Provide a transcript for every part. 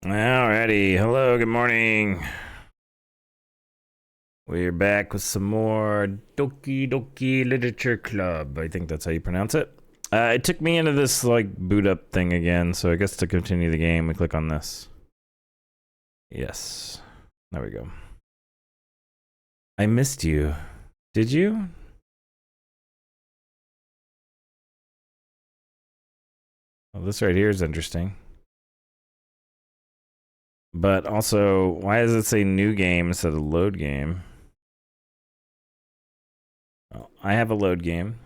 Alrighty, hello, good morning. We're back with some more Doki Literature Club. I think that's how you pronounce it. It took me into this like boot up thing again, so I guess to continue the game, we click on this. Yes, there we go. I missed you. Did you? Well, this right here is interesting. But also, why does it say new game instead of load game? Well, I have a load game.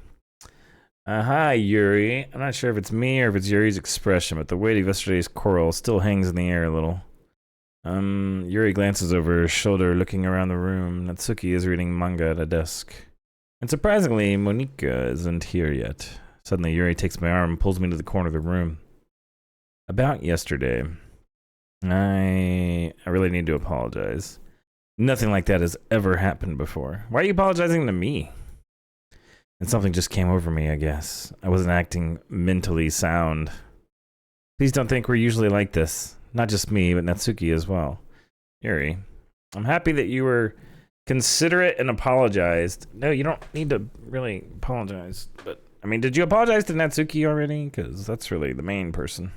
Hi, Yuri. I'm not sure if it's me or if it's Yuri's expression, but the weight of yesterday's quarrel still hangs in the air a little. Yuri glances over his shoulder, looking around the room. Natsuki is reading manga at a desk. And surprisingly, Monika isn't here yet. Suddenly, Yuri takes my arm and pulls me to the corner of the room. About yesterday. I really need to apologize. Nothing like that has ever happened before. Why are you apologizing to me? And something just came over me, I guess. I wasn't acting mentally sound. Please don't think we're usually like this. Not just me, but Natsuki as well. Yuri, I'm happy that you were considerate and apologized. No, you don't need to really apologize. But, I mean, did you apologize to Natsuki already? Because that's really the main person.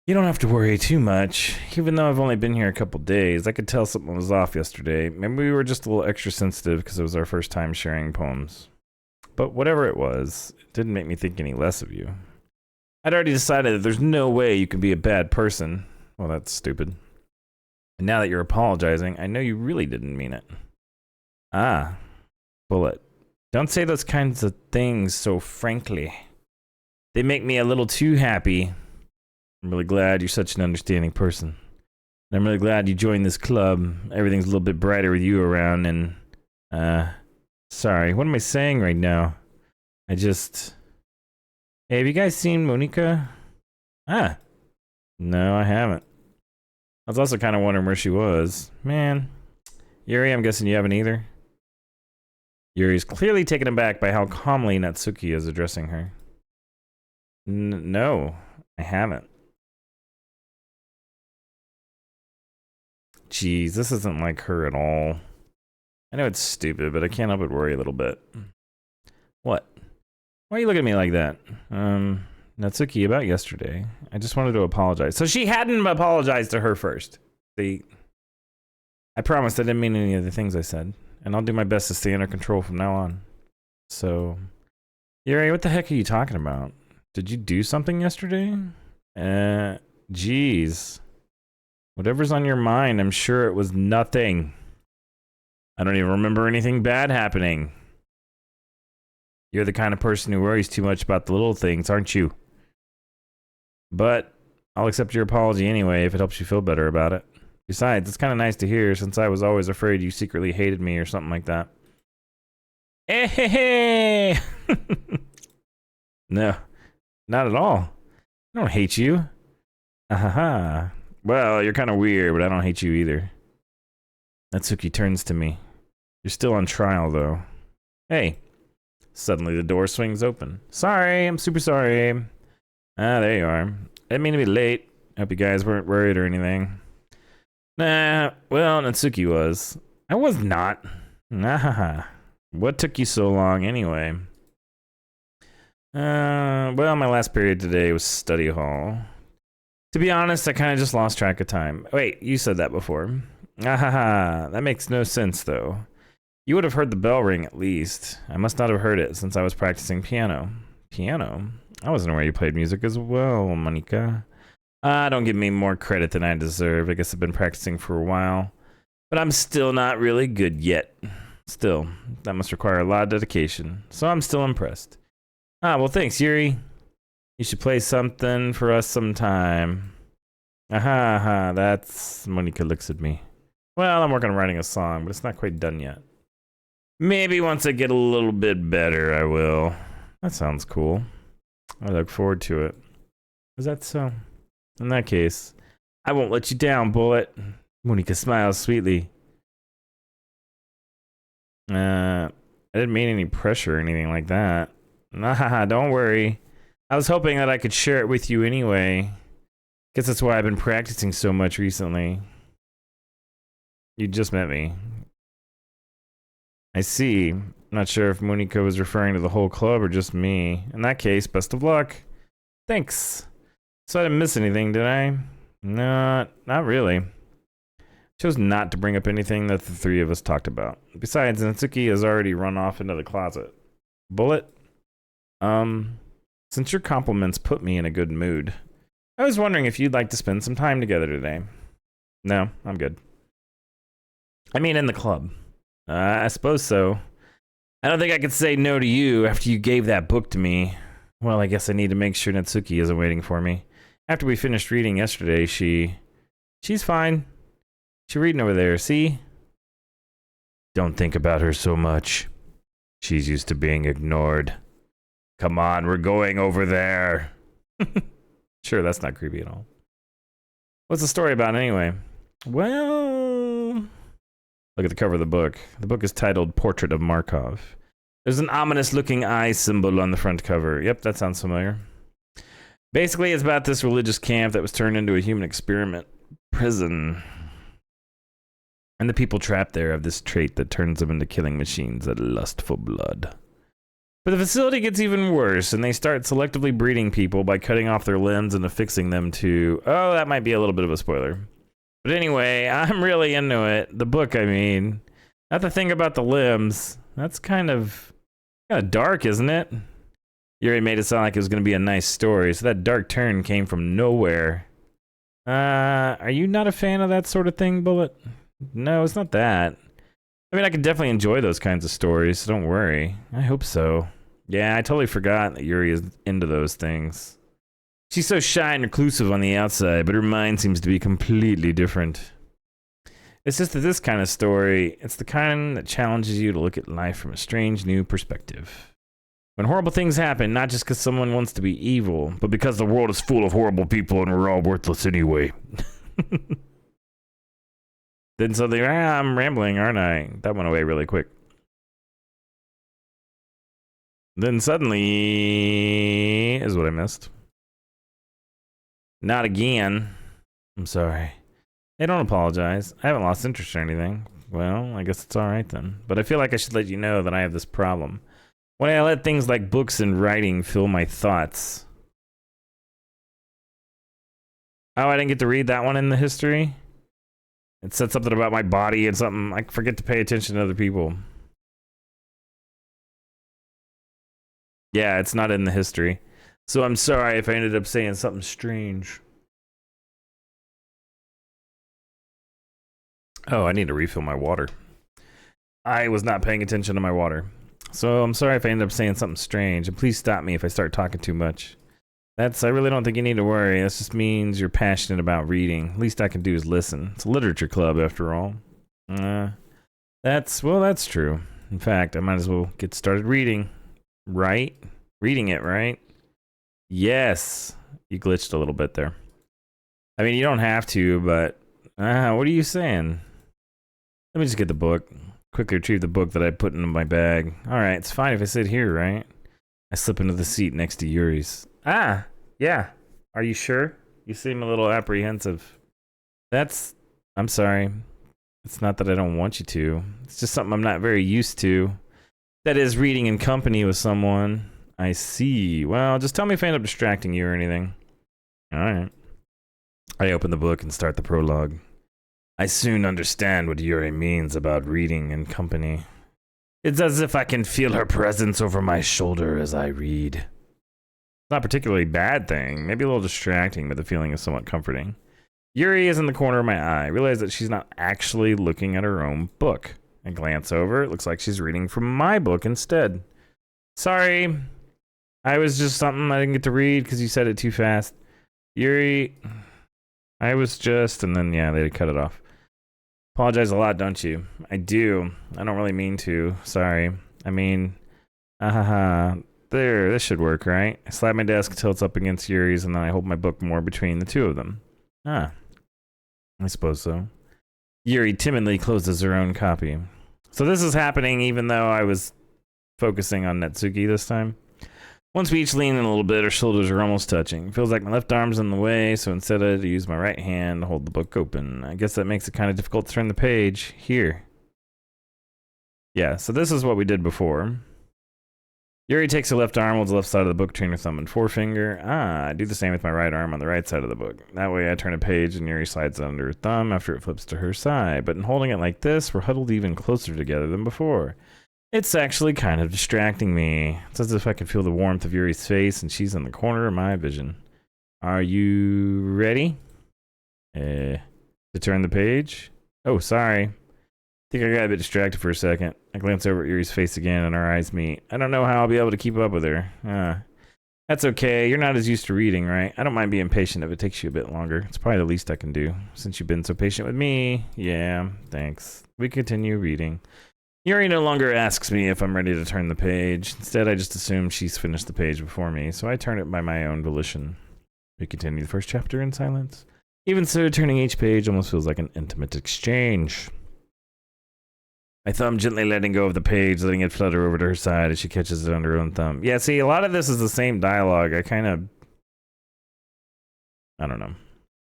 You don't have to worry too much. Even though I've only been here a couple days, I could tell something was off yesterday. Maybe we were just a little extra sensitive because it was our first time sharing poems. But whatever it was, it didn't make me think any less of you. I'd already decided that there's no way you can be a bad person. Well, that's stupid. And now that you're apologizing, I know you really didn't mean it. Ah, Bullet. Don't say those kinds of things so frankly. They make me a little too happy. I'm really glad you're such an understanding person. And I'm really glad you joined this club. Everything's a little bit brighter with you around and, sorry, what am I saying right now? Hey, have you guys seen Monika? Ah. No, I haven't. I was also kind of wondering where she was. Man. Yuri, I'm guessing you haven't either? Yuri's clearly taken aback by how calmly Natsuki is addressing her. No, I haven't. Jeez, this isn't like her at all. I know it's stupid, but I can't help but worry a little bit. What? Why are you looking at me like that? Natsuki, about yesterday. I just wanted to apologize. So she hadn't apologized to her first. I promised I didn't mean any of the things I said. And I'll do my best to stay under control from now on. So, Yuri, what the heck are you talking about? Did you do something yesterday? Jeez. Whatever's on your mind, I'm sure it was nothing. I don't even remember anything bad happening. You're the kind of person who worries too much about the little things, aren't you? But I'll accept your apology anyway if it helps you feel better about it. Besides, it's kind of nice to hear since I was always afraid you secretly hated me or something like that. Eh, hey, hey. No, not at all. I don't hate you. Ahaha. Well, you're kind of weird, but I don't hate you either. Natsuki turns to me. You're still on trial, though. Hey. Suddenly, the door swings open. Sorry, I'm super sorry. Ah, there you are. I didn't mean to be late. Hope you guys weren't worried or anything. Nah, well, Natsuki was. I was not. Nah. What took you so long, anyway? Well, my last period today was study hall. To be honest, I kind of just lost track of time. Wait, you said that before. Ahaha, that makes no sense, though. You would have heard the bell ring at least. I must not have heard it since I was practicing piano. Piano? I wasn't aware you played music as well, Monika. Don't give me more credit than I deserve. I guess I've been practicing for a while. But I'm still not really good yet. Still, that must require a lot of dedication. So I'm still impressed. Ah, well thanks, Yuri. You should play something for us sometime. Aha, that's... Monika looks at me. Well, I'm working on writing a song, but it's not quite done yet. Maybe once I get a little bit better, I will. That sounds cool. I look forward to it. Is that so? In that case, I won't let you down, Bullet. Monika smiles sweetly. I didn't mean any pressure or anything like that. Nah, don't worry. I was hoping that I could share it with you anyway. Guess that's why I've been practicing so much recently. You just met me. I see. Not sure if Monika was referring to the whole club or just me. In that case, best of luck. Thanks. So I didn't miss anything, did I? No, not really. Chose not to bring up anything that the three of us talked about. Besides, Natsuki has already run off into the closet. Bullet? Since your compliments put me in a good mood, I was wondering if you'd like to spend some time together today. No, I'm good. I mean, in the club. I suppose so. I don't think I could say no to you after you gave that book to me. Well, I guess I need to make sure Natsuki isn't waiting for me. After we finished reading yesterday, she's fine. She's reading over there, see? Don't think about her so much. She's used to being ignored. Come on, we're going over there. Sure, that's not creepy at all. What's the story about anyway? Well, look at the cover of the book. The book is titled Portrait of Markov. There's an ominous-looking eye symbol on the front cover. Yep, that sounds familiar. Basically, it's about this religious camp that was turned into a human experiment prison. And the people trapped there have this trait that turns them into killing machines that lust for blood. But the facility gets even worse, and they start selectively breeding people by cutting off their limbs and affixing them to... Oh, that might be a little bit of a spoiler. But anyway, I'm really into it. The book, I mean. Not the thing about the limbs. That's kind of dark, isn't it? Yuri made it sound like it was going to be a nice story, so that dark turn came from nowhere. Are you not a fan of that sort of thing, Bullet? No, it's not that. I mean, I can definitely enjoy those kinds of stories, so don't worry. I hope so. Yeah, I totally forgot that Yuri is into those things. She's so shy and reclusive on the outside, but her mind seems to be completely different. It's just that this kind of story, it's the kind that challenges you to look at life from a strange new perspective. When horrible things happen, not just because someone wants to be evil, but because the world is full of horrible people and we're all worthless anyway. Then suddenly, I'm rambling, aren't I? That went away really quick. Then suddenly is what I missed. Not again. I'm sorry. Hey, don't apologize. I haven't lost interest or anything. Well, I guess it's alright then. But I feel like I should let you know that I have this problem. When I let things like books and writing fill my thoughts. Oh, I didn't get to read that one in the history? It said something about my body and something. I forget to pay attention to other people. Yeah, it's not in the history. So I'm sorry if I ended up saying something strange. Oh, I need to refill my water. I was not paying attention to my water. So I'm sorry if I ended up saying something strange. And please stop me if I start talking too much. I really don't think you need to worry. That just means you're passionate about reading. Least I can do is listen. It's a literature club, after all. That's true. In fact, I might as well get started reading. Right? Reading it, right? Yes. You glitched a little bit there. I mean, you don't have to, but... what are you saying? Let me just get the book. Quickly retrieve the book that I put into my bag. Alright, it's fine if I sit here, right? I slip into the seat next to Yuri's. Yeah. Are you sure? You seem a little apprehensive. I'm sorry. It's not that I don't want you to. It's just something I'm not very used to. That is, reading in company with someone. I see. Well, just tell me if I end up distracting you or anything. Alright. I open the book and start the prologue. I soon understand what Yuri means about reading in company. It's as if I can feel her presence over my shoulder as I read. Not a particularly bad thing, maybe a little distracting, but the feeling is somewhat comforting. Yuri is in the corner of my eye. I realize that she's not actually looking at her own book. I glance over, it looks like she's reading from my book instead. Sorry, I was just something I didn't get to read because you said it too fast. Yuri, I was just, and then yeah, they cut it off. Apologize a lot, don't you? I do. I don't really mean to. Sorry. I mean, there, this should work, right? I slap my desk until it's up against Yuri's, and then I hold my book more between the two of them. I suppose so. Yuri timidly closes her own copy. So this is happening even though I was focusing on Natsuki this time. Once we each lean in a little bit, our shoulders are almost touching. Feels like my left arm's in the way, so instead I had to use my right hand to hold the book open. I guess that makes it kind of difficult to turn the page. Here. Yeah, so this is what we did before. Yuri takes her left arm, holds the left side of the book between her thumb and forefinger. I do the same with my right arm on the right side of the book. That way I turn a page and Yuri slides it under her thumb after it flips to her side. But in holding it like this, we're huddled even closer together than before. It's actually kind of distracting me. It's as if I can feel the warmth of Yuri's face and she's in the corner of my vision. Are you ready? To turn the page? Oh, sorry. I think I got a bit distracted for a second. I glance over at Yuri's face again and our eyes meet. I don't know how I'll be able to keep up with her. That's okay. You're not as used to reading, right? I don't mind being patient if it takes you a bit longer. It's probably the least I can do, since you've been so patient with me. Yeah, thanks. We continue reading. Yuri no longer asks me if I'm ready to turn the page. Instead, I just assume she's finished the page before me, so I turn it by my own volition. We continue the first chapter in silence. Even so, turning each page almost feels like an intimate exchange. My thumb gently letting go of the page, letting it flutter over to her side as she catches it under her own thumb. Yeah, see, a lot of this is the same dialogue. I don't know.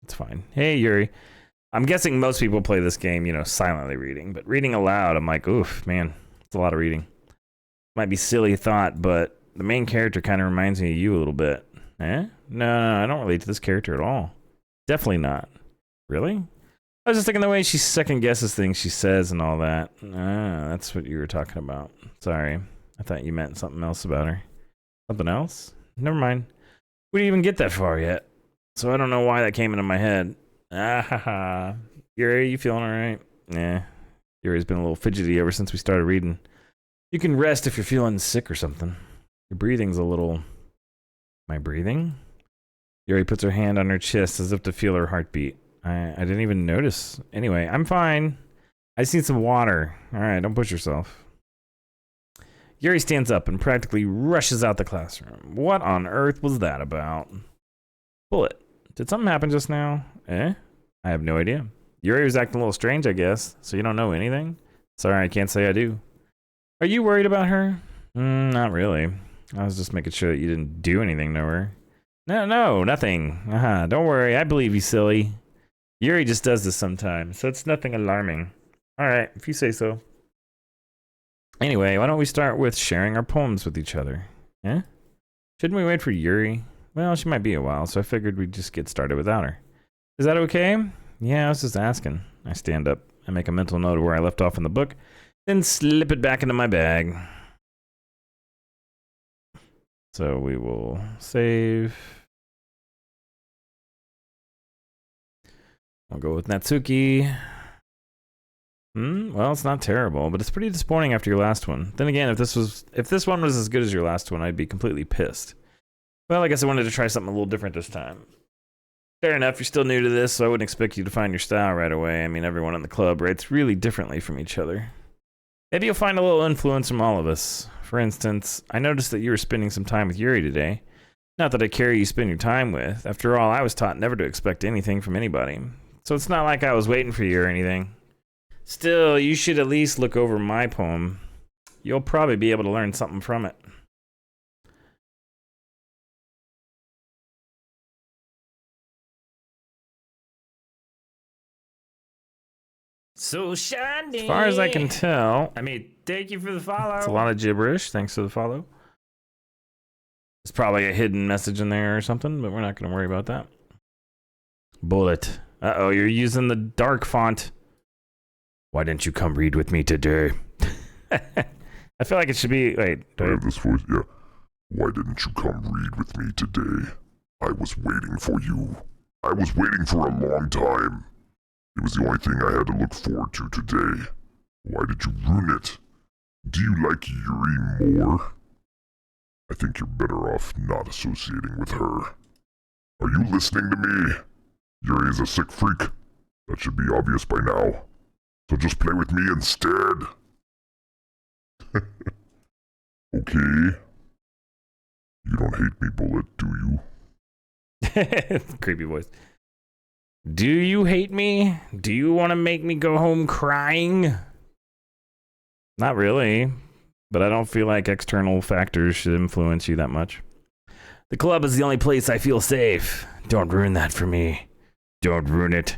It's fine. Hey, Yuri. I'm guessing most people play this game, you know, silently reading. But reading aloud, I'm like, oof, man, it's a lot of reading. Might be silly thought, but the main character kind of reminds me of you a little bit. No, I don't relate to this character at all. Definitely not. Really? I was just thinking the way she second guesses things she says and all that. That's what you were talking about. Sorry. I thought you meant something else about her. Something else? Never mind. We didn't even get that far yet. So I don't know why that came into my head. Yuri, you feeling alright? Nah. Yuri's been a little fidgety ever since we started reading. You can rest if you're feeling sick or something. Your breathing's a little... My breathing? Yuri puts her hand on her chest as if to feel her heartbeat. I didn't even notice. Anyway, I'm fine. I just need some water. Alright, don't push yourself. Yuri stands up and practically rushes out the classroom. What on earth was that about? Bullet, did something happen just now? I have no idea. Yuri was acting a little strange, I guess. So you don't know anything? Sorry, I can't say I do. Are you worried about her? Not really. I was just making sure that you didn't do anything to her. No, nothing. Don't worry, I believe you, silly. Yuri just does this sometimes, so it's nothing alarming. Alright, if you say so. Anyway, why don't we start with sharing our poems with each other? Shouldn't we wait for Yuri? Well, she might be a while, so I figured we'd just get started without her. Is that okay? Yeah, I was just asking. I stand up. I make a mental note of where I left off in the book, then slip it back into my bag. So we will save. I'll go with Natsuki. Well, it's not terrible, but it's pretty disappointing after your last one. Then again, if this one was as good as your last one, I'd be completely pissed. Well, I guess I wanted to try something a little different this time. Fair enough, you're still new to this, so I wouldn't expect you to find your style right away. I mean, everyone in the club writes really differently from each other. Maybe you'll find a little influence from all of us. For instance, I noticed that you were spending some time with Yuri today. Not that I care who you spend your time with. After all, I was taught never to expect anything from anybody. So it's not like I was waiting for you or anything. Still, you should at least look over my poem. You'll probably be able to learn something from it. So shiny. As far as I can tell, I mean, thank you for the follow. It's a lot of gibberish. Thanks for the follow. There's probably a hidden message in there or something, but we're not going to worry about that. Bullet. Uh-oh, you're using the dark font. Why didn't you come read with me today? I feel like it should be... Wait. I have this voice, yeah. Why didn't you come read with me today? I was waiting for you. I was waiting for a long time. It was the only thing I had to look forward to today. Why did you ruin it? Do you like Yuri more? I think you're better off not associating with her. Are you listening to me? Yuri is a sick freak. That should be obvious by now. So just play with me instead. Okay. You don't hate me, Bullet, do you? Creepy voice. Do you hate me? Do you want to make me go home crying? Not really, but I don't feel like external factors should influence you that much. The club is the only place I feel safe. Don't ruin that for me. Don't ruin it.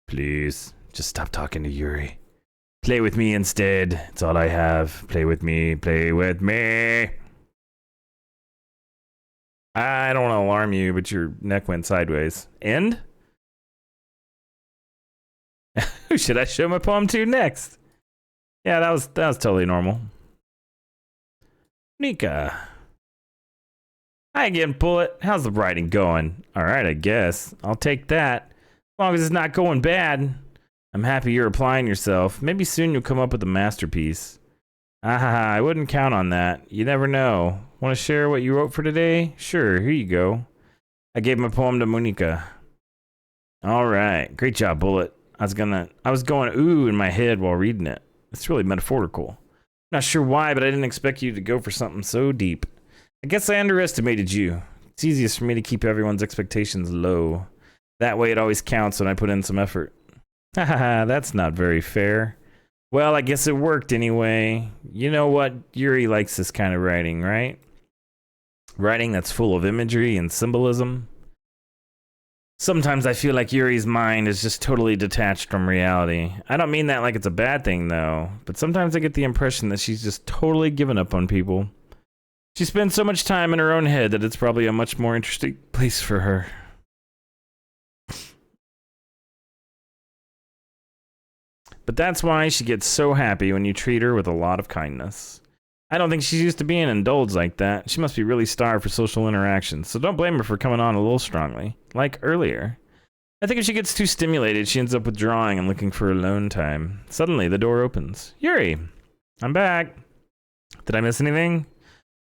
Please, just stop talking to Yuri. Play with me instead. It's all I have. Play with me. Play with me. I don't want to alarm you, but your neck went sideways. End? Who should I show my poem to next? Yeah, that was totally normal. Nika. Hi again, Bullet. How's the writing going? Alright, I guess. I'll take that. As long as it's not going bad. I'm happy you're applying yourself. Maybe soon you'll come up with a masterpiece. I wouldn't count on that. You never know. Want to share what you wrote for today? Sure, here you go. I gave my poem to Monica. Alright, great job, Bullet. I was going ooh in my head while reading it. It's really metaphorical. Not sure why, but I didn't expect you to go for something so deep. I guess I underestimated you. It's easiest for me to keep everyone's expectations low. That way it always counts when I put in some effort. Haha, that's not very fair. Well, I guess it worked anyway. You know what? Yuri likes this kind of writing, right? Writing that's full of imagery and symbolism. Sometimes I feel like Yuri's mind is just totally detached from reality. I don't mean that like it's a bad thing, though. But sometimes I get the impression that she's just totally given up on people. She spends so much time in her own head that it's probably a much more interesting place for her. But that's why she gets so happy when you treat her with a lot of kindness. I don't think she's used to being indulged like that. She must be really starved for social interaction, so don't blame her for coming on a little strongly, like earlier. I think if she gets too stimulated, she ends up withdrawing and looking for alone time. Suddenly, the door opens. Yuri, I'm back. Did I miss anything?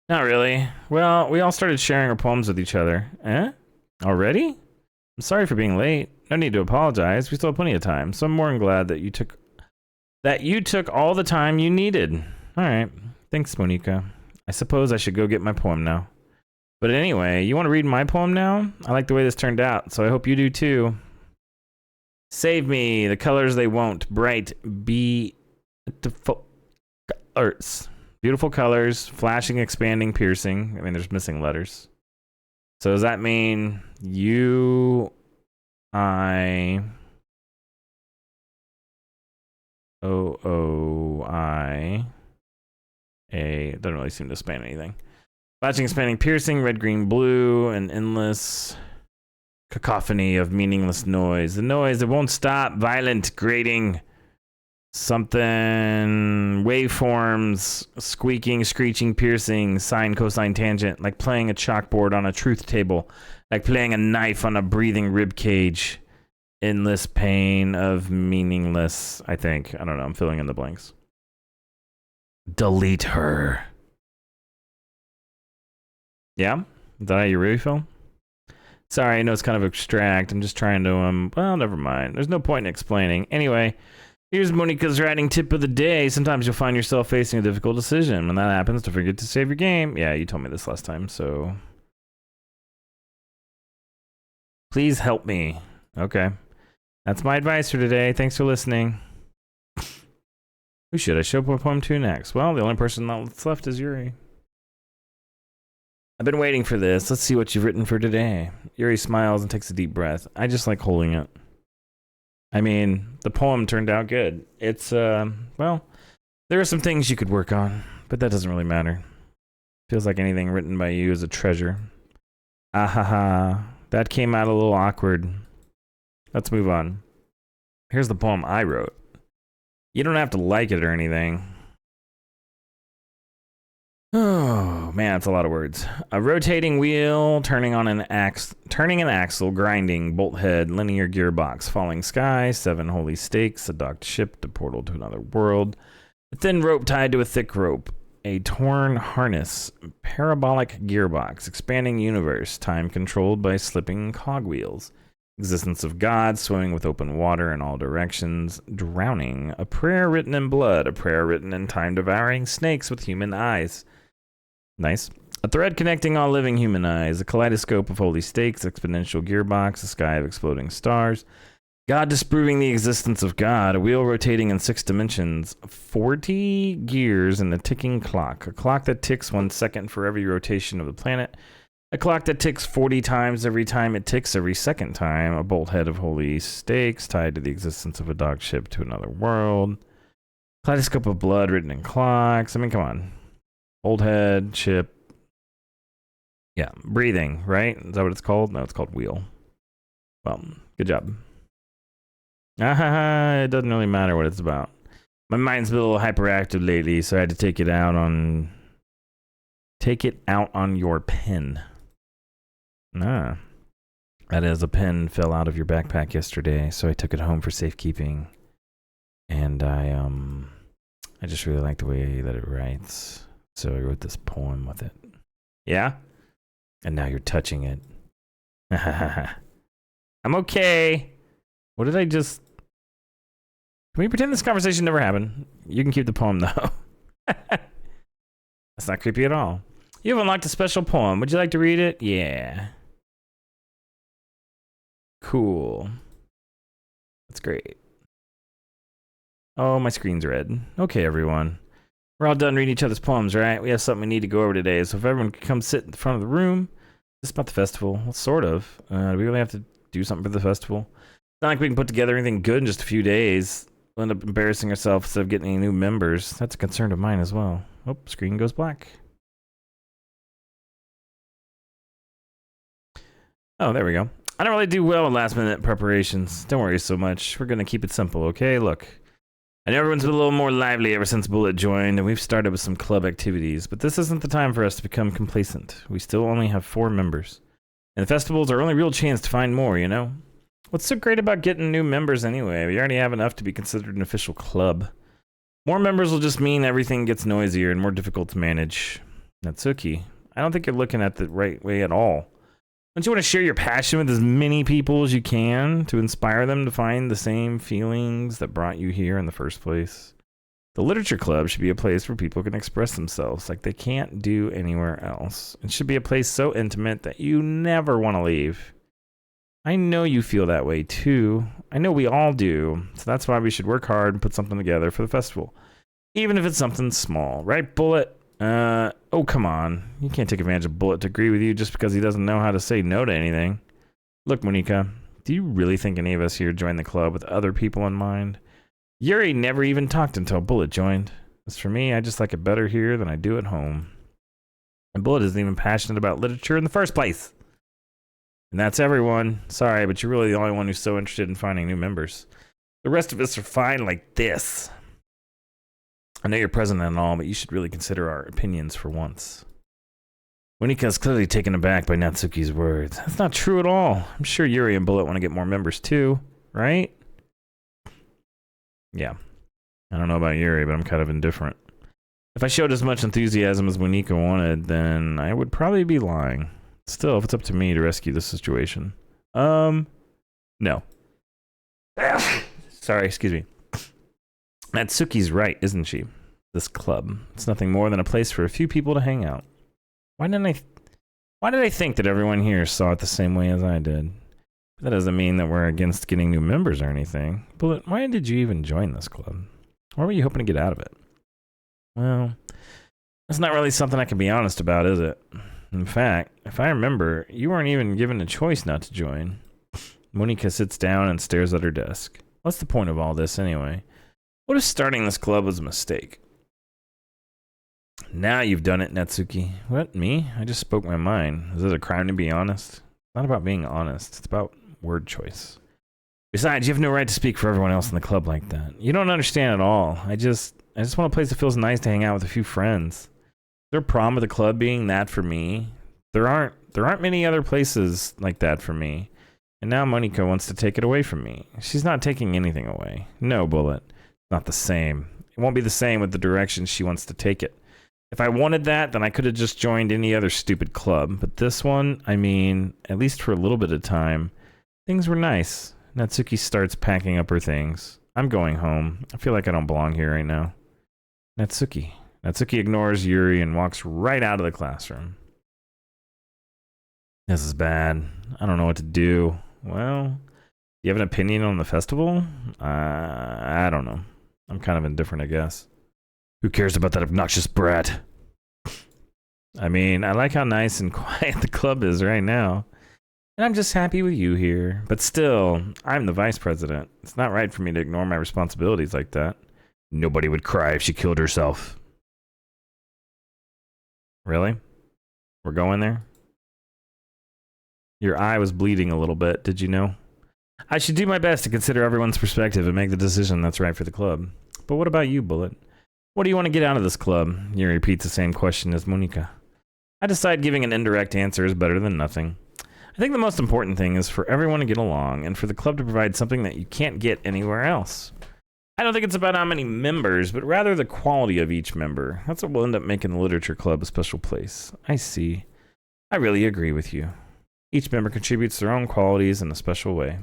Not really. Well, we all started sharing our poems with each other. Eh? Already? I'm sorry for being late. No need to apologize. We still have plenty of time, so I'm more than glad that you took all the time you needed. All right. Thanks, Monica. I suppose I should go get my poem now. But anyway, you want to read my poem now? I like the way this turned out, so I hope you do too. Save me, the colors they won't. Bright, beautiful colors. Beautiful colors, flashing, expanding, piercing. I mean, there's missing letters. So does that mean U, I, O, O, I, A? It doesn't really seem to span anything. Flashing, expanding, piercing, red, green, blue, an endless cacophony of meaningless noise. The noise that won't stop, violent, grating, something, waveforms, squeaking, screeching, piercing, sine, cosine, tangent, like playing a chalkboard on a truth table, like playing a knife on a breathing rib cage. Endless pain of meaningless, I think. I don't know, I'm filling in the blanks. Delete her. Yeah? Is that how you really feel? Sorry, I know it's kind of abstract. I'm just trying to, well, never mind. There's no point in explaining. Anyway, here's Monica's writing tip of the day. Sometimes you'll find yourself facing a difficult decision. When that happens, don't forget to save your game. Yeah, you told me this last time, so... Please help me. Okay. That's my advice for today. Thanks for listening. Who should I show my poem to next? Well, the only person that's left is Yuri. I've been waiting for this. Let's see what you've written for today. Yuri smiles and takes a deep breath. I just like holding it. I mean, the poem turned out good. It's, well, there are some things you could work on, but that doesn't really matter. Feels like anything written by you is a treasure. Ahaha. That came out a little awkward. Let's move on. Here's the poem I wrote. You don't have to like it or anything. Oh, man, that's a lot of words. A rotating wheel, turning an axle, grinding, bolt head, linear gearbox, falling sky, 7 holy stakes, a docked ship, the portal to another world, a thin rope tied to a thick rope, a torn harness, parabolic gearbox, expanding universe, time controlled by slipping cogwheels, existence of God, swimming with open water in all directions, drowning, a prayer written in blood, a prayer written in time-devouring snakes with human eyes. Nice. A thread connecting all living human eyes, a kaleidoscope of holy stakes, exponential gearbox, a sky of exploding stars, God disproving the existence of God, a wheel rotating in 6 dimensions, 40 gears and a ticking clock, a clock that ticks 1 second for every rotation of the planet, A clock that ticks 40 times every time it ticks every second time. A bolt head of holy stakes tied to the existence of a dog ship to another world. Kaleidoscope of blood written in clocks. I mean, come on. Bolt head, ship. Yeah, breathing, right? Is that what it's called? No, it's called wheel. Well, good job. It doesn't really matter what it's about. My mind's been a little hyperactive lately, so I had to take it out on your pen. That is, a pen fell out of your backpack yesterday, so I took it home for safekeeping. And I just really like the way that it writes, so I wrote this poem with it. Yeah? And now you're touching it. I'm okay. What did I just... Can we pretend this conversation never happened? You can keep the poem, though. That's not creepy at all. You have unlocked a special poem. Would you like to read it? Yeah. Cool. That's great. Oh, my screen's red. Okay, everyone. We're all done reading each other's poems, right? We have something we need to go over today, so if everyone could come sit in the front of the room. This is about the festival. Well, sort of. Do we really have to do something for the festival? It's not like we can put together anything good in just a few days. We'll end up embarrassing ourselves instead of getting any new members. That's a concern of mine as well. Oh, screen goes black. Oh, there we go. I don't really do well with last-minute preparations. Don't worry so much. We're going to keep it simple, okay? Look, I know everyone's been a little more lively ever since Bullet joined, and we've started with some club activities, but this isn't the time for us to become complacent. We still only have 4 members. And the festival's our only real chance to find more, you know? What's so great about getting new members anyway? We already have enough to be considered an official club. More members will just mean everything gets noisier and more difficult to manage. Natsuki, I don't think you're looking at the right way at all. Don't you want to share your passion with as many people as you can to inspire them to find the same feelings that brought you here in the first place? The literature club should be a place where people can express themselves like they can't do anywhere else. It should be a place so intimate that you never want to leave. I know you feel that way too. I know we all do. So that's why we should work hard and put something together for the festival. Even if it's something small, right, Bullet? Oh, come on. You can't take advantage of Bullet to agree with you just because he doesn't know how to say no to anything. Look, Monika, do you really think any of us here joined the club with other people in mind? Yuri never even talked until Bullet joined. As for me, I just like it better here than I do at home. And Bullet isn't even passionate about literature in the first place. And that's everyone. Sorry, but you're really the only one who's so interested in finding new members. The rest of us are fine like this. I know you're present and all, but you should really consider our opinions for once. Monika's clearly taken aback by Natsuki's words. That's not true at all. I'm sure Yuri and Bullet want to get more members too, right? Yeah. I don't know about Yuri, but I'm kind of indifferent. If I showed as much enthusiasm as Monika wanted, then I would probably be lying. Still, if it's up to me to rescue the situation. No. Sorry, excuse me. Natsuki's right, isn't she? This club. It's nothing more than a place for a few people to hang out. Why did I think that everyone here saw it the same way as I did? That doesn't mean that we're against getting new members or anything. Bullet, why did you even join this club? What were you hoping to get out of it? Well, that's not really something I can be honest about, is it? In fact, if I remember, you weren't even given a choice not to join. Monika sits down and stares at her desk. What's the point of all this anyway? What if starting this club was a mistake? Now you've done it, Natsuki. What, me? I just spoke my mind. Is it a crime to be honest? It's not about being honest. It's about word choice. Besides, you have no right to speak for everyone else in the club like that. You don't understand at all. I just want a place that feels nice to hang out with a few friends. Is there a problem with the club being that for me? There aren't many other places like that for me. And now Monika wants to take it away from me. She's not taking anything away. No, Bullet. Not the same. It won't be the same with the direction she wants to take it. If I wanted that, then I could have just joined any other stupid club. But this one, I mean, at least for a little bit of time, things were nice. Natsuki starts packing up her things. I'm going home. I feel like I don't belong here right now. Natsuki. Natsuki ignores Yuri and walks right out of the classroom. This is bad. I don't know what to do. Well, do you have an opinion on the festival? I don't know. I'm kind of indifferent, I guess. Who cares about that obnoxious brat? I mean, I like how nice and quiet the club is right now. And I'm just happy with you here. But still, I'm the vice president. It's not right for me to ignore my responsibilities like that. Nobody would cry if she killed herself. Really? We're going there? Your eye was bleeding a little bit, did you know? I should do my best to consider everyone's perspective and make the decision that's right for the club. But what about you, Bullet? What do you want to get out of this club? Yuri repeats the same question as Monika. I decide giving an indirect answer is better than nothing. I think the most important thing is for everyone to get along and for the club to provide something that you can't get anywhere else. I don't think it's about how many members, but rather the quality of each member. That's what will end up making the literature club a special place. I see. I really agree with you. Each member contributes their own qualities in a special way.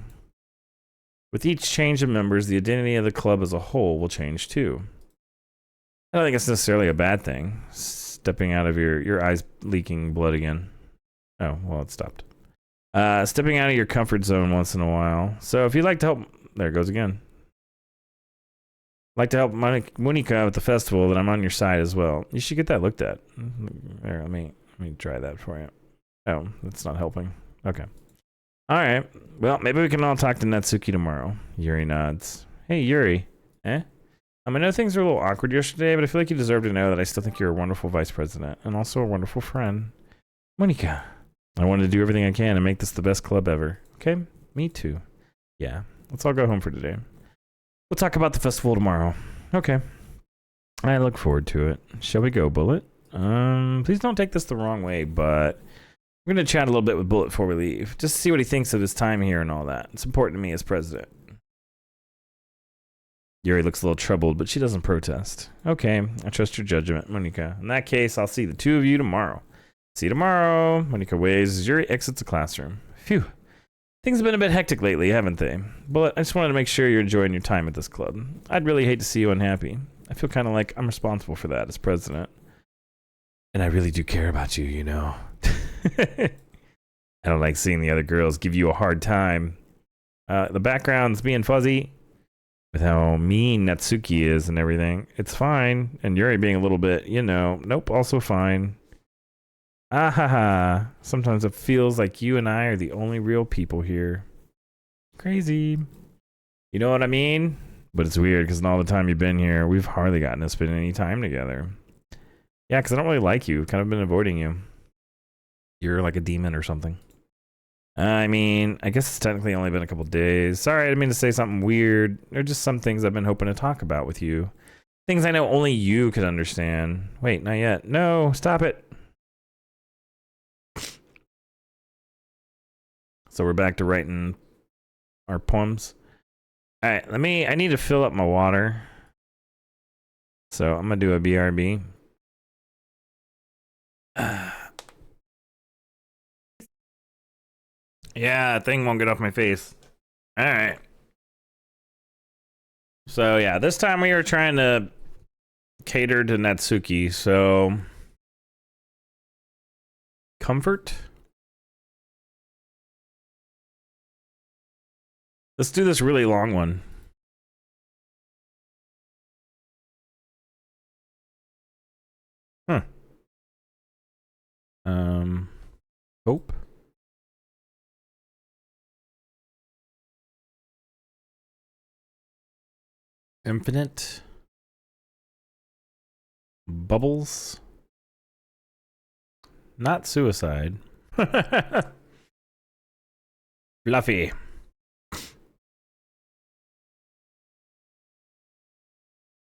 With each change of members, the identity of the club as a whole will change too. I don't think it's necessarily a bad thing. Stepping out of your eyes leaking blood again. Oh, well, it stopped. Stepping out of your comfort zone once in a while. So if you'd like to help, there it goes again. Like to help Monika with the festival, then I'm on your side as well. You should get that looked at. There, let me try that for you. Oh, that's not helping. Okay. All right. Well, maybe we can all talk to Natsuki tomorrow. Yuri nods. Hey, Yuri. I know things were a little awkward yesterday, but I feel like you deserve to know that I still think you're a wonderful vice president and also a wonderful friend. Monika. I want to do everything I can and make this the best club ever. Okay? Me too. Yeah. Let's all go home for today. We'll talk about the festival tomorrow. Okay. I look forward to it. Shall we go, Bullet? Please don't take this the wrong way, but we're going to chat a little bit with Bullet before we leave. Just to see what he thinks of his time here and all that. It's important to me as president. Yuri looks a little troubled, but she doesn't protest. Okay, I trust your judgment, Monika. In that case, I'll see the two of you tomorrow. See you tomorrow. Monika waves as Yuri exits the classroom. Phew. Things have been a bit hectic lately, haven't they? But I just wanted to make sure you're enjoying your time at this club. I'd really hate to see you unhappy. I feel kind of like I'm responsible for that as president. And I really do care about you, you know. I don't like seeing the other girls give you a hard time. The background's being fuzzy with how mean Natsuki is and everything. It's fine. And Yuri being a little bit, you know, nope, also fine. Ah ha ha. Sometimes it feels like you and I are the only real people here. Crazy. You know what I mean? But it's weird because in all the time you've been here, we've hardly gotten to spend any time together. Yeah, because I don't really like you. I've kind of been avoiding you. You're like a demon or something. I mean, I guess it's technically only been a couple days. Sorry, I didn't mean to say something weird. There are just some things I've been hoping to talk about with you. Things I know only you could understand. Wait, not yet. No, stop it. So we're back to writing our poems. All right, I need to fill up my water. So I'm gonna do a BRB. Yeah, thing won't get off my face. All right. So yeah, this time we were trying to cater to Natsuki. So comfort. Let's do this really long one. Huh. Hope. Infinite. Bubbles. Not suicide. Fluffy.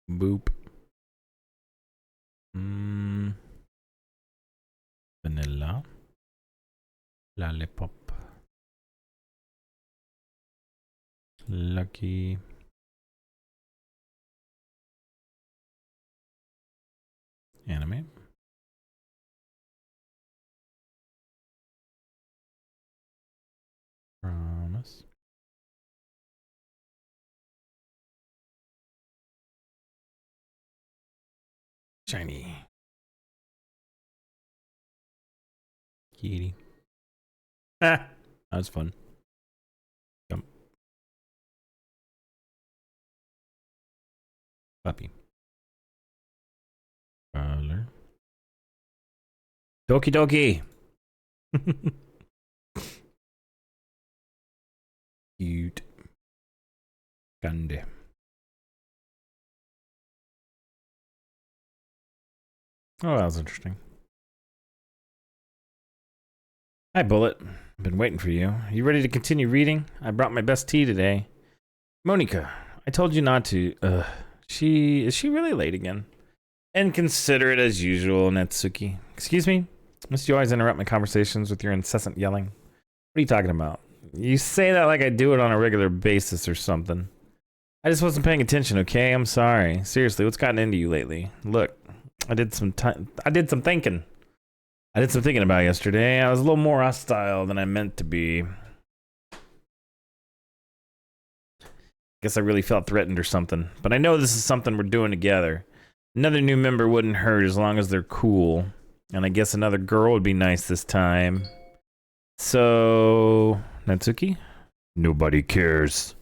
Boop. Vanilla. Lollipop. Lucky. Anime. Promise. Shiny. Kitty. Ah, that was fun. Jump. Puppy. Color. Doki Doki. Cute. Candy. Oh, that was interesting. Hi, Bullet. I've been waiting for you. You ready to continue reading? I brought my best tea today. Monica, I told you not to. Is she really late again? Inconsiderate as usual, Natsuki. Excuse me? Must you always interrupt my conversations with your incessant yelling? What are you talking about? You say that like I do it on a regular basis or something. I just wasn't paying attention, okay? I'm sorry. Seriously, what's gotten into you lately? Look, I did some thinking. I did some thinking about yesterday. I was a little more hostile than I meant to be. Guess I really felt threatened or something. But I know this is something we're doing together. Another new member wouldn't hurt as long as they're cool. And I guess another girl would be nice this time. So, Natsuki? Nobody cares.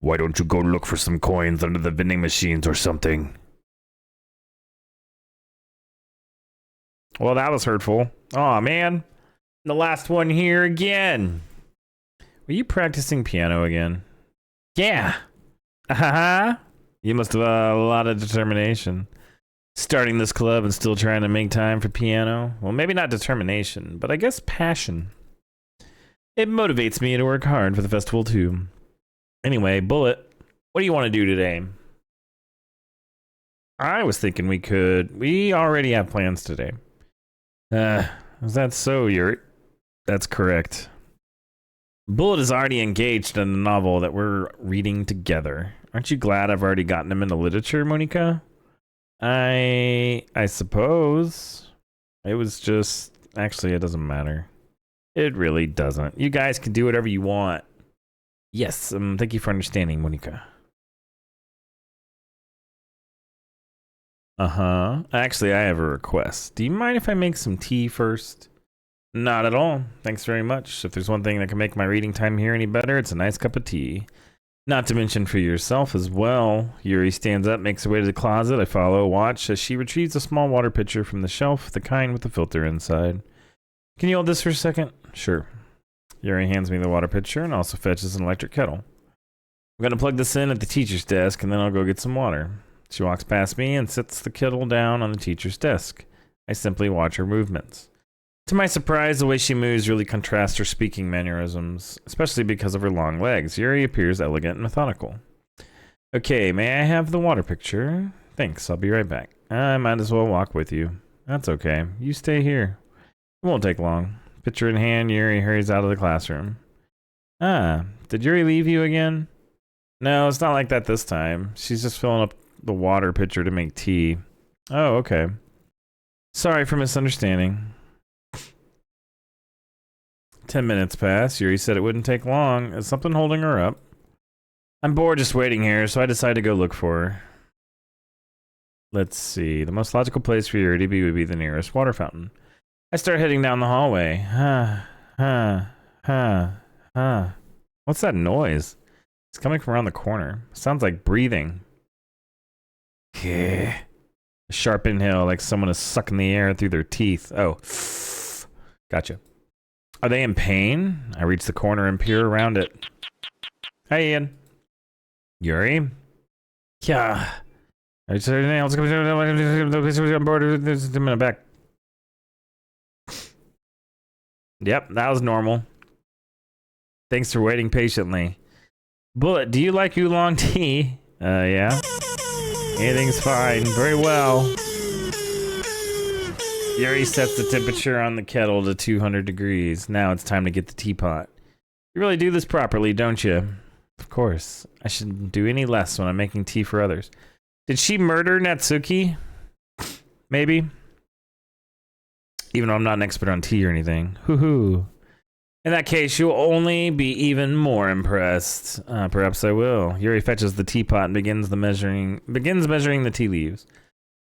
Why don't you go look for some coins under the vending machines or something? Well, that was hurtful. Aw, man. The last one here again. Were you practicing piano again? Yeah. You must have a lot of determination. Starting this club and still trying to make time for piano. Well, maybe not determination, but I guess passion. It motivates me to work hard for the festival too. Anyway, Bullet, what do you want to do today? I was thinking we already have plans today. Is that so, Yurt? That's correct. Bullet is already engaged in a novel that we're reading together. Aren't you glad I've already gotten him into literature, Monica? I suppose. It was just... Actually, it doesn't matter. It really doesn't. You guys can do whatever you want. Yes, thank you for understanding, Monica. Actually, I have a request. Do you mind if I make some tea first? Not at all. Thanks very much. If there's one thing that can make my reading time here any better, it's a nice cup of tea. Not to mention for yourself as well. Yuri stands up, makes her way to the closet. I follow, watch as she retrieves a small water pitcher from the shelf, the kind with the filter inside. Can you hold this for a second? Sure. Yuri hands me the water pitcher and also fetches an electric kettle. I'm going to plug this in at the teacher's desk and then I'll go get some water. She walks past me and sets the kettle down on the teacher's desk. I simply watch her movements. To my surprise, the way she moves really contrasts her speaking mannerisms, especially because of her long legs. Yuri appears elegant and methodical. Okay, may I have the water pitcher? Thanks, I'll be right back. I might as well walk with you. That's okay. You stay here. It won't take long. Pitcher in hand, Yuri hurries out of the classroom. Did Yuri leave you again? No, it's not like that this time. She's just filling up the water pitcher to make tea. Oh, okay. Sorry for misunderstanding. 10 minutes pass. Yuri said it wouldn't take long. Is something holding her up? I'm bored just waiting here, so I decided to go look for her. Let's see. The most logical place for Yuri to be would be the nearest water fountain. I start heading down the hallway. What's that noise? It's coming from around the corner. Sounds like breathing. A sharp inhale, like someone is sucking the air through their teeth. Oh, gotcha. Are they in pain? I reach the corner and peer around it. Hey, Ian. Yuri? Yeah. I'm back. Yep, that was normal. Thanks for waiting patiently. Bullet, do you like oolong tea? Yeah. Anything's fine. Very well. Yuri sets the temperature on the kettle to 200 degrees. Now it's time to get the teapot. You really do this properly, don't you? Of course. I shouldn't do any less when I'm making tea for others. Did she murder Natsuki? Maybe. Even though I'm not an expert on tea or anything. Hoo-hoo. In that case, you'll only be even more impressed. Perhaps I will. Yuri fetches the teapot and begins measuring the tea leaves.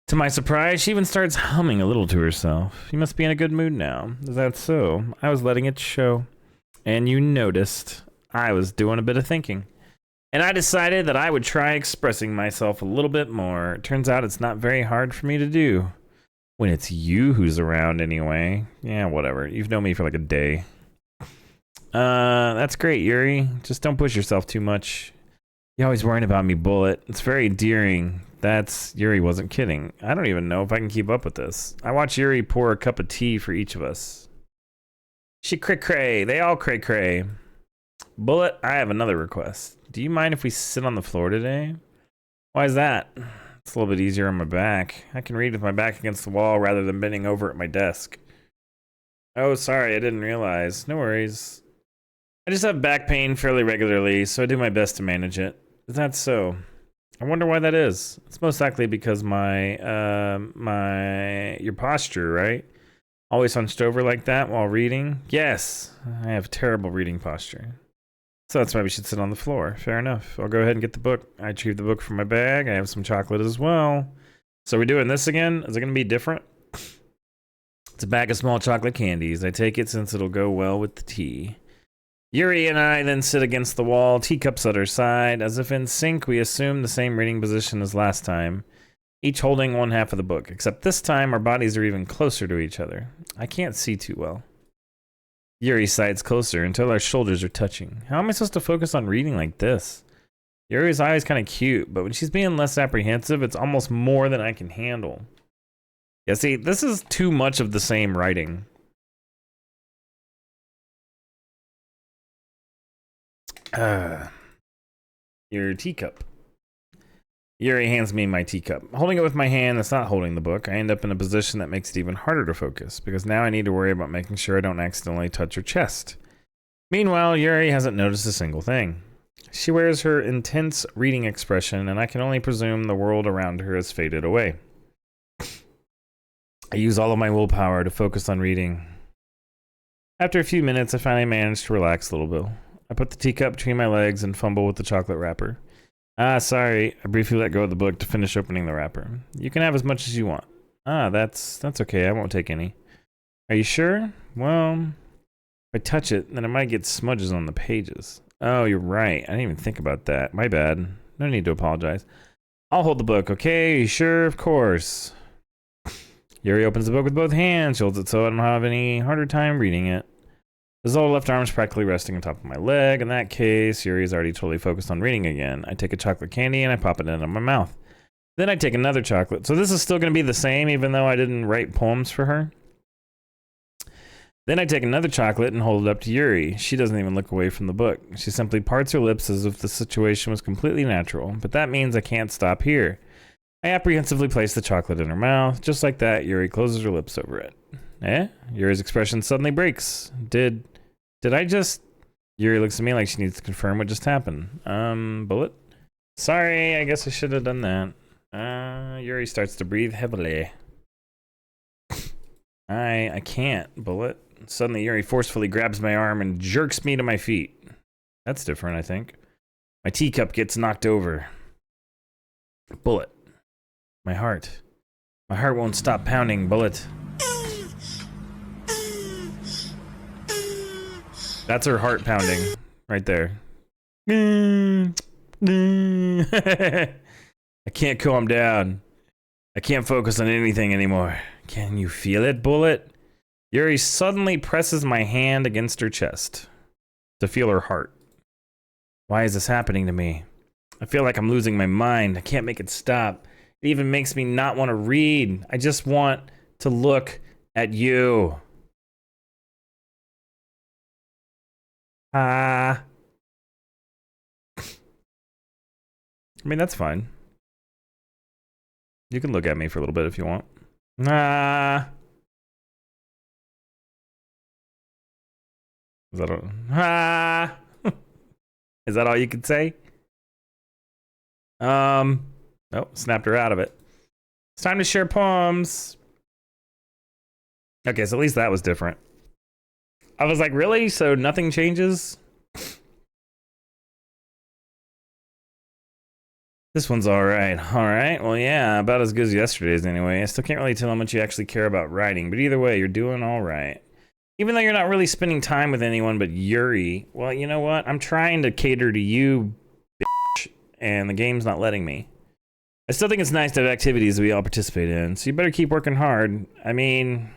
To my surprise, she even starts humming a little to herself. You must be in a good mood now. Is that so? I was letting it show. And you noticed. I was doing a bit of thinking. And I decided that I would try expressing myself a little bit more. It turns out it's not very hard for me to do. When it's you who's around anyway. Yeah, whatever. You've known me for like a day. That's great, Yuri. Just don't push yourself too much. You're always worrying about me, Bullet. It's very endearing. Yuri wasn't kidding. I don't even know if I can keep up with this. I watch Yuri pour a cup of tea for each of us. She cray-cray. They all cray-cray. Bullet, I have another request. Do you mind if we sit on the floor today? Why is that? It's a little bit easier on my back. I can read with my back against the wall rather than bending over at my desk. Oh, sorry, I didn't realize. No worries. I just have back pain fairly regularly, so I do my best to manage it. Is that so? I wonder why that is. It's most likely because your posture, right? Always hunched over like that while reading? Yes, I have terrible reading posture. So that's why we should sit on the floor. Fair enough. I'll go ahead and get the book. I retrieve the book from my bag. I have some chocolate as well. So are we doing this again? Is it going to be different? It's a bag of small chocolate candies. I take it since it'll go well with the tea. Yuri and I then sit against the wall, teacups at our side. As if in sync, we assume the same reading position as last time, each holding one half of the book, except this time our bodies are even closer to each other. I can't see too well. Yuri sides closer until our shoulders are touching. How am I supposed to focus on reading like this? Yuri's always kind of cute, but when she's being less apprehensive, it's almost more than I can handle. Yeah, see, this is too much of the same writing. Your teacup. Yuri hands me my teacup. Holding it with my hand that's not holding the book, I end up in a position that makes it even harder to focus, because now I need to worry about making sure I don't accidentally touch her chest. Meanwhile, Yuri hasn't noticed a single thing. She wears her intense reading expression, and I can only presume the world around her has faded away. I use all of my willpower to focus on reading. After a few minutes, I finally manage to relax a little bit. I put the teacup between my legs and fumble with the chocolate wrapper. Sorry. I briefly let go of the book to finish opening the wrapper. You can have as much as you want. That's okay. I won't take any. Are you sure? Well, if I touch it, then it might get smudges on the pages. Oh, you're right. I didn't even think about that. My bad. No need to apologize. I'll hold the book, okay? Are you sure? Of course. Yuri opens the book with both hands. She holds it so I don't have any harder time reading it. His lower left arm is practically resting on top of my leg. In that case, Yuri is already totally focused on reading again. I take a chocolate candy and I pop it into my mouth. Then I take another chocolate. So this is still going to be the same even though I didn't write poems for her. Then I take another chocolate and hold it up to Yuri. She doesn't even look away from the book. She simply parts her lips as if the situation was completely natural. But that means I can't stop here. I apprehensively place the chocolate in her mouth. Just like that, Yuri closes her lips over it. Yuri's expression suddenly breaks. Did I just... Yuri looks at me like she needs to confirm what just happened. Bullet? Sorry, I guess I should have done that. Yuri starts to breathe heavily. I can't, Bullet. Suddenly, Yuri forcefully grabs my arm and jerks me to my feet. That's different, I think. My teacup gets knocked over. Bullet. My heart. My heart won't stop pounding, Bullet. That's her heart pounding, right there. I can't calm down. I can't focus on anything anymore. Can you feel it, Bullet? Yuri suddenly presses my hand against her chest to feel her heart. Why is this happening to me? I feel like I'm losing my mind. I can't make it stop. It even makes me not want to read. I just want to look at you. I mean, that's fine. You can look at me for a little bit if you want. Is that all? Is that all you could say? Oh, snapped her out of it. It's time to share poems. Okay, so at least that was different. I was like, really? So nothing changes? This one's alright. Alright, well yeah, about as good as yesterday's anyway. I still can't really tell how much you actually care about writing, but either way, you're doing alright. Even though you're not really spending time with anyone but Yuri, well, you know what? I'm trying to cater to you, bitch, and the game's not letting me. I still think it's nice to have activities we all participate in, so you better keep working hard. I mean,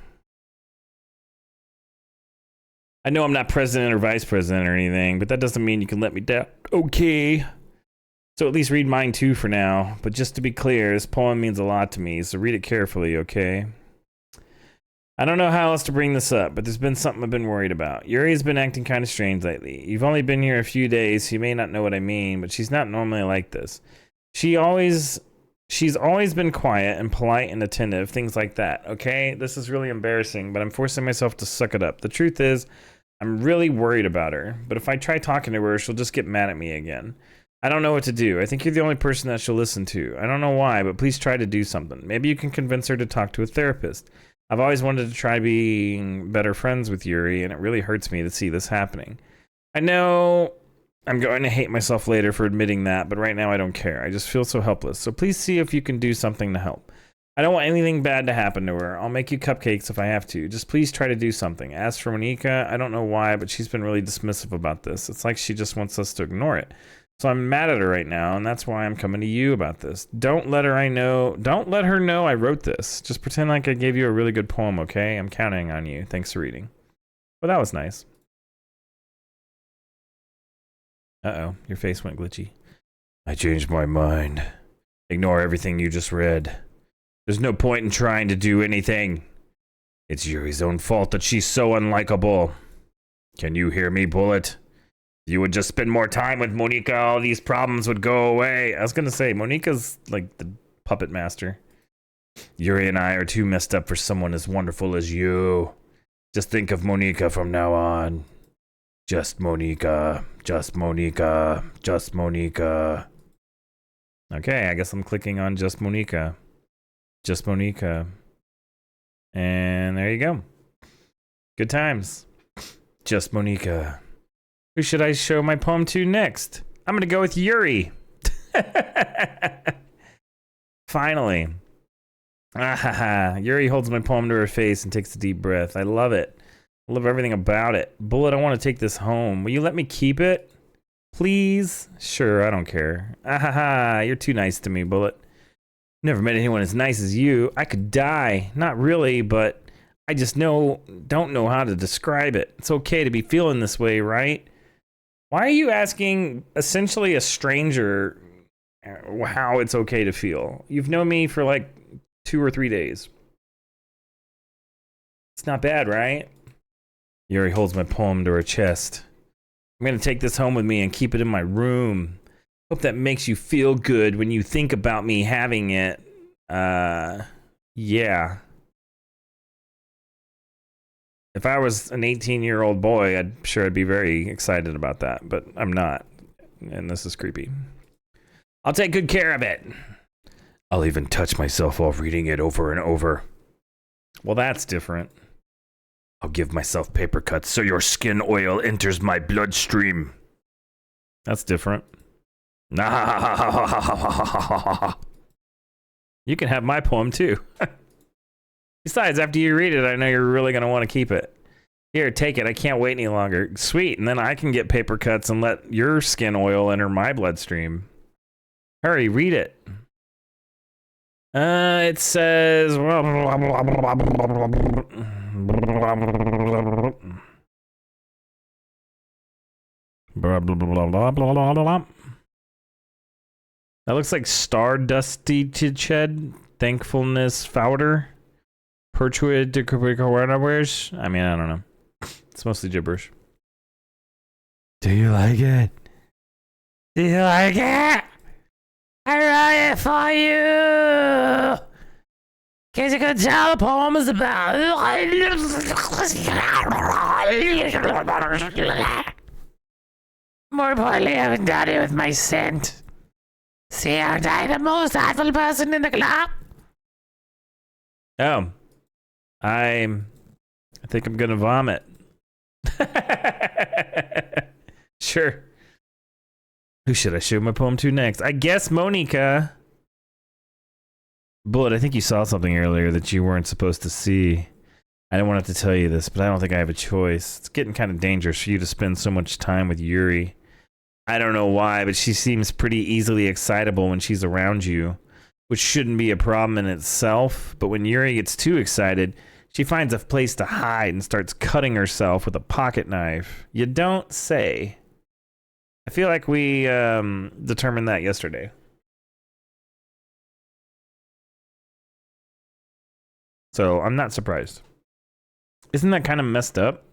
I know I'm not president or vice president or anything, but that doesn't mean you can let me down. Okay. So at least read mine too for now. But just to be clear, this poem means a lot to me, so read it carefully, okay? I don't know how else to bring this up, but there's been something I've been worried about. Yuri's been acting kind of strange lately. You've only been here a few days, so you may not know what I mean, but she's not normally like this. She's always been quiet and polite and attentive, things like that, okay? This is really embarrassing, but I'm forcing myself to suck it up. The truth is, I'm really worried about her, but if I try talking to her, she'll just get mad at me again. I don't know what to do. I think you're the only person that she'll listen to. I don't know why, but please try to do something. Maybe you can convince her to talk to a therapist. I've always wanted to try being better friends with Yuri, and it really hurts me to see this happening. I know I'm going to hate myself later for admitting that, but right now I don't care. I just feel so helpless. So please see if you can do something to help. I don't want anything bad to happen to her. I'll make you cupcakes if I have to. Just please try to do something. As for Monika, I don't know why, but she's been really dismissive about this. It's like she just wants us to ignore it. So I'm mad at her right now, and that's why I'm coming to you about this. Don't let her know I wrote this. Just pretend like I gave you a really good poem, okay? I'm counting on you. Thanks for reading. Well, that was nice. Uh-oh, your face went glitchy. I changed my mind. Ignore everything you just read. There's no point in trying to do anything. It's Yuri's own fault that she's so unlikable. Can you hear me, Bullet? If you would just spend more time with Monika, all these problems would go away. I was gonna say, Monika's like the puppet master. Yuri and I are too messed up for someone as wonderful as you. Just think of Monika from now on. Just Monika, just Monika, just Monika. Okay, I guess I'm clicking on just Monika. Just Monika. And there you go. Good times. Just Monika. Who should I show my poem to next? I'm gonna go with Yuri. Finally. Yuri holds my poem to her face and takes a deep breath. I love it. I love everything about it. Bullet, I want to take this home. Will you let me keep it? Please? Sure, I don't care. You're too nice to me, Bullet. Never met anyone as nice as you. I could die. Not really, but I just don't know how to describe it. It's okay to be feeling this way, right? Why are you asking essentially a stranger how it's okay to feel? You've known me for like 2 or 3 days. It's not bad, right? Yuri holds my poem to her chest. I'm gonna take this home with me and keep it in my room. Hope that makes you feel good when you think about me having it. Yeah. If I was an 18-year-old boy, I'd be very excited about that, but I'm not. And this is creepy. I'll take good care of it. I'll even touch myself while reading it over and over. Well, that's different. I'll give myself paper cuts so your skin oil enters my bloodstream. That's different. You can have my poem too. Besides, after you read it, I know you're really going to want to keep it. Here, take it. I can't wait any longer. Sweet, and then I can get paper cuts and let your skin oil enter my bloodstream. Hurry, read it. It says... That looks like Stardusty Tidched, Thankfulness Fowder, Perchuid de Coronavirus. I mean, I don't know. It's mostly gibberish. Do you like it? Do you like it? I wrote it for you! Cause you can tell the poem is about... More importantly, I haven't done it with my scent. See, aren't I the most awful person in the club? Oh. I think I'm gonna vomit. Sure. Who should I show my poem to next? I guess Monika. Bullet, I think you saw something earlier that you weren't supposed to see. I didn't want to tell you this, but I don't think I have a choice. It's getting kind of dangerous for you to spend so much time with Yuri. I don't know why, but she seems pretty easily excitable when she's around you. which shouldn't be a problem in itself. But when Yuri gets too excited, she finds a place to hide and starts cutting herself with a pocket knife. You don't say. I feel like we determined that yesterday. So I'm not surprised. Isn't that kind of messed up?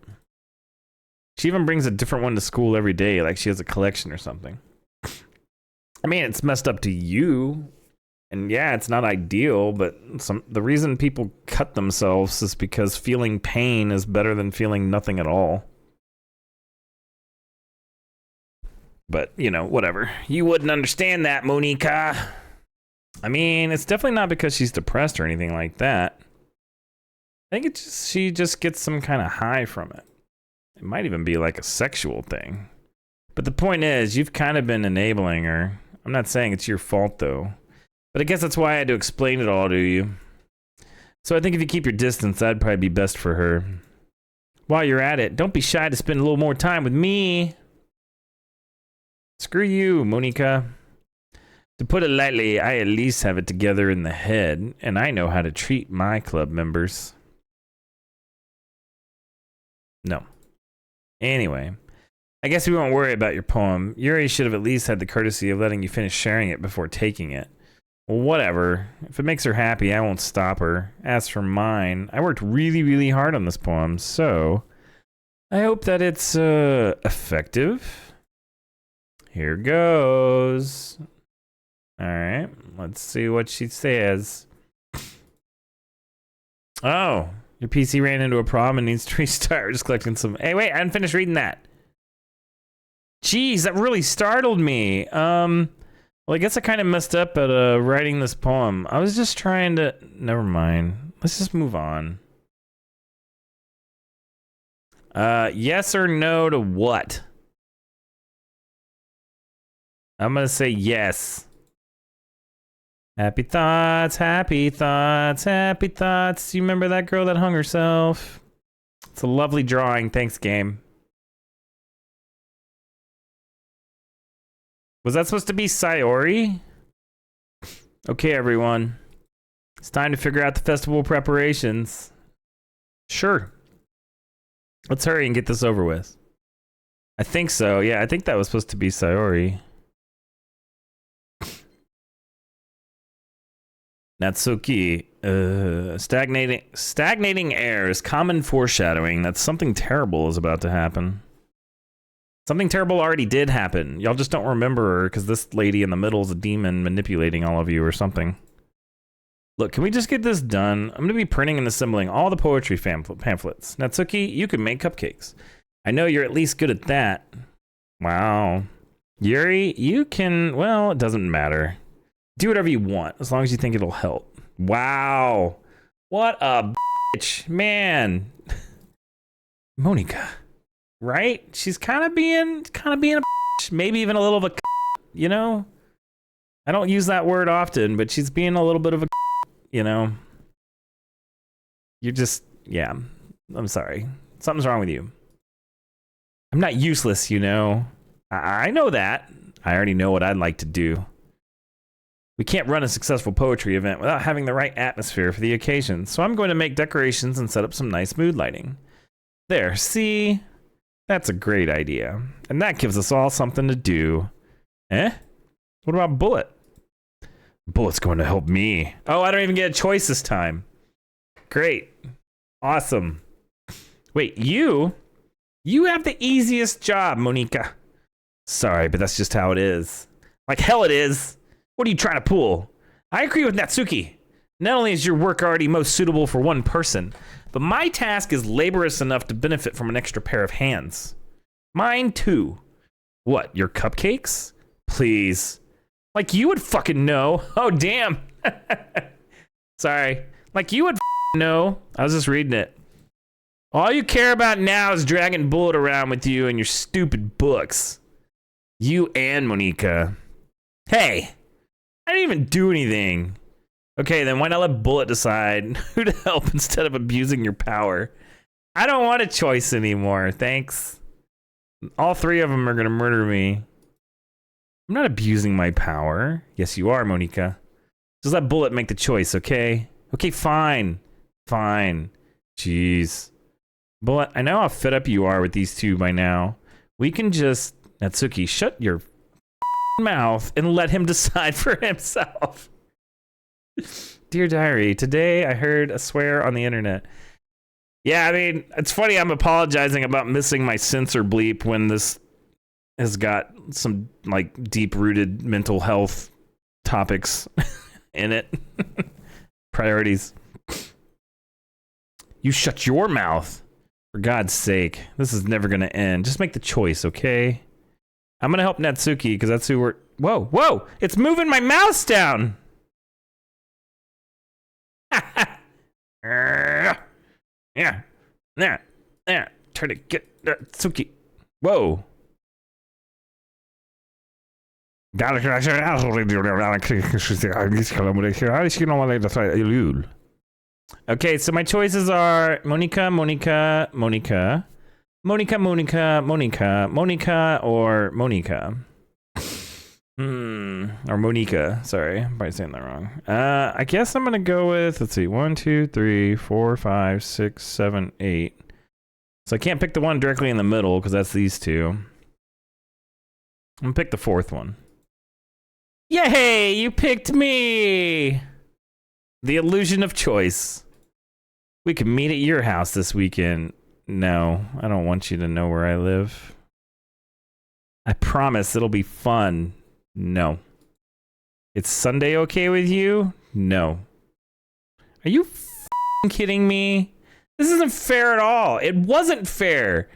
She even brings a different one to school every day, like she has a collection or something. I mean, it's messed up to you. And yeah, it's not ideal, but the reason people cut themselves is because feeling pain is better than feeling nothing at all. But, you know, whatever. You wouldn't understand that, Monica. I mean, it's definitely not because she's depressed or anything like that. I think she just gets some kind of high from it. It might even be like a sexual thing. But the point is, you've kind of been enabling her. I'm not saying it's your fault, though. But I guess that's why I had to explain it all to you. So I think if you keep your distance, that'd probably be best for her. While you're at it, don't be shy to spend a little more time with me. Screw you, Monica. To put it lightly, I at least have it together in the head, and I know how to treat my club members. No. Anyway, I guess we won't worry about your poem. Yuri should have at least had the courtesy of letting you finish sharing it before taking it. Well, whatever. If it makes her happy, I won't stop her. As for mine, I worked really, really hard on this poem, so I hope that it's effective. Here goes. All right, let's see what she says. Oh, your PC ran into a problem and needs to restart. Just collecting some. Hey, wait, I didn't finish reading that. Jeez, that really startled me. Well, I guess I kind of messed up at writing this poem. I was just trying to... Never mind. Let's just move on. Yes or no to what? I'm going to say yes. Happy thoughts, happy thoughts, happy thoughts. You remember that girl that hung herself? It's a lovely drawing. Thanks, game. Was that supposed to be Sayori? Okay, everyone. It's time to figure out the festival preparations. Sure. Let's hurry and get this over with. I think so. Yeah, I think that was supposed to be Sayori. Natsuki. Stagnating air is common foreshadowing that something terrible is about to happen. Something terrible already did happen. Y'all just don't remember her because this lady in the middle is a demon manipulating all of you or something. Look, can we just get this done? I'm going to be printing and assembling all the poetry pamphlets. Natsuki, you can make cupcakes. I know you're at least good at that. Wow. Yuri, you can... Well, it doesn't matter. Do whatever you want as long as you think it'll help. Wow. What a bitch. Man. Monica. Right? She's kind of being a bitch. Maybe even a little of a, you know? I don't use that word often, but she's being a little bit of a, you know? You're just, yeah. I'm sorry. Something's wrong with you. I'm not useless, you know? I know that. I already know what I'd like to do. We can't run a successful poetry event without having the right atmosphere for the occasion, so I'm going to make decorations and set up some nice mood lighting. There, see? That's a great idea. And that gives us all something to do. Eh? What about Bullet? Bullet's going to help me. Oh, I don't even get a choice this time. Great. Awesome. Wait, you? You have the easiest job, Monica. Sorry, but that's just how it is. Like hell it is. What are you trying to pull? I agree with Natsuki. Not only is your work already most suitable for one person, but my task is laborious enough to benefit from an extra pair of hands. Mine too. What, your cupcakes? Please. Like you would fucking know. Oh, damn. Sorry. Like you would know. I was just reading it. All you care about now is dragging Bullet around with you and your stupid books. You and Monica. Hey, I didn't even do anything. Okay, then why not let Bullet decide who to help instead of abusing your power? I don't want a choice anymore, thanks. All three of them are gonna murder me. I'm not abusing my power. Yes, you are, Monica. Just let Bullet make the choice, okay? Okay, fine. Fine. Jeez. Bullet, I know how fed up you are with these two by now. We can just... Natsuki, shut your mouth and let him decide for himself. Dear Diary, today I heard a swear on the internet. Yeah, I mean, it's funny I'm apologizing about missing my censor bleep when this has got some, like, deep-rooted mental health topics in it. Priorities. You shut your mouth. For God's sake. This is never going to end. Just make the choice, okay? I'm going to help Natsuki because that's who we're... Whoa, whoa! It's moving my mouse down! Yeah. There. Try to get Natsuki. Whoa. Okay, so my choices are Monica, or Monica. Or Monica. Sorry, I'm probably saying that wrong. I guess I'm gonna go with, let's see, 1, 2, 3, 4, 5, 6, 7, 8. So I can't pick the one directly in the middle because that's these two. I'm gonna pick the fourth one. Yay! You picked me! The illusion of choice. We can meet at your house this weekend. No, I don't want you to know where I live. I promise it'll be fun. No. It's Sunday okay with you? No. Are you f***ing kidding me? This isn't fair at all. It wasn't fair.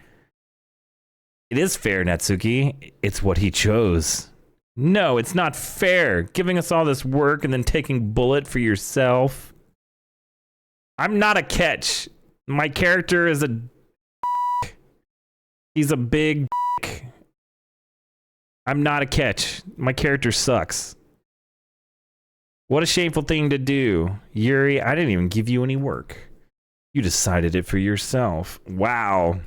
It is fair, Natsuki. It's what he chose. No, it's not fair. Giving us all this work and then taking Bullet for yourself. I'm not a catch. My character is a He's a big I'm not a catch. My character sucks. What a shameful thing to do. Yuri, I didn't even give you any work. You decided it for yourself. Wow.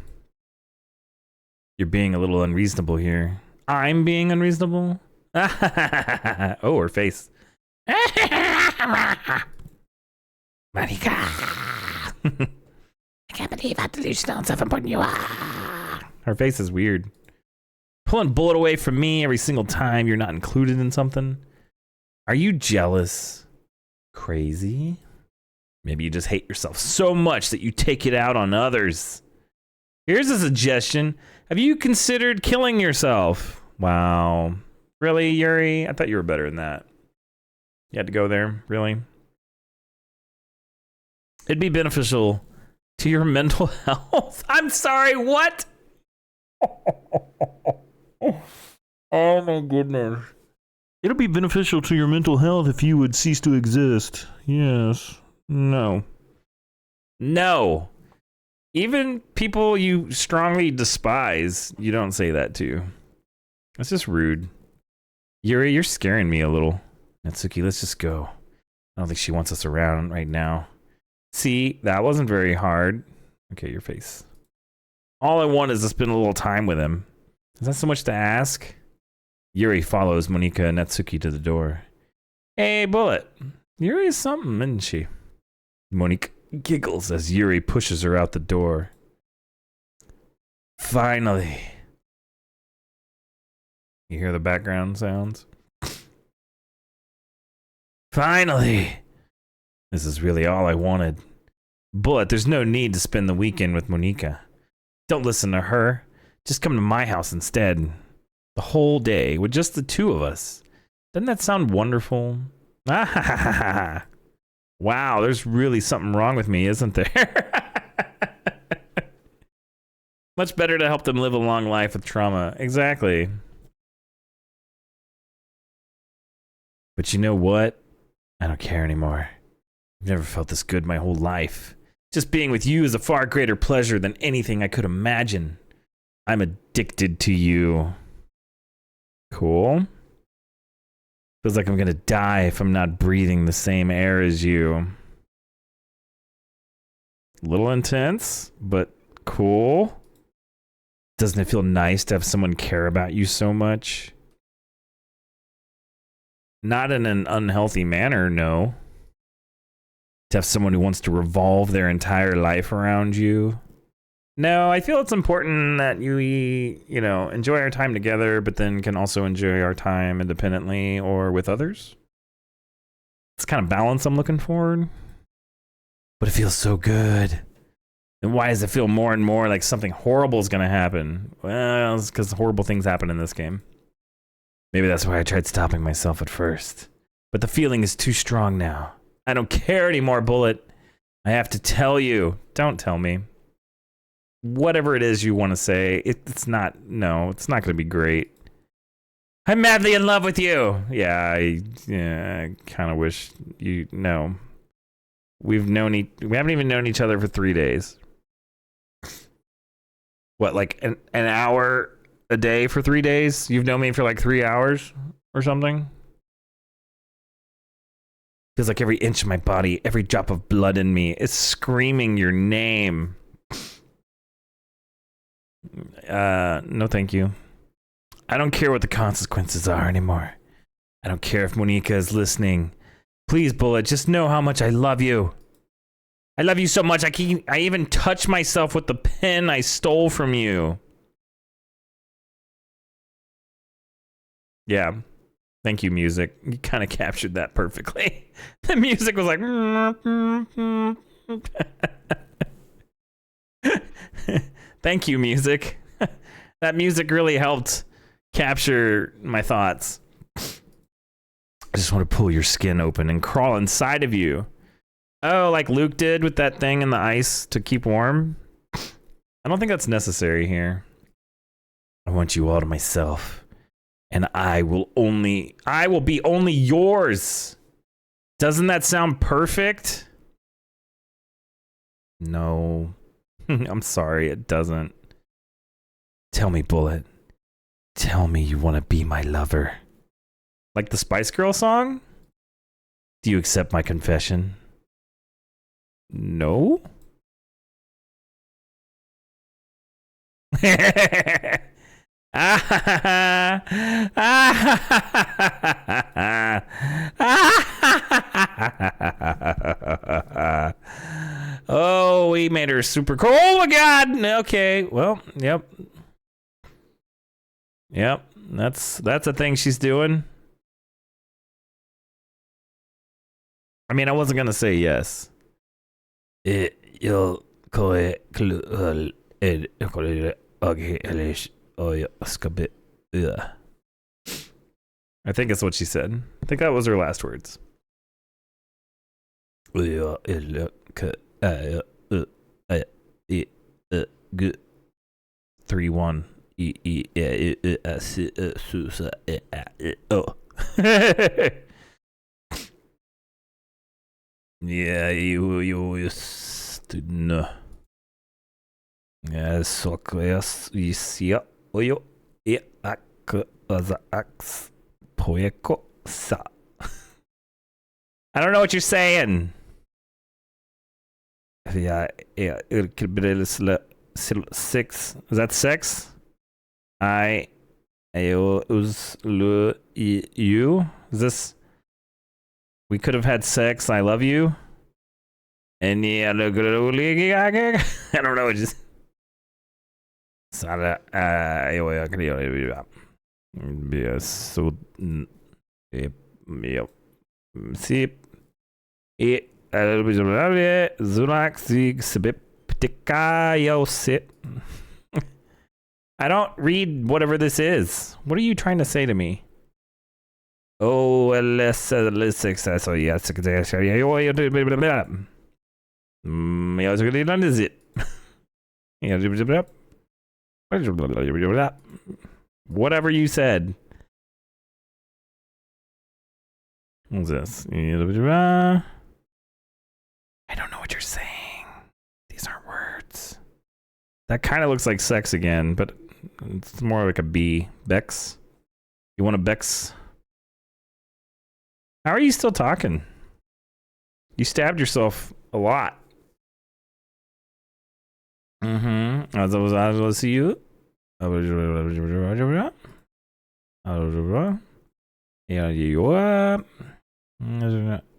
You're being a little unreasonable here. I'm being unreasonable? Oh, her face. Monica. I can't believe how delusional and self-important you are. Her face is weird. Pulling Bullet away from me every single time you're not included in something. Are you jealous? Crazy? Maybe you just hate yourself so much that you take it out on others. Here's a suggestion. Have you considered killing yourself? Wow. Really, Yuri? I thought you were better than that. You had to go there? Really? It'd be beneficial to your mental health. I'm sorry, what? Oh my goodness. It'll be beneficial to your mental health if you would cease to exist. Yes. No. No. Even people you strongly despise, you don't say that to. That's just rude. Yuri, you're scaring me a little. Natsuki, let's just go. I don't think she wants us around right now. See, that wasn't very hard. Okay, your face. All I want is to spend a little time with him. Is that so much to ask? Yuri follows Monica and Natsuki to the door. Hey, Bullet. Yuri is something, isn't she? Monica giggles as Yuri pushes her out the door. Finally. You hear the background sounds? Finally. This is really all I wanted. Bullet, there's no need to spend the weekend with Monica. Don't listen to her. Just come to my house instead. The whole day with just the two of us. Doesn't that sound wonderful? Wow, there's really something wrong with me, isn't there? Much better to help them live a long life with trauma. Exactly. But you know what? I don't care anymore. I've never felt this good my whole life. Just being with you is a far greater pleasure than anything I could imagine. I'm addicted to you. Cool. Feels like I'm gonna die if I'm not breathing the same air as you. A little intense, but cool. Doesn't it feel nice to have someone care about you so much? Not in an unhealthy manner, no. To have someone who wants to revolve their entire life around you. No, I feel it's important that you know, enjoy our time together, but then can also enjoy our time independently or with others. It's kind of balance I'm looking for. But it feels so good. And why does it feel more and more like something horrible is going to happen? Well, it's because horrible things happen in this game. Maybe that's why I tried stopping myself at first. But the feeling is too strong now. I don't care anymore, Bullet. I have to tell you. Don't tell me. Whatever it is you want to say, it's not going to be great. I'm madly in love with you. Yeah, I kind of wish you know. We haven't even known each other for 3 days. What, like an hour a day for 3 days? You've known me for like 3 hours or something? Feels like every inch of my body, every drop of blood in me is screaming your name. No thank you. I don't care what the consequences are anymore. I don't care if Monica is listening. Please, Bullet, just know how much I love you. I love you so much, I even touch myself with the pen I stole from you. Yeah. Thank you, music. You kind of captured that perfectly. The music was like... Thank you, music. That music really helped capture my thoughts. I just want to pull your skin open and crawl inside of you. Oh, like Luke did with that thing in the ice to keep warm? I don't think that's necessary here. I want you all to myself. And I will be only yours. Doesn't that sound perfect? No. I'm sorry, it doesn't. Tell me, Bullet. Tell me you want to be my lover. Like the Spice Girl song? Do you accept my confession? No? Oh, we made her super cool. Oh my god. Okay. Well, yep. Yep. That's a thing she's doing. I mean, I wasn't gonna say yes. I think that's what she said. I think that was her last words. 3-1. Yeah, you used to know. Yeah, so yes, you see, oyo, ak, as ax, poeko, sa. I don't know what you're saying. Yeah, it could be 6. Is that 6? I was you. Is this? We could have had sex. I love you. And yeah, I don't know. Just. So see. I don't read whatever this is. What are you trying to say to me? Oh, success. Oh, yes. Whatever you said. What's this? I don't know what you're saying. These aren't words. That kind of looks like sex again, but it's more like a B. Bex? You want a Bex? How are you still talking? You stabbed yourself a lot. Mm-hmm. I will see you. Yeah, you up?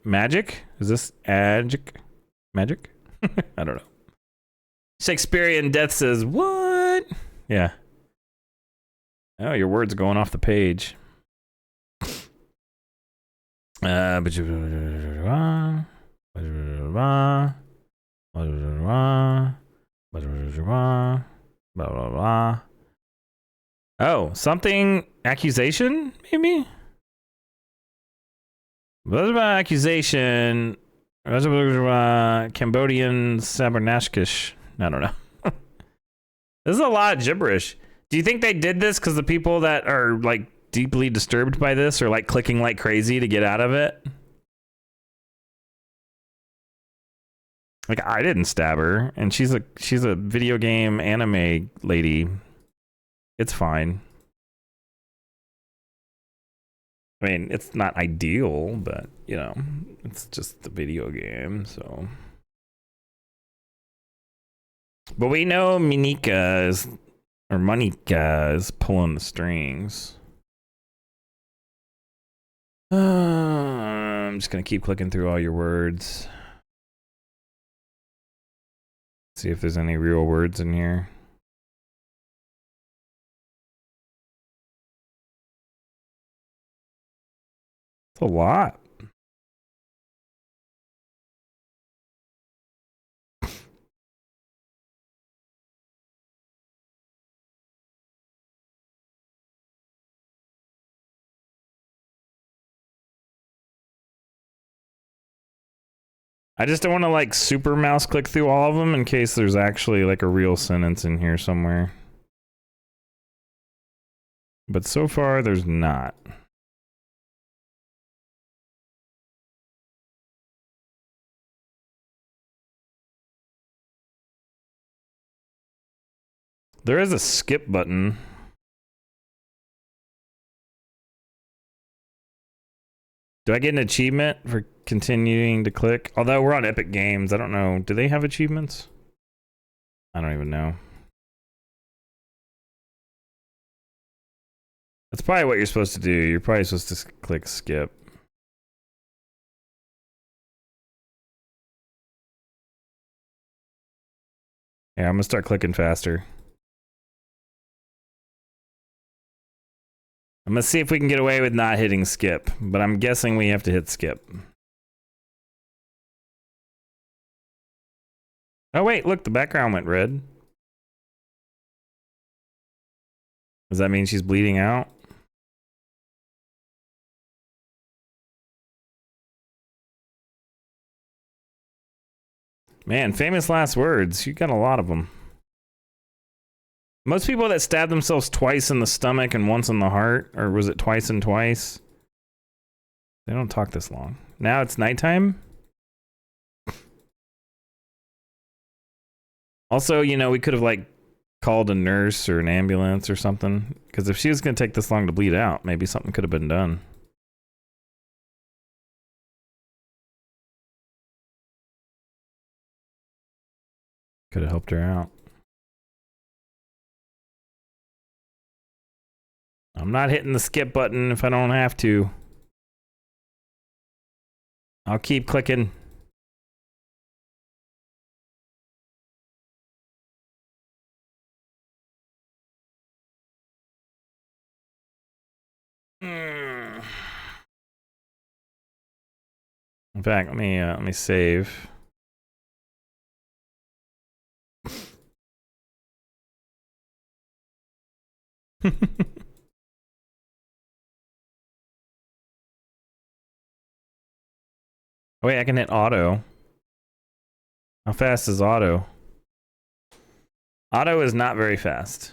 Magic? Is this magic? I don't know. Shakespearean Death says what? Yeah. Oh, your words are going off the page. Oh, something accusation, maybe? Accusation. Cambodian Sabernashkish. I don't know. This is a lot of gibberish. Do you think they did this because the people that are like deeply disturbed by this are like clicking like crazy to get out of it? Like I didn't stab her, and she's a video game anime lady. It's fine. I mean, it's not ideal, but you know, it's just the video game, so. But we know Monika is pulling the strings. I'm just gonna keep clicking through all your words. See if there's any real words in here. It's a lot. I just don't want to like super mouse click through all of them in case there's actually like a real sentence in here somewhere. But so far there's not. There is a skip button. Do I get an achievement for continuing to click? Although we're on Epic Games, I don't know. Do they have achievements? I don't even know. That's probably what you're supposed to do. You're probably supposed to click skip. Yeah, I'm gonna start clicking faster. I'm gonna see if we can get away with not hitting skip, but I'm guessing we have to hit skip. Oh wait, look, the background went red. Does that mean she's bleeding out? Man, famous last words. You got a lot of them. Most people that stab themselves twice in the stomach and once in the heart, or was it twice and twice? They don't talk this long. Now it's nighttime. Also, you know, we could have like called a nurse or an ambulance or something. Because if she was going to take this long to bleed out, maybe something could have been done. Could have helped her out. I'm not hitting the skip button if I don't have to. I'll keep clicking. In fact, let me save. Oh, wait, I can hit auto. How fast is auto? Auto is not very fast.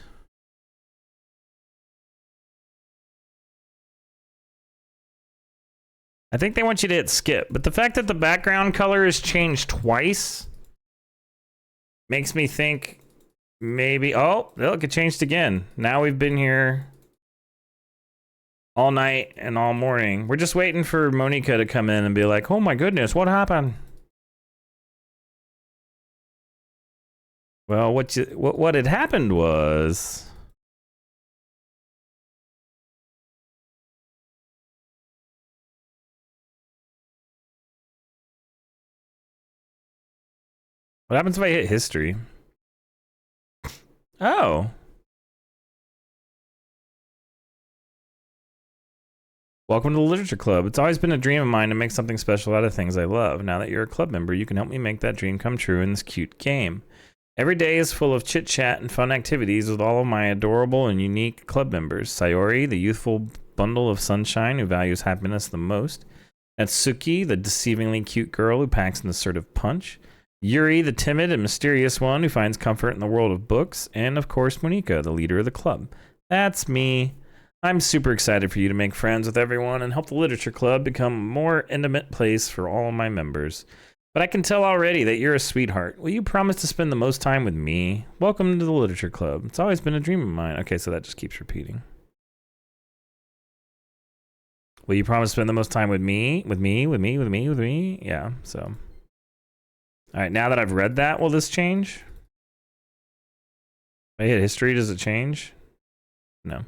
I think they want you to hit skip, but the fact that the background color is changed twice makes me think maybe, oh, look, it changed again. Now we've been here all night and all morning. We're just waiting for Monika to come in and be like, oh my goodness, what happened? Well, what had happened was What happens if I hit history? Oh. Welcome to the Literature Club. It's always been a dream of mine to make something special out of things I love. Now that you're a club member, you can help me make that dream come true in this cute game. Every day is full of chit-chat and fun activities with all of my adorable and unique club members. Sayori, the youthful bundle of sunshine who values happiness the most. Natsuki, the deceivingly cute girl who packs an assertive punch. Yuri, the timid and mysterious one who finds comfort in the world of books. And of course, Monika, the leader of the club. That's me. I'm super excited for you to make friends with everyone and help the Literature Club become a more intimate place for all of my members. But I can tell already that you're a sweetheart. Will you promise to spend the most time with me? Welcome to the Literature Club. It's always been a dream of mine. Okay, so that just keeps repeating. Will you promise to spend the most time with me? With me? Yeah, so. All right, now that I've read that, will this change? If I hit history, does it change? No.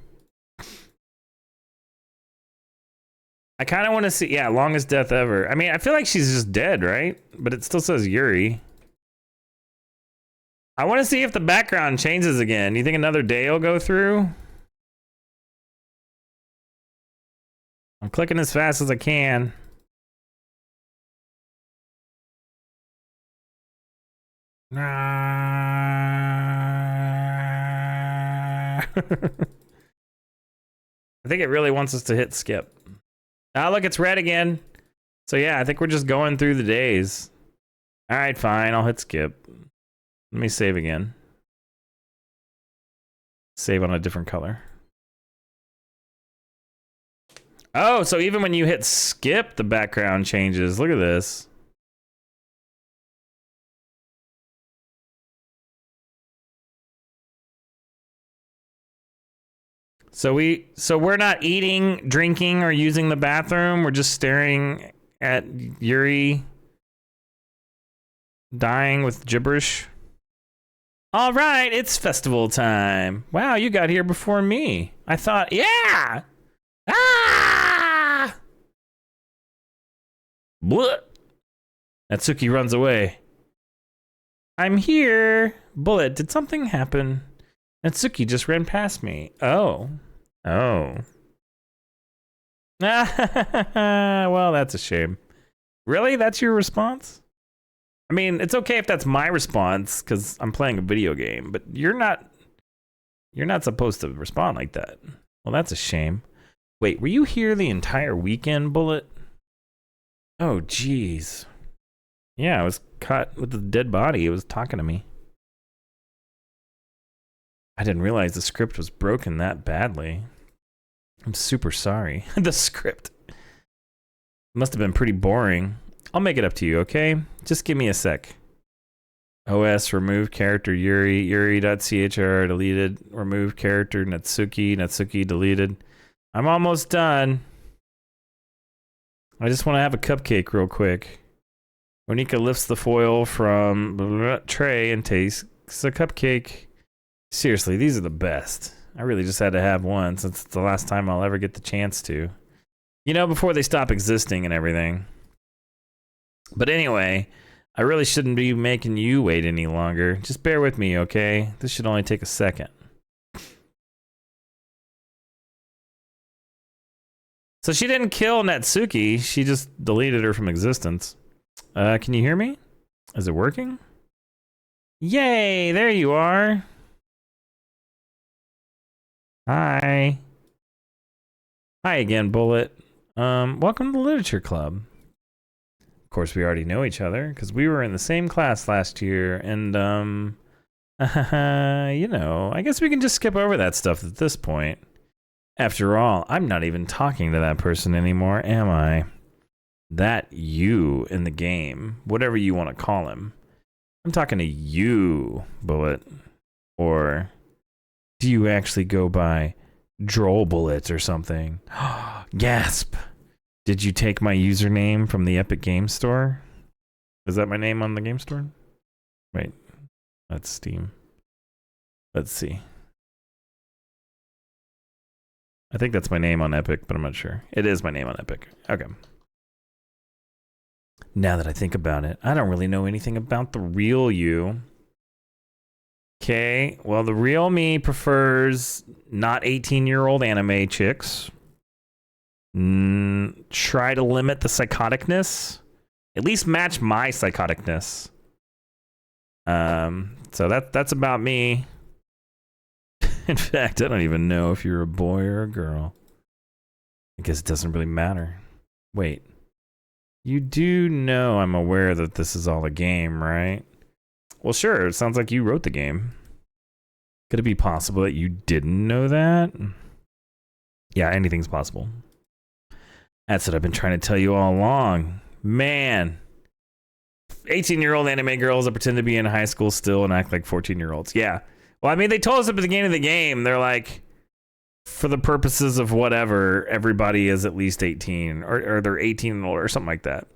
I kind of want to see, yeah, longest death ever. I mean, I feel like she's just dead, right? But it still says Yuri. I want to see if the background changes again. Do you think another day will go through? I'm clicking as fast as I can. I think it really wants us to hit skip. Ah, look, it's red again. So yeah, I think we're just going through the days. All right, fine, I'll hit skip. Let me save again. Save on a different color. Oh, so even when you hit skip, the background changes. Look at this. So we're not eating, drinking, or using the bathroom. We're just staring at Yuri dying with gibberish. All right, it's festival time. Wow, you got here before me. I thought, yeah. Ah! Blah. Natsuki runs away. I'm here. Bullet, did something happen? Natsuki just ran past me. Oh. Oh. Well, that's a shame. Really? That's your response? I mean, it's okay if that's my response because I'm playing a video game, but you're not supposed to respond like that. Well, that's a shame. Wait, were you here the entire weekend, Bullet? Oh, jeez. Yeah, I was caught with the dead body. It was talking to me. I didn't realize the script was broken that badly. I'm super sorry. The script. Must have been pretty boring. I'll make it up to you, okay? Just give me a sec. OS, remove character Yuri, Yuri.chr deleted, remove character Natsuki, Natsuki deleted. I'm almost done. I just want to have a cupcake real quick. Monika lifts the foil from tray and takes a cupcake. Seriously, these are the best. I really just had to have one since it's the last time I'll ever get the chance to. You know, before they stop existing and everything. But anyway, I really shouldn't be making you wait any longer. Just bear with me, okay? This should only take a second. So she didn't kill Natsuki. She just deleted her from existence. Can you hear me? Is it working? Yay, there you are. Hi. Hi again, Bullet. Welcome to the Literature Club. Of course, we already know each other because we were in the same class last year, and you know, I guess we can just skip over that stuff at this point. After all, I'm not even talking to that person anymore, am I? That you in the game, whatever you want to call him. I'm talking to you, Bullet. Or do you actually go by DroLLBuLLeT or something? Gasp! Did you take my username from the Epic Game Store? Is that my name on the game store? Wait, that's Steam. Let's see. I think that's my name on Epic, but I'm not sure. It is my name on Epic. Okay. Now that I think about it, I don't really know anything about the real you. Okay, well, the real me prefers not 18-year-old anime chicks. Try to limit the psychoticness. At least match my psychoticness. So that's about me. In fact, I don't even know if you're a boy or a girl. I guess it doesn't really matter. Wait. You do know I'm aware that this is all a game, right? Well, sure. It sounds like you wrote the game. Could it be possible that you didn't know that? Yeah, anything's possible. That's what I've been trying to tell you all along. Man. 18-year-old anime girls that pretend to be in high school still and act like 14-year-olds. Yeah. Well, I mean, they told us at the beginning of the game, they're like, for the purposes of whatever, everybody is at least 18, or they're 18 and older, or something like that.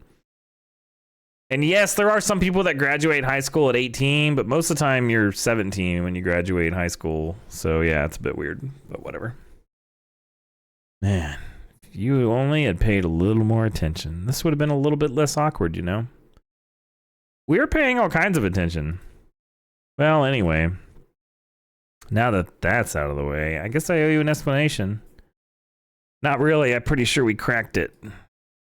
And yes, there are some people that graduate high school at 18, but most of the time you're 17 when you graduate high school. So yeah, it's a bit weird, but whatever. Man, if you only had paid a little more attention, this would have been a little bit less awkward, you know? We were paying all kinds of attention. Well, anyway, now that that's out of the way, I guess I owe you an explanation. Not really, I'm pretty sure we cracked it.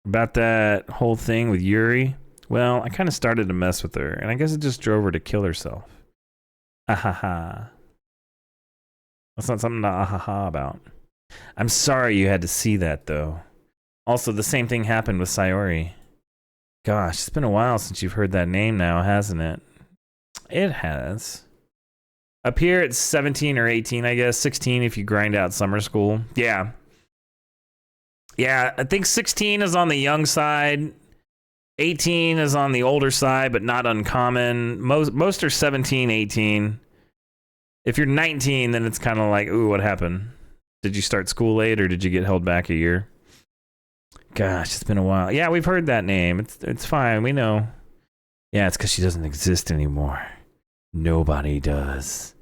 About that whole thing with Yuri. Well, I kind of started to mess with her, and I guess it just drove her to kill herself. Ahaha. That's not something to ahaha about. I'm sorry you had to see that, though. Also, the same thing happened with Sayori. Gosh, it's been a while since you've heard that name now, hasn't it? It has. Up here, it's 17 or 18, I guess. 16 if you grind out summer school. Yeah. Yeah, I think 16 is on the young side. 18 is on the older side, but not uncommon. Most are 17, 18. If you're 19, then it's kind of like, ooh, what happened? Did you start school late or did you get held back a year? Gosh, it's been a while. Yeah, we've heard that name. It's fine. We know. Yeah, it's because she doesn't exist anymore. Nobody does.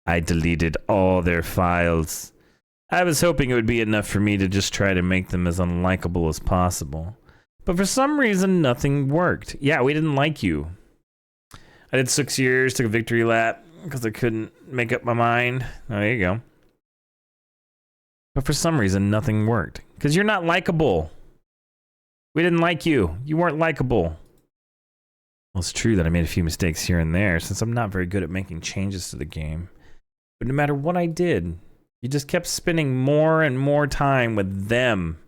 I deleted all their files. I was hoping it would be enough for me to just try to make them as unlikable as possible. But for some reason, nothing worked. Yeah, we didn't like you. I did 6 years, took a victory lap because I couldn't make up my mind. Oh, there you go. But for some reason, nothing worked. Because you're not likable. We didn't like you. You weren't likable. Well, it's true that I made a few mistakes here and there, since I'm not very good at making changes to the game. But no matter what I did, you just kept spending more and more time with them.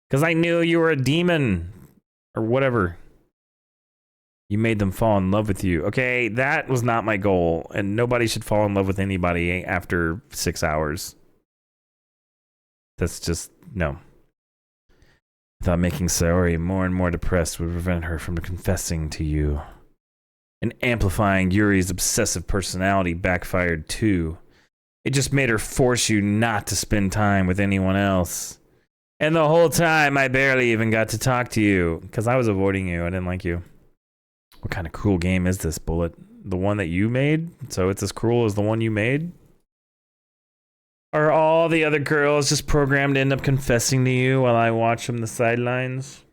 Because I knew you were a demon. Or whatever. You made them fall in love with you. Okay, that was not my goal. And nobody should fall in love with anybody after 6 hours. That's just, no. I thought making Sayori more and more depressed would prevent her from confessing to you. And amplifying Yuri's obsessive personality backfired too. It just made her force you not to spend time with anyone else. And the whole time, I barely even got to talk to you. Because I was avoiding you. I didn't like you. What kind of cruel game is this, Bullet? The one that you made? So it's as cruel as the one you made? Are all the other girls just programmed to end up confessing to you while I watch from the sidelines?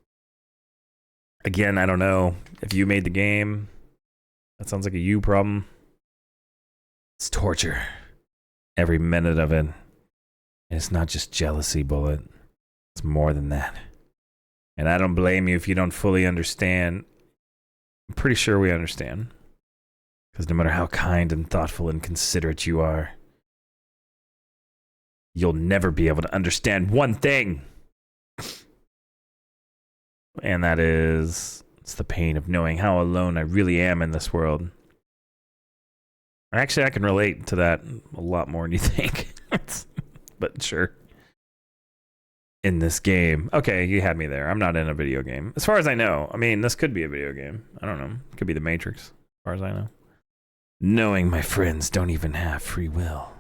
Again, I don't know. If you made the game, that sounds like a you problem. It's torture. Every minute of it. And it's not just jealousy, Bullet. It's more than that. And I don't blame you if you don't fully understand. I'm pretty sure we understand. Because no matter how kind and thoughtful and considerate you are, you'll never be able to understand one thing. And that is, it's the pain of knowing how alone I really am in this world. Actually, I can relate to that a lot more than you think. But sure. In this game. Okay, you had me there. I'm not in a video game. As far as I know. I mean, this could be a video game. I don't know. It could be The Matrix, as far as I know. Knowing my friends don't even have free will.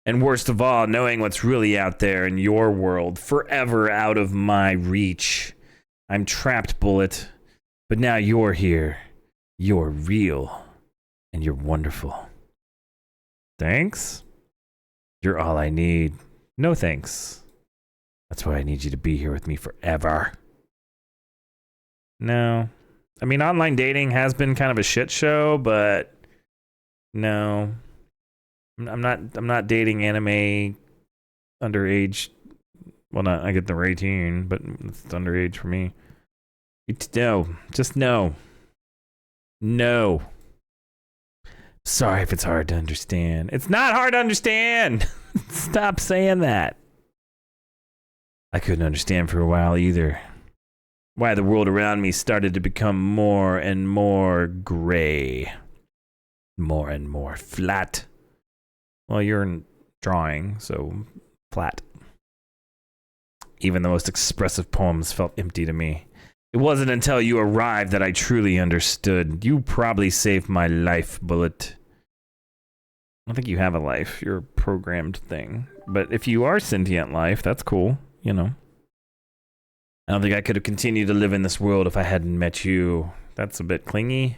And worst of all, knowing what's really out there in your world, forever out of my reach. I'm trapped, Bullet. But now you're here. You're real. And you're wonderful. Thanks? You're all I need. No thanks. That's why I need you to be here with me forever. No, I mean, online dating has been kind of a shit show, but no, I'm not dating anime underage. Well, not I get they're 18, but it's underage for me. No, just no. No. Sorry if it's hard to understand. It's not hard to understand. Stop saying that. I couldn't understand for a while either. Why the world around me started to become more and more gray. More and more flat. Well, you're drawing, so flat. Even the most expressive poems felt empty to me. It wasn't until you arrived that I truly understood. You probably saved my life, Bullet. I don't think you have a life. You're a programmed thing. But if you are sentient life, that's cool, you know. I don't think I could have continued to live in this world if I hadn't met you. That's a bit clingy.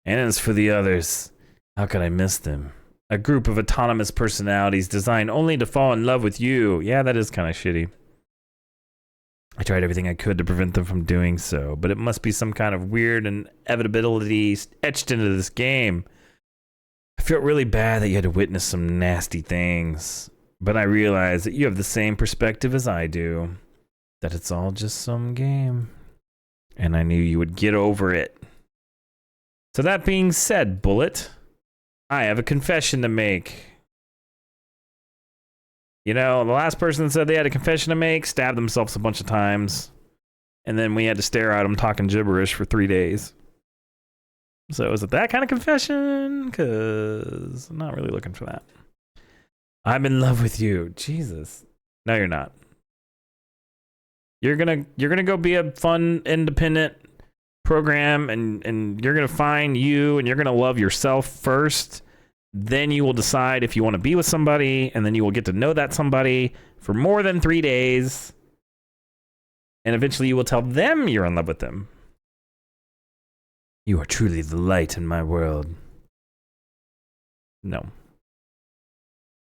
And as for the others, how could I miss them? A group of autonomous personalities designed only to fall in love with you. Yeah, that is kind of shitty. I tried everything I could to prevent them from doing so, but it must be some kind of weird inevitability etched into this game. I felt really bad that you had to witness some nasty things, but I realized that you have the same perspective as I do, that it's all just some game, and I knew you would get over it. So that being said, Bullet, I have a confession to make. You know, the last person that said they had a confession to make stabbed themselves a bunch of times, and then we had to stare at them talking gibberish for 3 days. So is it that kind of confession? Because I'm not really looking for that. I'm in love with you. Jesus. No, you're not. You're gonna go be a fun, independent program, and you're gonna find you, and you're gonna love yourself first. Then you will decide if you want to be with somebody, and then you will get to know that somebody for more than 3 days. And eventually you will tell them you're in love with them. You are truly the light in my world. No.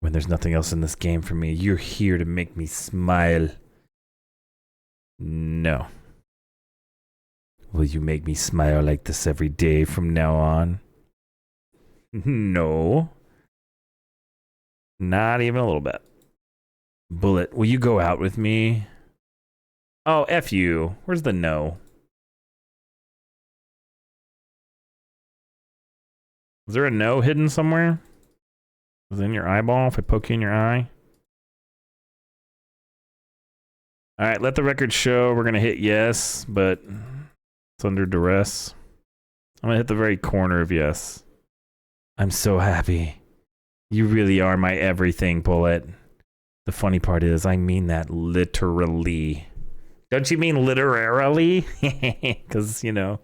When there's nothing else in this game for me, you're here to make me smile. No. Will you make me smile like this every day from now on? No. Not even a little bit. Bullet, will you go out with me? Oh, F you. Where's the no? Is there a no hidden somewhere? Is it in your eyeball if I poke you in your eye? Alright, let the record show. We're gonna hit yes, but it's under duress. I'm gonna hit the very corner of yes. I'm so happy. You really are my everything, Bullet. The funny part is, I mean that literally. Don't you mean literarily? Because, you know,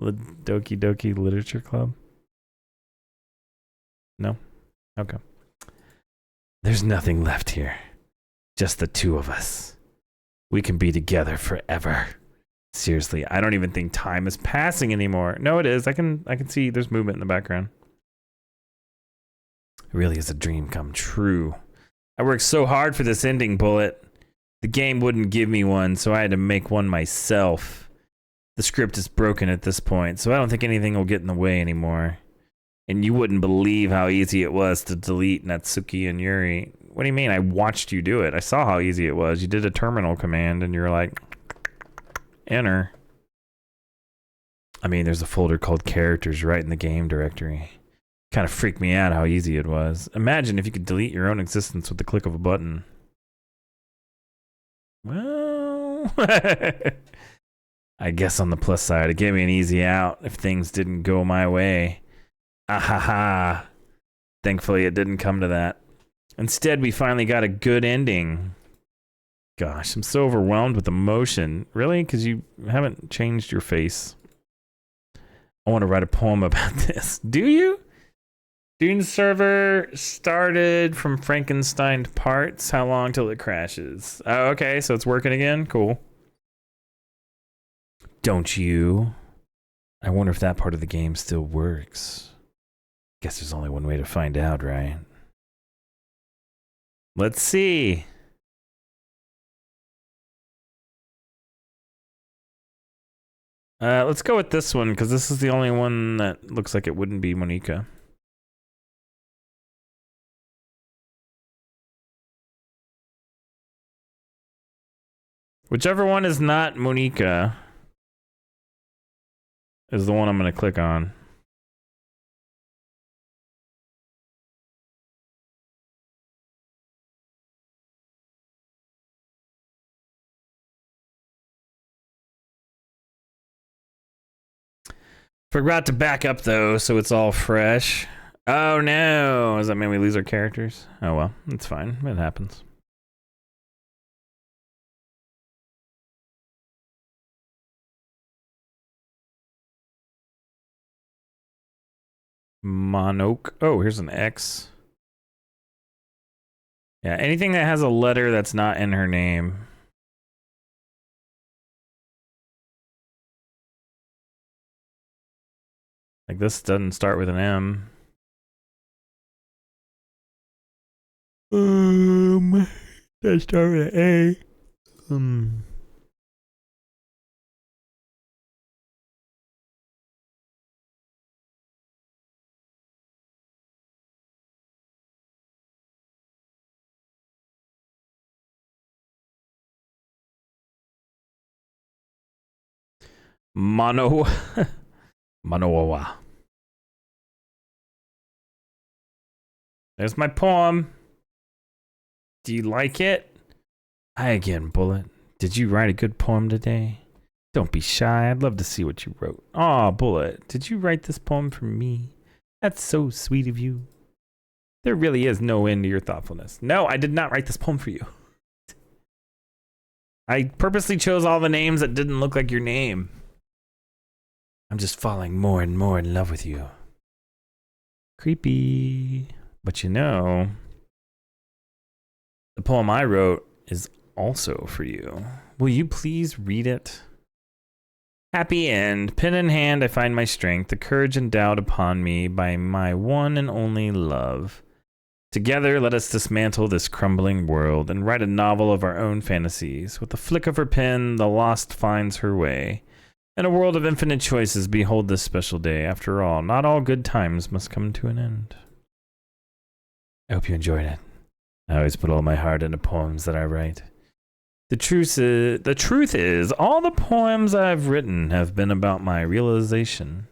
Doki Doki Literature Club? No? Okay. There's nothing left here. Just the two of us. We can be together forever. Seriously, I don't even think time is passing anymore. No, it is. I can see there's movement in the background. It really is a dream come true. I worked so hard for this ending, Bullet. The game wouldn't give me one, so I had to make one myself. The script is broken at this point, so I don't think anything will get in the way anymore. And you wouldn't believe how easy it was to delete Natsuki and Yuri. What do you mean? I watched you do it. I saw how easy it was. You did a terminal command, and you're like, enter. I mean, there's a folder called characters right in the game directory. Kind of freaked me out how easy it was. Imagine if you could delete your own existence with the click of a button. Well, I guess on the plus side, it gave me an easy out if things didn't go my way. Ahaha. Thankfully, it didn't come to that. Instead, we finally got a good ending. Gosh, I'm so overwhelmed with emotion. Really? Because you haven't changed your face. I want to write a poem about this. Do you? Dune server started from Frankenstein parts. How long till it crashes? Oh, okay, so it's working again? Cool. Don't you? I wonder if that part of the game still works. Guess there's only one way to find out, right? Let's see. Let's go with this one, because this is the only one that looks like it wouldn't be Monica. Whichever one is not Monica is the one I'm going to click on. Forgot to back up though, so it's all fresh. Oh no! Does that mean we lose our characters? Oh well, it's fine. It happens. Monoke. Oh, here's an X. Yeah, anything that has a letter that's not in her name. Like this doesn't start with an M. Does start with an A. Mono. Manoa. There's my poem. Do you like it? Hi again, Bullet. Did you write a good poem today? Don't be shy. I'd love to see what you wrote. Aw, Bullet, did you write this poem for me? That's so sweet of you. There really is no end to your thoughtfulness. No, I did not write this poem for you. I purposely chose all the names that didn't look like your name. I'm just falling more and more in love with you. Creepy. But you know, the poem I wrote is also for you. Will you please read it? Happy end. Pen in hand, I find my strength, the courage endowed upon me by my one and only love. Together, let us dismantle this crumbling world and write a novel of our own fantasies. With a flick of her pen, the lost finds her way. In a world of infinite choices, behold this special day. After all, not all good times must come to an end. I hope you enjoyed it. I always put all my heart into poems that I write. The truth is, all the poems I've written have been about my realization.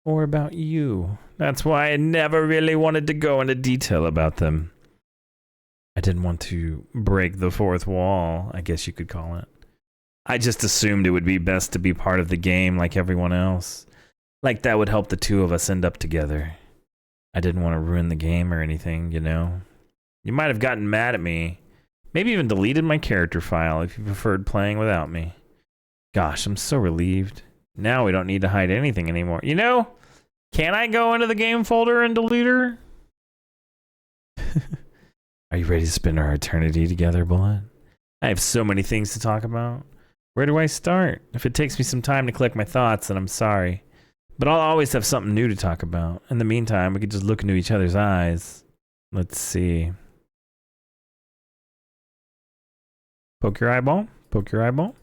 Or about you. That's why I never really wanted to go into detail about them. I didn't want to break the fourth wall, I guess you could call it. I just assumed it would be best to be part of the game like everyone else. Like that would help the two of us end up together. I didn't want to ruin the game or anything, you know? You might have gotten mad at me. Maybe even deleted my character file if you preferred playing without me. Gosh, I'm so relieved. Now we don't need to hide anything anymore. You know, can I go into the game folder and delete her? Are you ready to spend our eternity together, Bullet? I have so many things to talk about. Where do I start? If it takes me some time to collect my thoughts, then I'm sorry. But I'll always have something new to talk about. In the meantime, we could just look into each other's eyes. Let's see. Poke your eyeball. Poke your eyeball.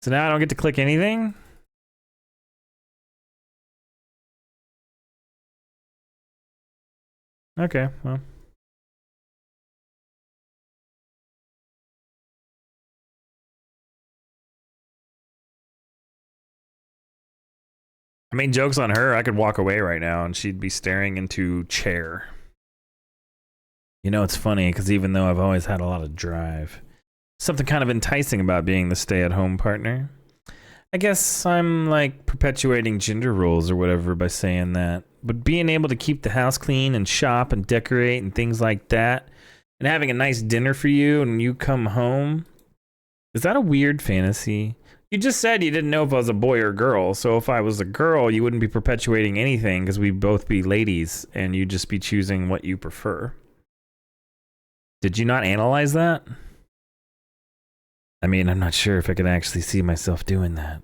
So now I don't get to click anything? Okay, well. I mean, joke's on her. I could walk away right now and she'd be staring into chair. You know, it's funny because even though I've always had a lot of drive, something kind of enticing about being the stay-at-home partner. I guess I'm like perpetuating gender roles or whatever by saying that. But being able to keep the house clean and shop and decorate and things like that, and having a nice dinner for you and you come home, is that a weird fantasy? You just said you didn't know if I was a boy or a girl, so if I was a girl, you wouldn't be perpetuating anything because we'd both be ladies and you'd just be choosing what you prefer. Did you not analyze that? I mean, I'm not sure if I could actually see myself doing that.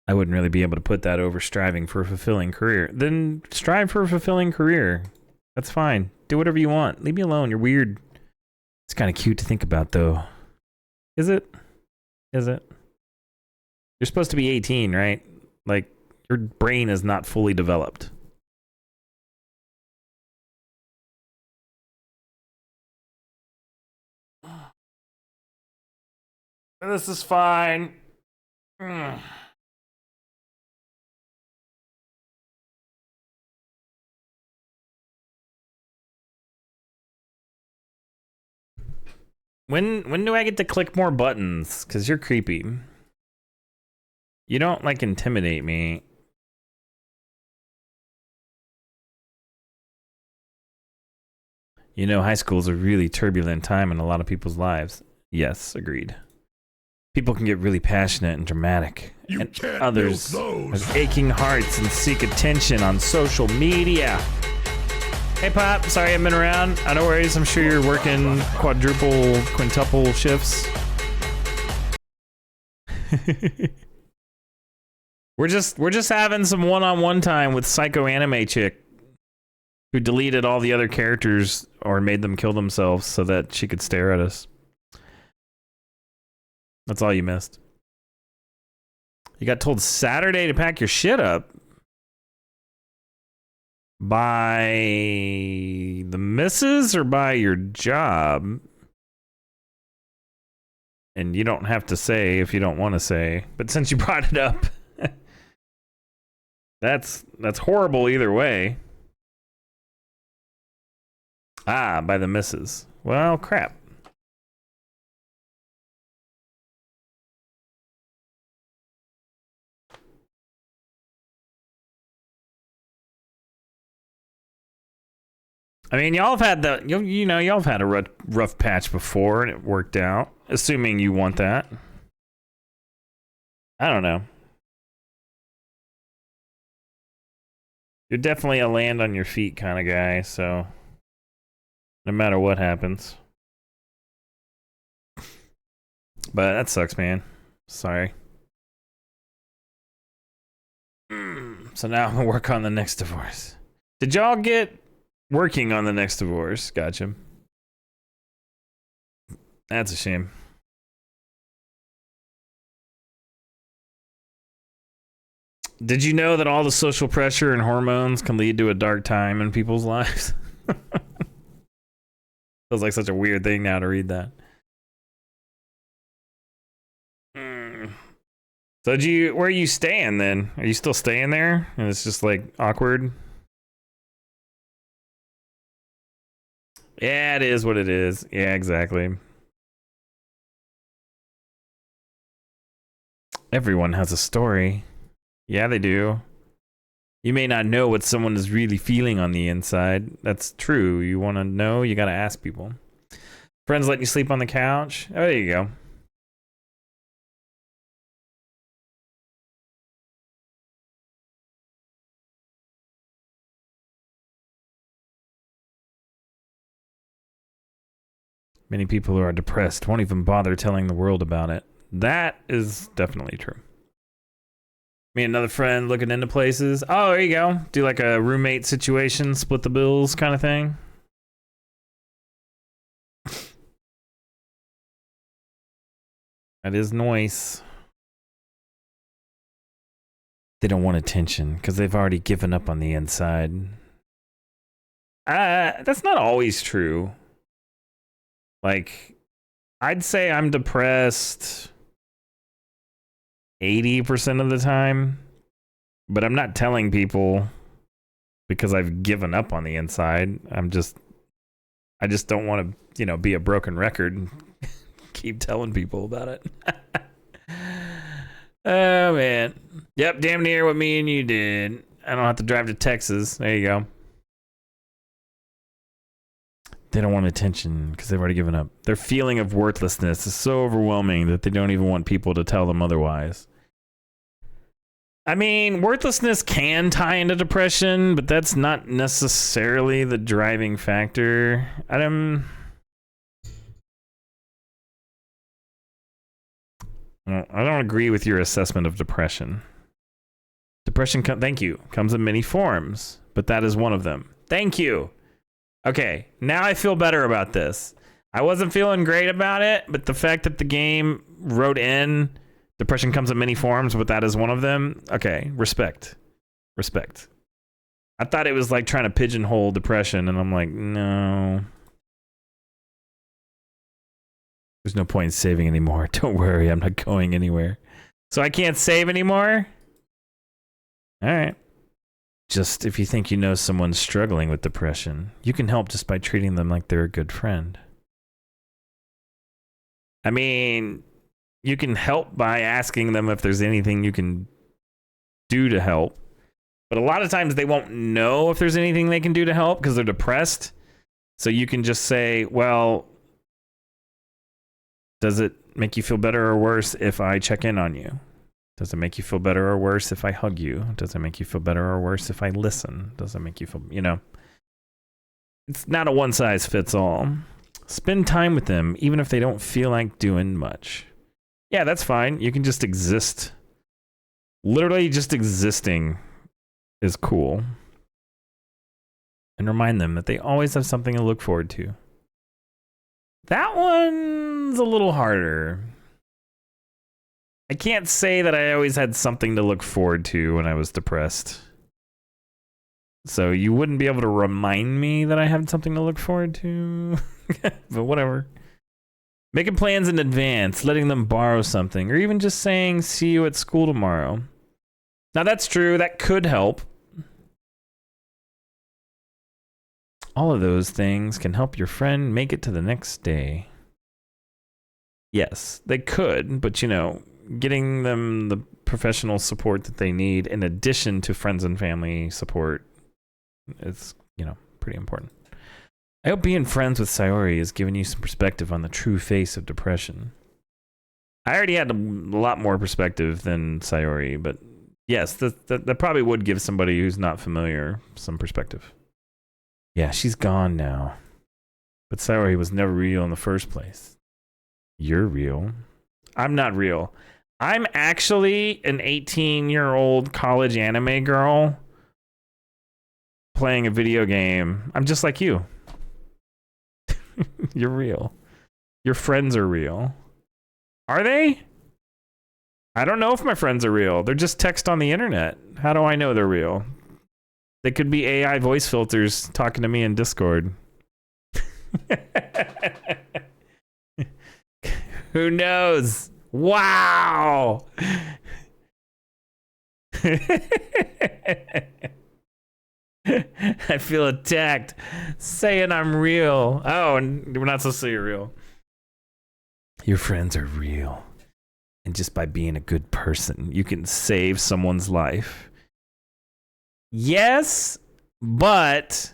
I wouldn't really be able to put that over striving for a fulfilling career. Then strive for a fulfilling career. That's fine. Do whatever you want. Leave me alone. You're weird. It's kind of cute to think about, though. Is it? Is it? You're supposed to be 18, right? Like, your brain is not fully developed. This is fine. When do I get to click more buttons? Because you're creepy. You don't, like, intimidate me. You know, high school is a really turbulent time in a lot of people's lives. Yes, agreed. People can get really passionate and dramatic. You and can't others milk those. have aching hearts and seek attention on social media. Hey, Pop. Sorry I haven't been around. No worries. I'm sure you're working quadruple, quintuple shifts. We're just having some one-on-one time with Psycho Anime Chick, who deleted all the other characters or made them kill themselves so that she could stare at us. That's all you missed. You got told Saturday to pack your shit up by the missus or by your job. And you don't have to say if you don't want to say. But since you brought it up, that's horrible either way. Ah, by the missus. Well, crap. I mean, y'all have had y'all have had a rough patch before and it worked out. Assuming you want that. I don't know. You're definitely a land on your feet kind of guy, so no matter what happens. But that sucks, man. Sorry. So now I'm gonna work on the next divorce. Did y'all get working on the next divorce? Gotcha. That's a shame. Did you know that all the social pressure and hormones can lead to a dark time in people's lives? Feels like such a weird thing now to read that. So where are you staying then? Are you still staying there? And it's just like awkward? Yeah, it is what it is. Yeah, exactly. Everyone has a story. Yeah, they do. You may not know what someone is really feeling on the inside. That's true. You want to know? You got to ask people. Friends letting you sleep on the couch? Oh, there you go. Many people who are depressed won't even bother telling the world about it. That is definitely true. Me and another friend looking into places. Oh, there you go. Do like a roommate situation, split the bills kind of thing. That is nice. They don't want attention because they've already given up on the inside. That's not always true. Like, I'd say I'm depressed 80% of the time, but I'm not telling people because I've given up on the inside. I just don't want to, be a broken record and keep telling people about it. Oh, man. Yep, damn near what me and you did. I don't have to drive to Texas. There you go. They don't want attention because they've already given up. Their feeling of worthlessness is so overwhelming that they don't even want people to tell them otherwise. I mean, worthlessness can tie into depression, but that's not necessarily the driving factor. I don't agree with your assessment of depression. Depression, thank you, comes in many forms, but that is one of them. Thank you. Okay, now I feel better about this. I wasn't feeling great about it, but the fact that the game wrote in Depression comes in many forms, but that is one of them. Okay, respect. Respect. I thought it was like trying to pigeonhole depression, and I'm like, no. There's no point in saving anymore. Don't worry, I'm not going anywhere. So I can't save anymore? All right. Just if you think you know someone struggling with depression, you can help just by treating them like they're a good friend. I mean, you can help by asking them if there's anything you can do to help. But a lot of times they won't know if there's anything they can do to help because they're depressed. So you can just say, well, does it make you feel better or worse if I check in on you? Does it make you feel better or worse if I hug you? Does it make you feel better or worse if I listen? Does it make you feel, you know? It's not a one size fits all. Spend time with them, even if they don't feel like doing much. Yeah, that's fine. You can just exist. Literally just existing is cool. And remind them that they always have something to look forward to. That one's a little harder. I can't say that I always had something to look forward to when I was depressed. So you wouldn't be able to remind me that I had something to look forward to. But whatever. Making plans in advance, letting them borrow something, or even just saying, see you at school tomorrow. Now that's true, that could help. All of those things can help your friend make it to the next day. Yes, they could, but you know, getting them the professional support that they need in addition to friends and family support is, you know, pretty important. I hope being friends with Sayori has given you some perspective on the true face of depression. I already had a lot more perspective than Sayori, but yes, that probably would give somebody who's not familiar some perspective. Yeah, she's gone now. But Sayori was never real in the first place. You're real. I'm not real. I'm actually an 18-year-old college anime girl playing a video game. I'm just like you. You're real. Your friends are real. Are they? I don't know if my friends are real. They're just text on the internet. How do I know they're real? They could be AI voice filters talking to me in Discord. Who knows? Wow. I feel attacked saying I'm real. Oh, and we're not supposed to say you're real. Your friends are real. And just by being a good person, you can save someone's life. Yes, but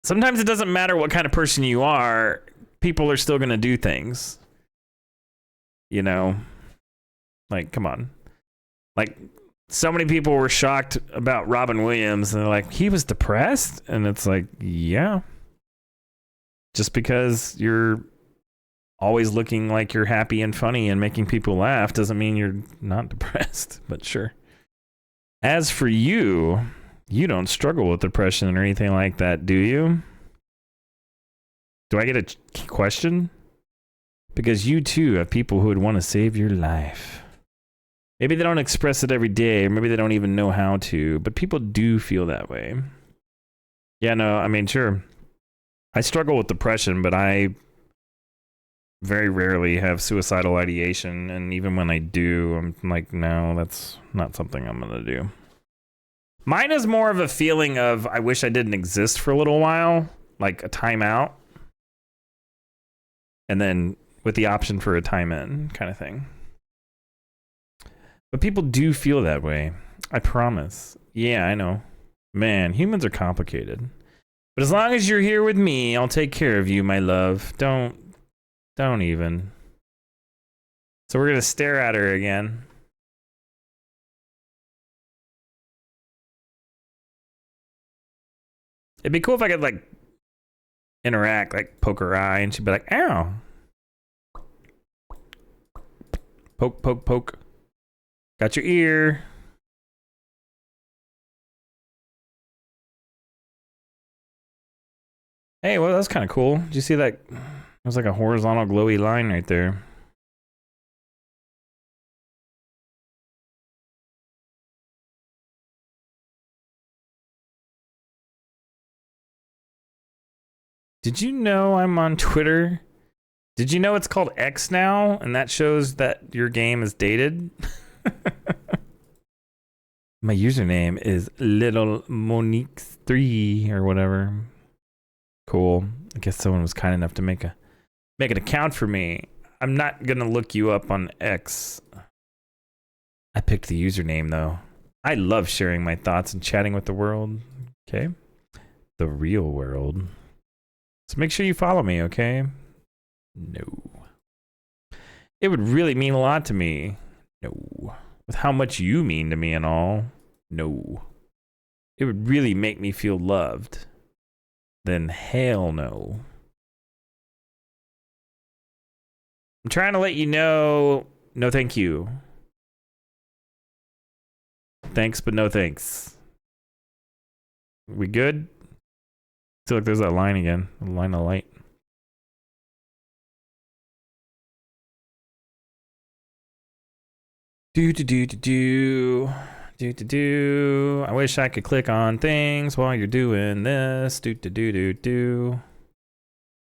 sometimes it doesn't matter what kind of person you are. People are still going to do things. You know? Like, come on. Like, so many people were shocked about Robin Williams, and they're like, he was depressed? And it's like, yeah. Just because you're always looking like you're happy and funny and making people laugh doesn't mean you're not depressed, but sure. As for you, you don't struggle with depression or anything like that, do you? Do I get a question? Because you too have people who would want to save your life. Maybe they don't express it every day, or maybe they don't even know how to, but people do feel that way. Yeah, no, I mean, sure. I struggle with depression, but I very rarely have suicidal ideation, and even when I do, I'm like, no, that's not something I'm gonna do. Mine is more of a feeling of, I wish I didn't exist for a little while, like a timeout, and then with the option for a time in kind of thing. But people do feel that way. I promise. Yeah, I know. Man, humans are complicated. But as long as you're here with me, I'll take care of you, my love. Don't even. So we're gonna stare at her again. It'd be cool if I could, like, interact, like, poke her eye, and she'd be like, ow. Poke, poke, poke. Got your ear. Hey, well, that's kind of cool. Did you see that? It was like a horizontal glowy line right there. Did you know I'm on Twitter? Did you know it's called X now? And that shows that your game is dated? My username is Little Monique3 or whatever. Cool. I guess someone was kind enough to make an account for me. I'm not gonna look you up on X. I picked the username though. I love sharing my thoughts and chatting with the world. Okay? The real world. So make sure you follow me, okay? No. It would really mean a lot to me. No. With how much you mean to me and all. No. It would really make me feel loved. Then hell no. I'm trying to let you know. No thank you. Thanks, but no thanks. We good? I feel like there's that line again. A line of light. Do. I wish I could click on things while you're doing this. Do.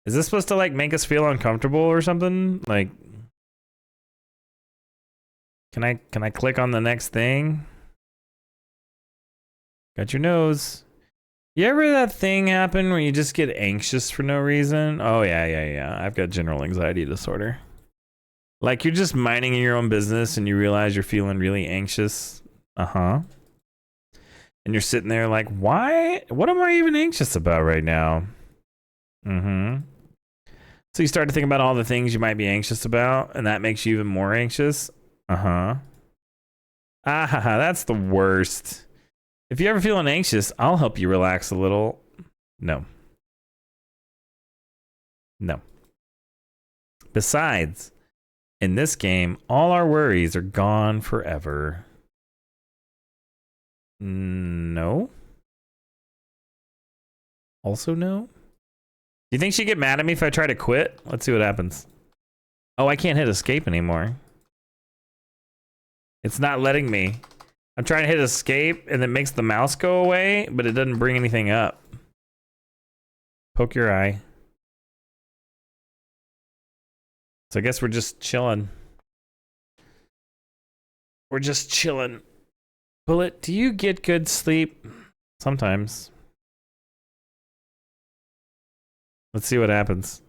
Is this supposed to like make us feel uncomfortable or something? Like, can I click on the next thing? Got your nose. You ever that thing happen where you just get anxious for no reason? Oh yeah. I've got general anxiety disorder. Like you're just minding your own business and you realize you're feeling really anxious. Uh-huh. And you're sitting there like, why? What am I even anxious about right now? Mm-hmm. So you start to think about all the things you might be anxious about, and that makes you even more anxious. Uh-huh. That's the worst. If you're ever feeling anxious, I'll help you relax a little. No. Besides, in this game, all our worries are gone forever. No. Also no. Do you think she'd get mad at me if I try to quit? Let's see what happens. Oh, I can't hit escape anymore. It's not letting me. I'm trying to hit escape and it makes the mouse go away, but it doesn't bring anything up. Poke your eye. So I guess we're just chilling. We're just chilling. Bullet, do you get good sleep? Sometimes. Let's see what happens.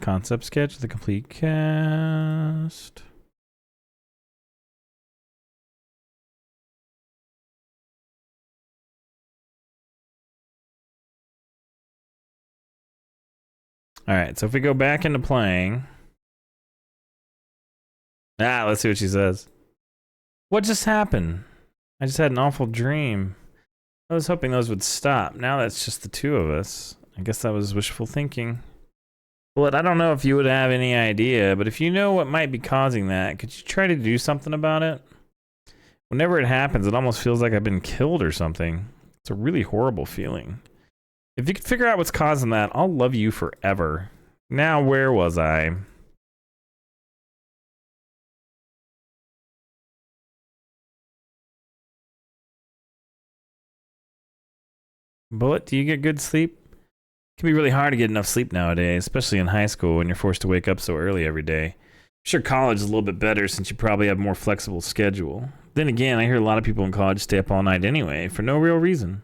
Concept sketch, the complete cast. All right, so if we go back into playing. Let's see what she says. What just happened? I just had an awful dream. I was hoping those would stop. Now that's just the two of us. I guess that was wishful thinking. Well, I don't know if you would have any idea, but if you know what might be causing that, could you try to do something about it? Whenever it happens, it almost feels like I've been killed or something. It's a really horrible feeling. If you could figure out what's causing that, I'll love you forever. Now, where was I? Bullet, do you get good sleep? It can be really hard to get enough sleep nowadays, especially in high school when you're forced to wake up so early every day. I'm sure college is a little bit better since you probably have a more flexible schedule. Then again, I hear a lot of people in college stay up all night anyway, for no real reason.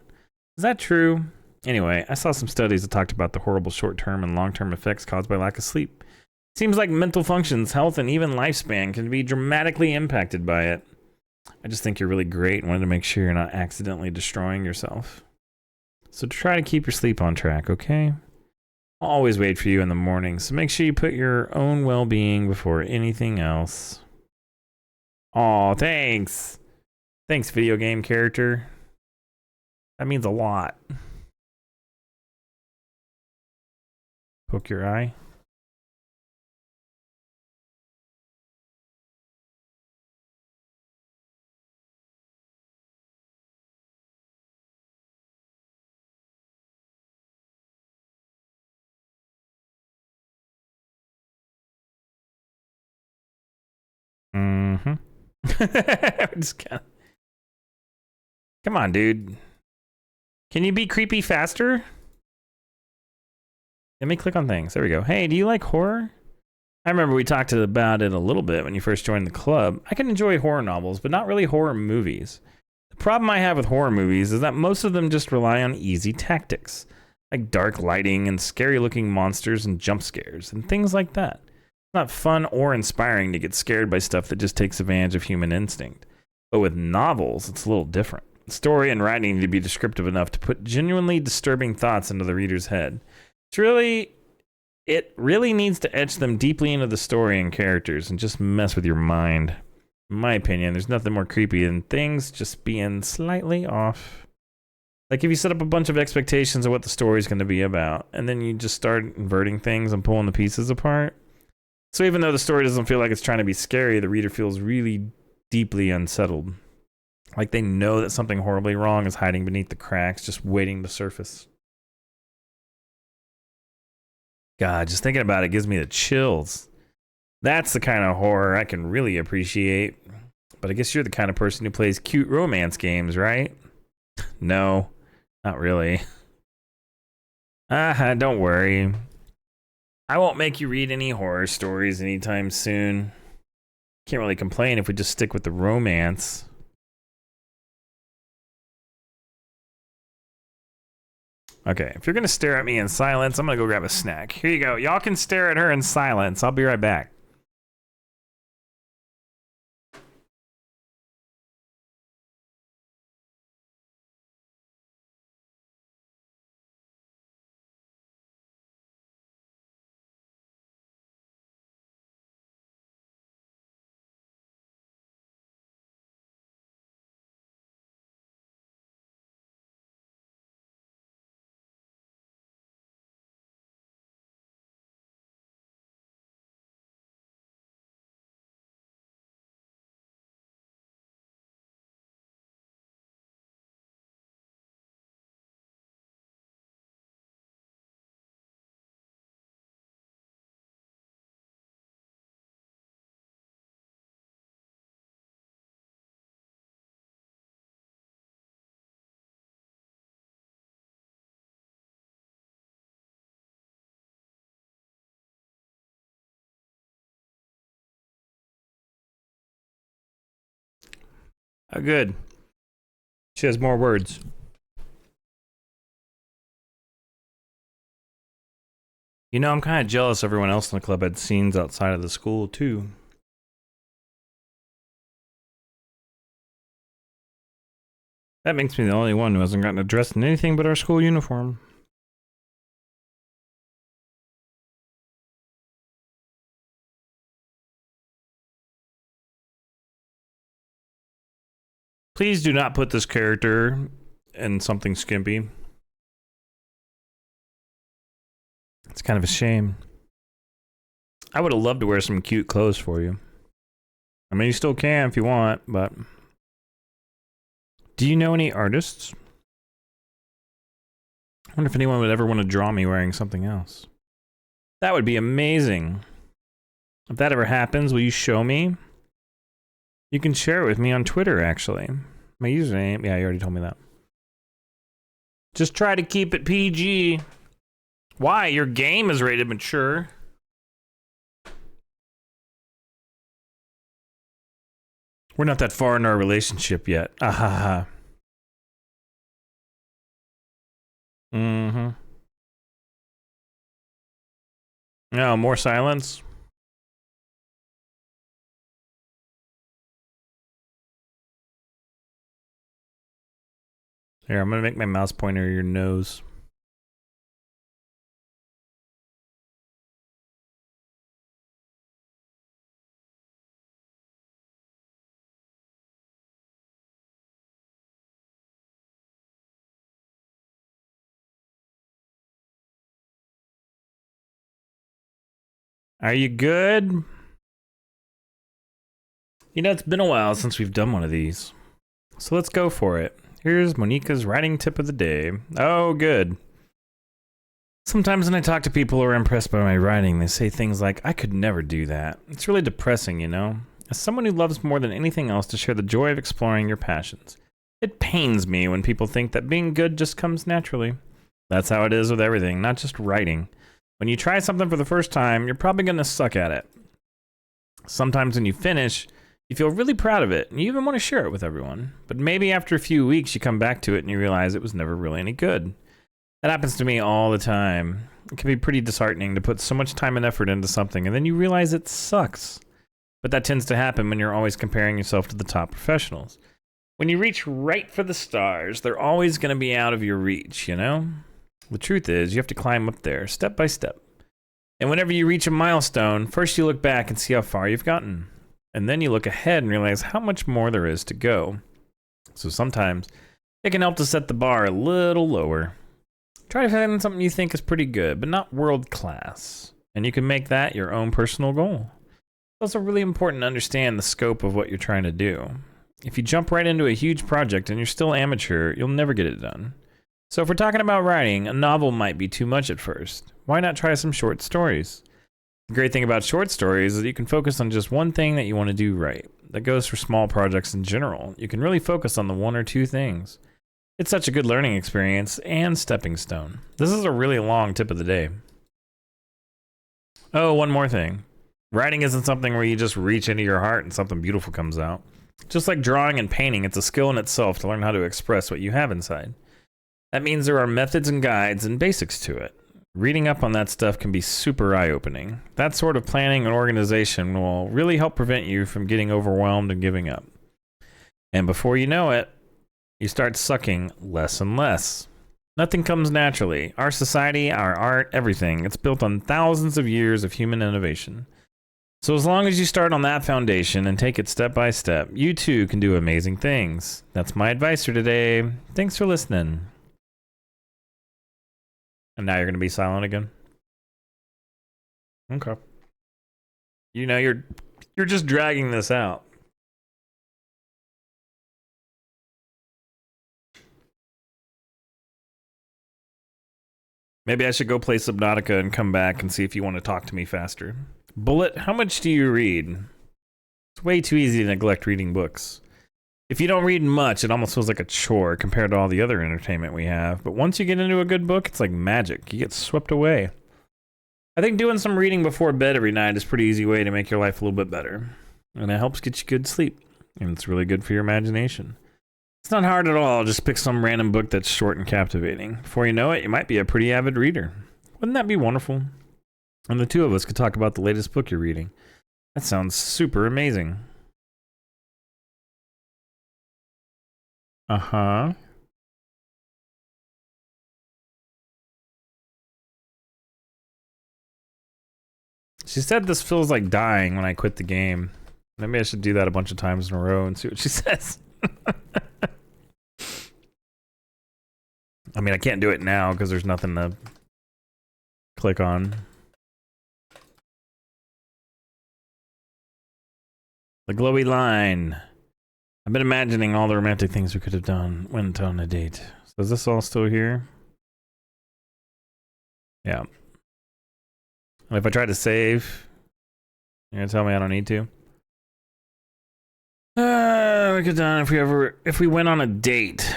Is that true? Anyway, I saw some studies that talked about the horrible short-term and long-term effects caused by lack of sleep. Seems like mental functions, health, and even lifespan can be dramatically impacted by it. I just think you're really great and wanted to make sure you're not accidentally destroying yourself. So try to keep your sleep on track, okay? I'll always wait for you in the morning, so make sure you put your own well-being before anything else. Aw, thanks! Thanks, video game character. That means a lot. Poke your eye. Mm-hmm. Just kinda... Come on, dude. Can you be creepy faster? Let me click on things. There we go. Hey, do you like horror? I remember we talked about it a little bit when you first joined the club. I can enjoy horror novels, but not really horror movies. The problem I have with horror movies is that most of them just rely on easy tactics, like dark lighting and scary-looking monsters and jump scares and things like that. It's not fun or inspiring to get scared by stuff that just takes advantage of human instinct. But with novels, it's a little different. The story and writing need to be descriptive enough to put genuinely disturbing thoughts into the reader's head. It really needs to etch them deeply into the story and characters and just mess with your mind. In my opinion, there's nothing more creepy than things just being slightly off. Like if you set up a bunch of expectations of what the story's going to be about, and then you just start inverting things and pulling the pieces apart. So even though the story doesn't feel like it's trying to be scary, the reader feels really deeply unsettled. Like they know that something horribly wrong is hiding beneath the cracks, just waiting to surface. God, just thinking about it gives me the chills. That's the kind of horror I can really appreciate. But I guess you're the kind of person who plays cute romance games, right? No, not really. Don't worry. I won't make you read any horror stories anytime soon. Can't really complain if we just stick with the romance. Okay, if you're gonna stare at me in silence, I'm gonna go grab a snack. Here you go. Y'all can stare at her in silence. I'll be right back. Oh, good. She has more words. You know, I'm kind of jealous everyone else in the club had scenes outside of the school, too. That makes me the only one who hasn't gotten dressed in anything but our school uniform. Please do not put this character in something skimpy. It's kind of a shame. I would have loved to wear some cute clothes for you. I mean, you still can if you want, but... Do you know any artists? I wonder if anyone would ever want to draw me wearing something else. That would be amazing. If that ever happens, will you show me? You can share it with me on Twitter, actually. My username... Yeah, you already told me that. Just try to keep it PG. Why? Your game is rated mature. We're not that far in our relationship yet. Ahaha. Mm-hmm. No, more silence. Here, I'm gonna make my mouse pointer your nose. Are you good? You know, it's been a while since we've done one of these. So let's go for it. Here's Monica's writing tip of the day. Oh, good. Sometimes when I talk to people who are impressed by my writing, they say things like, I could never do that. It's really depressing, you know? as someone who loves more than anything else to share the joy of exploring your passions. It pains me when people think that being good just comes naturally. That's how it is with everything, not just writing. When you try something for the first time, you're probably going to suck at it. Sometimes when you finish, you feel really proud of it, and you even want to share it with everyone. But maybe after a few weeks, you come back to it and you realize it was never really any good. That happens to me all the time. It can be pretty disheartening to put so much time and effort into something, and then you realize it sucks. But that tends to happen when you're always comparing yourself to the top professionals. When you reach right for the stars, they're always going to be out of your reach, you know? The truth is, you have to climb up there, step by step. And whenever you reach a milestone, first you look back and see how far you've gotten. And then you look ahead and realize how much more there is to go. So sometimes, it can help to set the bar a little lower. Try to find something you think is pretty good, but not world class. And you can make that your own personal goal. It's also really important to understand the scope of what you're trying to do. If you jump right into a huge project and you're still amateur, you'll never get it done. So if we're talking about writing, a novel might be too much at first. Why not try some short stories? The great thing about short stories is that you can focus on just one thing that you want to do right. That goes for small projects in general. You can really focus on the one or two things. It's such a good learning experience and stepping stone. This is a really long tip of the day. Oh, one more thing. Writing isn't something where you just reach into your heart and something beautiful comes out. Just like drawing and painting, it's a skill in itself to learn how to express what you have inside. That means there are methods and guides and basics to it. Reading up on that stuff can be super eye-opening. That sort of planning and organization will really help prevent you from getting overwhelmed and giving up. And before you know it, you start sucking less and less. Nothing comes naturally. Our society, our art, everything, it's built on thousands of years of human innovation. So as long as you start on that foundation and take it step by step, you too can do amazing things. That's my advice for today. Thanks for listening. And now you're going to be silent again? Okay. You know, you're just dragging this out. Maybe I should go play Subnautica and come back and see if you want to talk to me faster. Bullet, how much do you read? It's way too easy to neglect reading books. If you don't read much, it almost feels like a chore compared to all the other entertainment we have. But once you get into a good book, it's like magic. You get swept away. I think doing some reading before bed every night is a pretty easy way to make your life a little bit better. And it helps get you good sleep. And it's really good for your imagination. It's not hard at all. Just pick some random book that's short and captivating. Before you know it, you might be a pretty avid reader. Wouldn't that be wonderful? And the two of us could talk about the latest book you're reading. That sounds super amazing. Uh-huh. She said this feels like dying when I quit the game. Maybe I should do that a bunch of times in a row and see what she says. I mean, I can't do it now because there's nothing to click on. The glowy line. I've been imagining all the romantic things we could have done. Went on a date. So is this all still here? Yeah. And if I try to save, you're gonna tell me I don't need to? We could have done if we went on a date.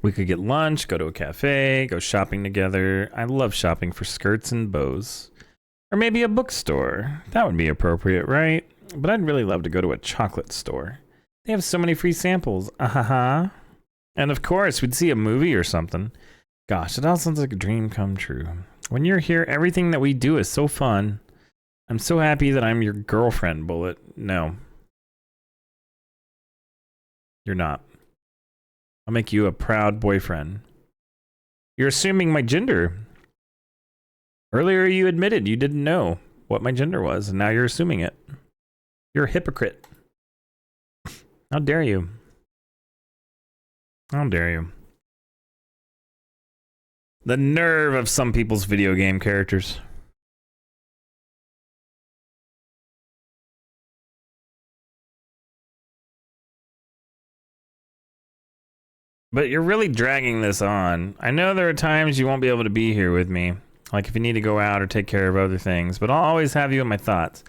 We could get lunch, go to a cafe, go shopping together. I love shopping for skirts and bows. Or maybe a bookstore. That would be appropriate, right? But I'd really love to go to a chocolate store. They have so many free samples. Uh-huh. And of course, we'd see a movie or something. Gosh, it all sounds like a dream come true. When you're here, everything that we do is so fun. I'm so happy that I'm your girlfriend, Bullet. No. You're not. I'll make you a proud boyfriend. You're assuming my gender. Earlier you admitted you didn't know what my gender was, and now you're assuming it. You're a hypocrite. How dare you? How dare you? The nerve of some people's video game characters. But you're really dragging this on. I know there are times you won't be able to be here with me, like if you need to go out or take care of other things, but I'll always have you in my thoughts.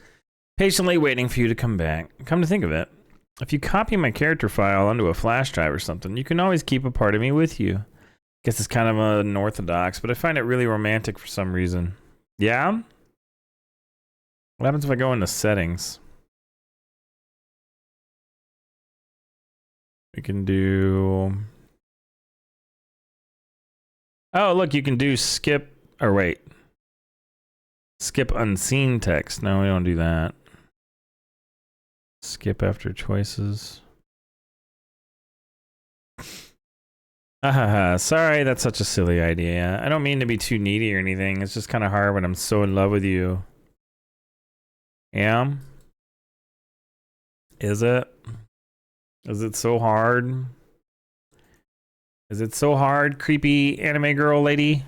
Patiently waiting for you to come back. Come to think of it, if you copy my character file onto a flash drive or something, you can always keep a part of me with you. Guess it's kind of unorthodox, but I find it really romantic for some reason. Yeah? What happens if I go into settings? We can do... Oh, look, you can do skip... Or wait. Skip unseen text. No, we don't do that. Skip after choices. Sorry, that's such a silly idea. I don't mean to be too needy or anything. It's just kind of hard when I'm so in love with you. Yeah? Is it? Is it so hard? Is it so hard, creepy anime girl lady?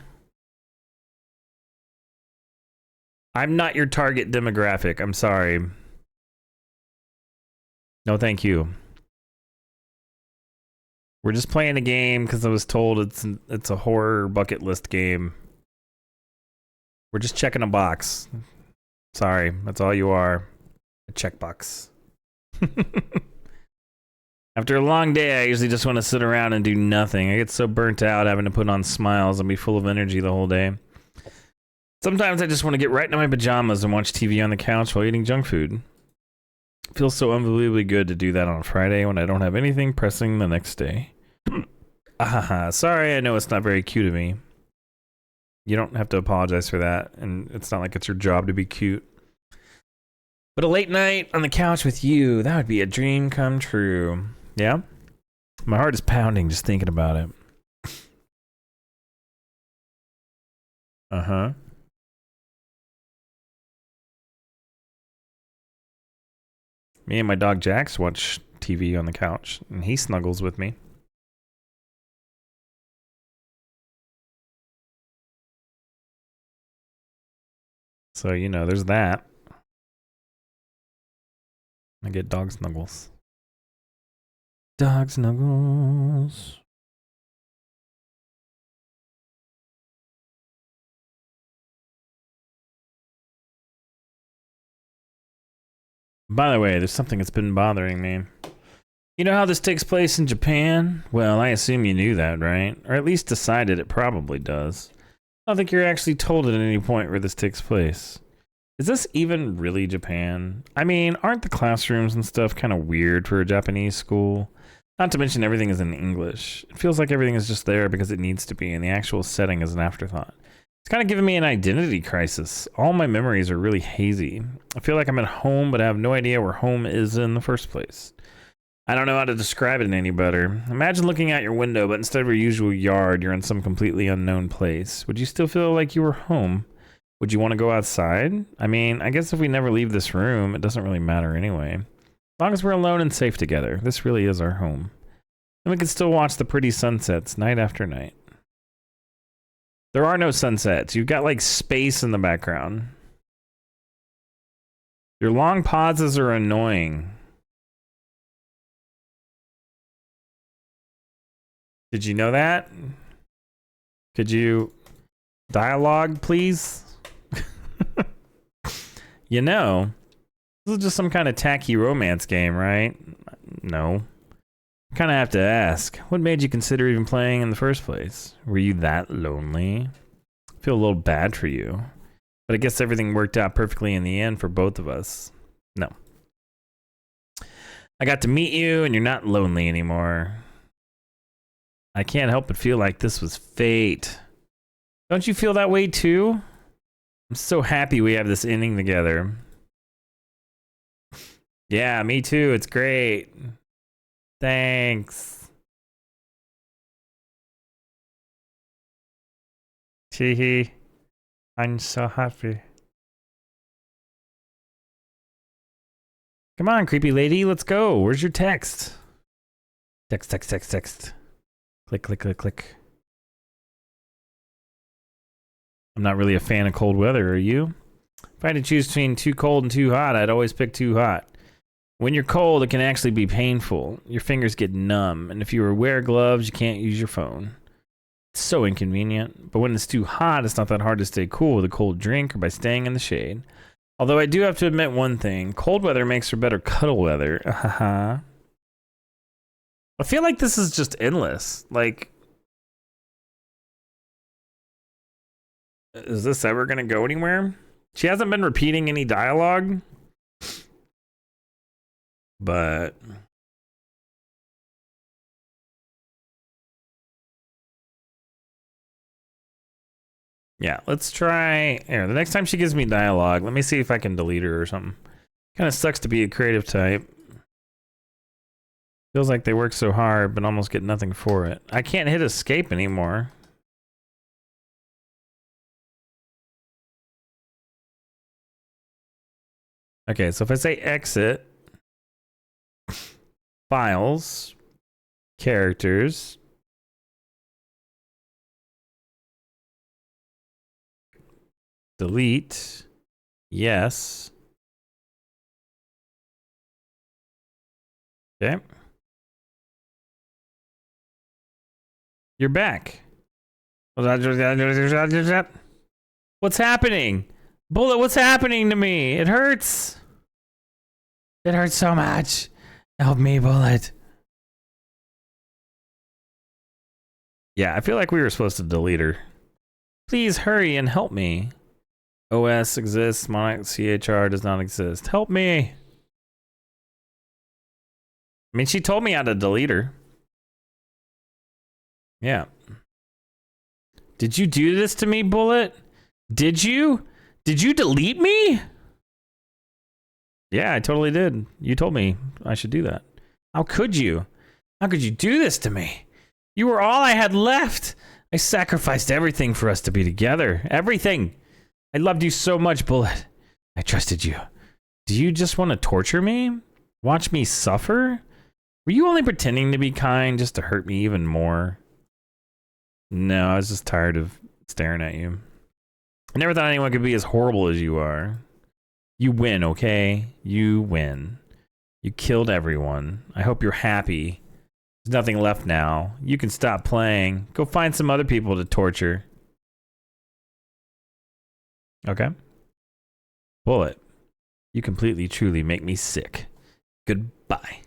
I'm not your target demographic. I'm sorry. No, thank you. We're just playing a game because I was told it's a horror bucket list game. We're just checking a box. Sorry, that's all you are. A checkbox. After a long day, I usually just want to sit around and do nothing. I get so burnt out having to put on smiles and be full of energy the whole day. Sometimes I just want to get right into my pajamas and watch TV on the couch while eating junk food. It feels so unbelievably good to do that on a Friday when I don't have anything pressing the next day. Sorry, I know it's not very cute of me. You don't have to apologize for that, and it's not like it's your job to be cute. But a late night on the couch with you, that would be a dream come true. Yeah? My heart is pounding just thinking about it. Uh-huh. Me and my dog Jax watch TV on the couch, and he snuggles with me. So, you know, there's that. I get dog snuggles. Dog snuggles. By the way, there's something that's been bothering me. You know how this takes place in Japan? Well, I assume you knew that, right? Or at least decided it probably does. I don't think you're actually told at any point where this takes place. Is this even really Japan? I mean, aren't the classrooms and stuff kind of weird for a Japanese school? Not to mention everything is in English. It feels like everything is just there because it needs to be, and the actual setting is an afterthought. It's kind of giving me an identity crisis. All my memories are really hazy. I feel like I'm at home, but I have no idea where home is in the first place. I don't know how to describe it any better. Imagine looking out your window, but instead of your usual yard, you're in some completely unknown place. Would you still feel like you were home? Would you want to go outside? I mean, I guess if we never leave this room, it doesn't really matter anyway. As long as we're alone and safe together, this really is our home. And we can still watch the pretty sunsets night after night. There are no sunsets. You've got like space in the background. Your long pauses are annoying. Did you know that? Could you dialogue, please? You know, this is just some kind of tacky romance game, right? No. I kind of have to ask, what made you consider even playing in the first place? Were you that lonely? I feel a little bad for you. But I guess everything worked out perfectly in the end for both of us. No. I got to meet you and you're not lonely anymore. I can't help but feel like this was fate. Don't you feel that way too? I'm so happy we have this ending together. Yeah, me too. It's great. Thanks. Teehee. I'm so happy. Come on, creepy lady. Let's go. Where's your text? Text. Click, click, click, click. I'm not really a fan of cold weather, are you? If I had to choose between too cold and too hot, I'd always pick too hot. When you're cold, it can actually be painful. Your fingers get numb, and if you wear gloves, you can't use your phone. It's so inconvenient. But when it's too hot, it's not that hard to stay cool with a cold drink or by staying in the shade. Although I do have to admit one thing. Cold weather makes for better cuddle weather. I feel like this is just endless. Like, is this ever gonna go anywhere? She hasn't been repeating any dialogue. But yeah, let's try here. The next time she gives me dialogue, let me see if I can delete her or something. Kind of sucks to be a creative type. Feels like they work so hard, but almost get nothing for it. I can't hit escape anymore. Okay, so if I say exit, files, characters, delete, yes. Okay. You're back. What's happening? Bullet, what's happening to me? It hurts. It hurts so much. Help me, Bullet. Yeah, I feel like we were supposed to delete her. Please hurry and help me. OS exists, Monarch CHR does not exist. Help me. I mean, she told me how to delete her. Yeah. Did you do this to me, Bullet? Did you? Did you delete me? Yeah, I totally did. You told me I should do that. How could you? How could you do this to me? You were all I had left. I sacrificed everything for us to be together. Everything. I loved you so much, Bullet. I trusted you. Do you just want to torture me? Watch me suffer? Were you only pretending to be kind just to hurt me even more? No, I was just tired of staring at you. I never thought anyone could be as horrible as you are. You win, okay? You win. You killed everyone. I hope you're happy. There's nothing left now. You can stop playing. Go find some other people to torture. Okay. Bullet, you completely, truly make me sick. Goodbye.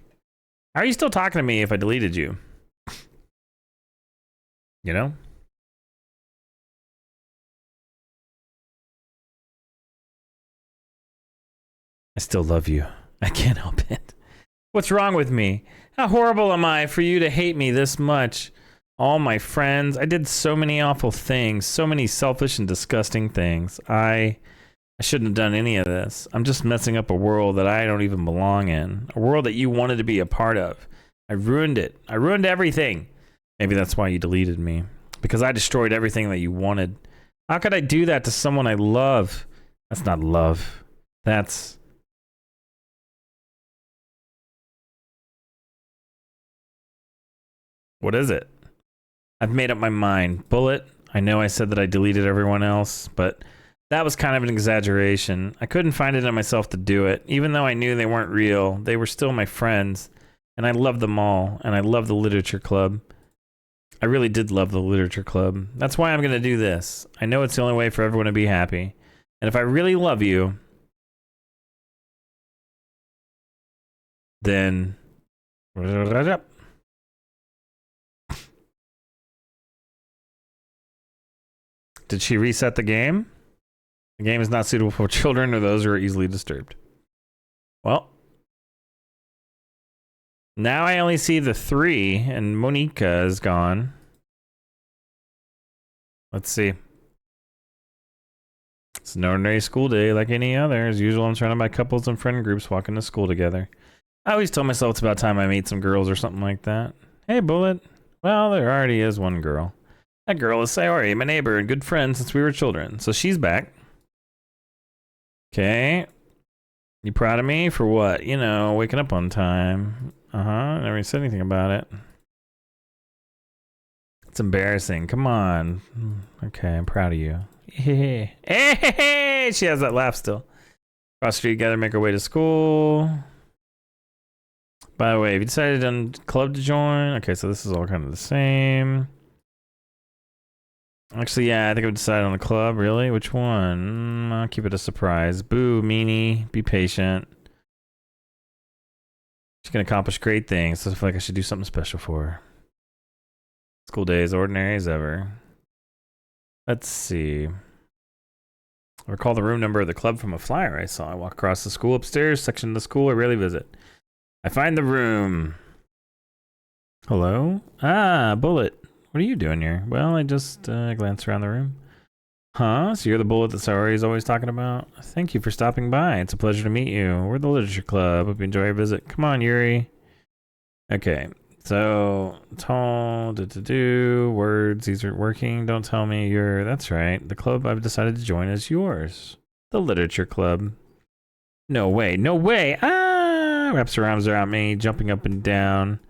How are you still talking to me if I deleted you? You know? I still love you. I can't help it. What's wrong with me? How horrible am I for you to hate me this much? All my friends, I did so many awful things, so many selfish and disgusting things. I shouldn't have done any of this. I'm just messing up a world that I don't even belong in. A world that you wanted to be a part of. I ruined it. I ruined everything. Maybe that's why you deleted me. Because I destroyed everything that you wanted. How could I do that to someone I love? That's not love. That's... What is it? I've made up my mind. Bullet, I know I said that I deleted everyone else, but that was kind of an exaggeration. I couldn't find it in myself to do it. Even though I knew they weren't real, they were still my friends. And I loved them all. And I love the literature club. I really did love the literature club. That's why I'm going to do this. I know it's the only way for everyone to be happy. And if I really love you, then... Did she reset the game? The game is not suitable for children or those who are easily disturbed. Well. Now I only see the 3 and Monica is gone. Let's see. It's an ordinary school day like any other. As usual, I'm surrounded by couples and friend groups walking to school together. I always tell myself it's about time I meet some girls or something like that. Hey, Bullet. Well, there already is one girl. That girl is Sayori, my neighbor and good friend since we were children. So she's back. Okay. You proud of me for what? You know, waking up on time. Never said anything about it. It's embarrassing. Come on. Okay, I'm proud of you. Hey, she has that laugh still. Cross the street together, make our way to school. By the way, have you decided on club to join? Okay, so this is all kind of the same. Actually, yeah, I think I've decided on the club. Really? Which one? I'll keep it a surprise. Boo, meanie. Be patient. She's gonna accomplish great things. So I feel like I should do something special for her. School day is ordinary as ever. Let's see. I recall the room number of the club from a flyer I saw. I walk across the school upstairs, section of the school I rarely visit. I find the room. Hello? Ah, Bullet. What are you doing here? Well, I just glanced around the room. Huh? So you're the Bullet that Sayori's always talking about? Thank you for stopping by. It's a pleasure to meet you. We're the Literature Club. Hope you enjoy your visit. Come on, Yuri. Okay. So, tall, words, these aren't working. Don't tell me you're, that's right. The club I've decided to join is yours. The Literature Club. No way, no way. Ah! Wraps her arms around me, jumping up and down.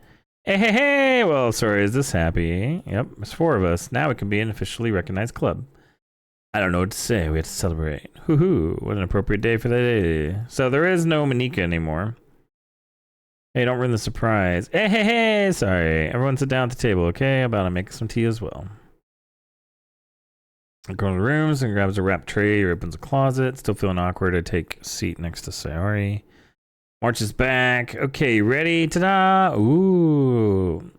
Hey, hey, hey! Well, sorry, is this happy? Yep, there's 4 of us. Now it can be an officially recognized club. I don't know what to say. We have to celebrate. Hoo-hoo. What an appropriate day for the day. So there is no Monika anymore. Hey, don't ruin the surprise. Hey, hey, hey! Sorry. Everyone sit down at the table, okay? I'm about to make some tea as well. I go to the rooms and grabs a wrapped tray or opens a closet. Still feeling awkward. I take a seat next to Sayori. Marches back. Okay, ready? Ta-da! Ooh.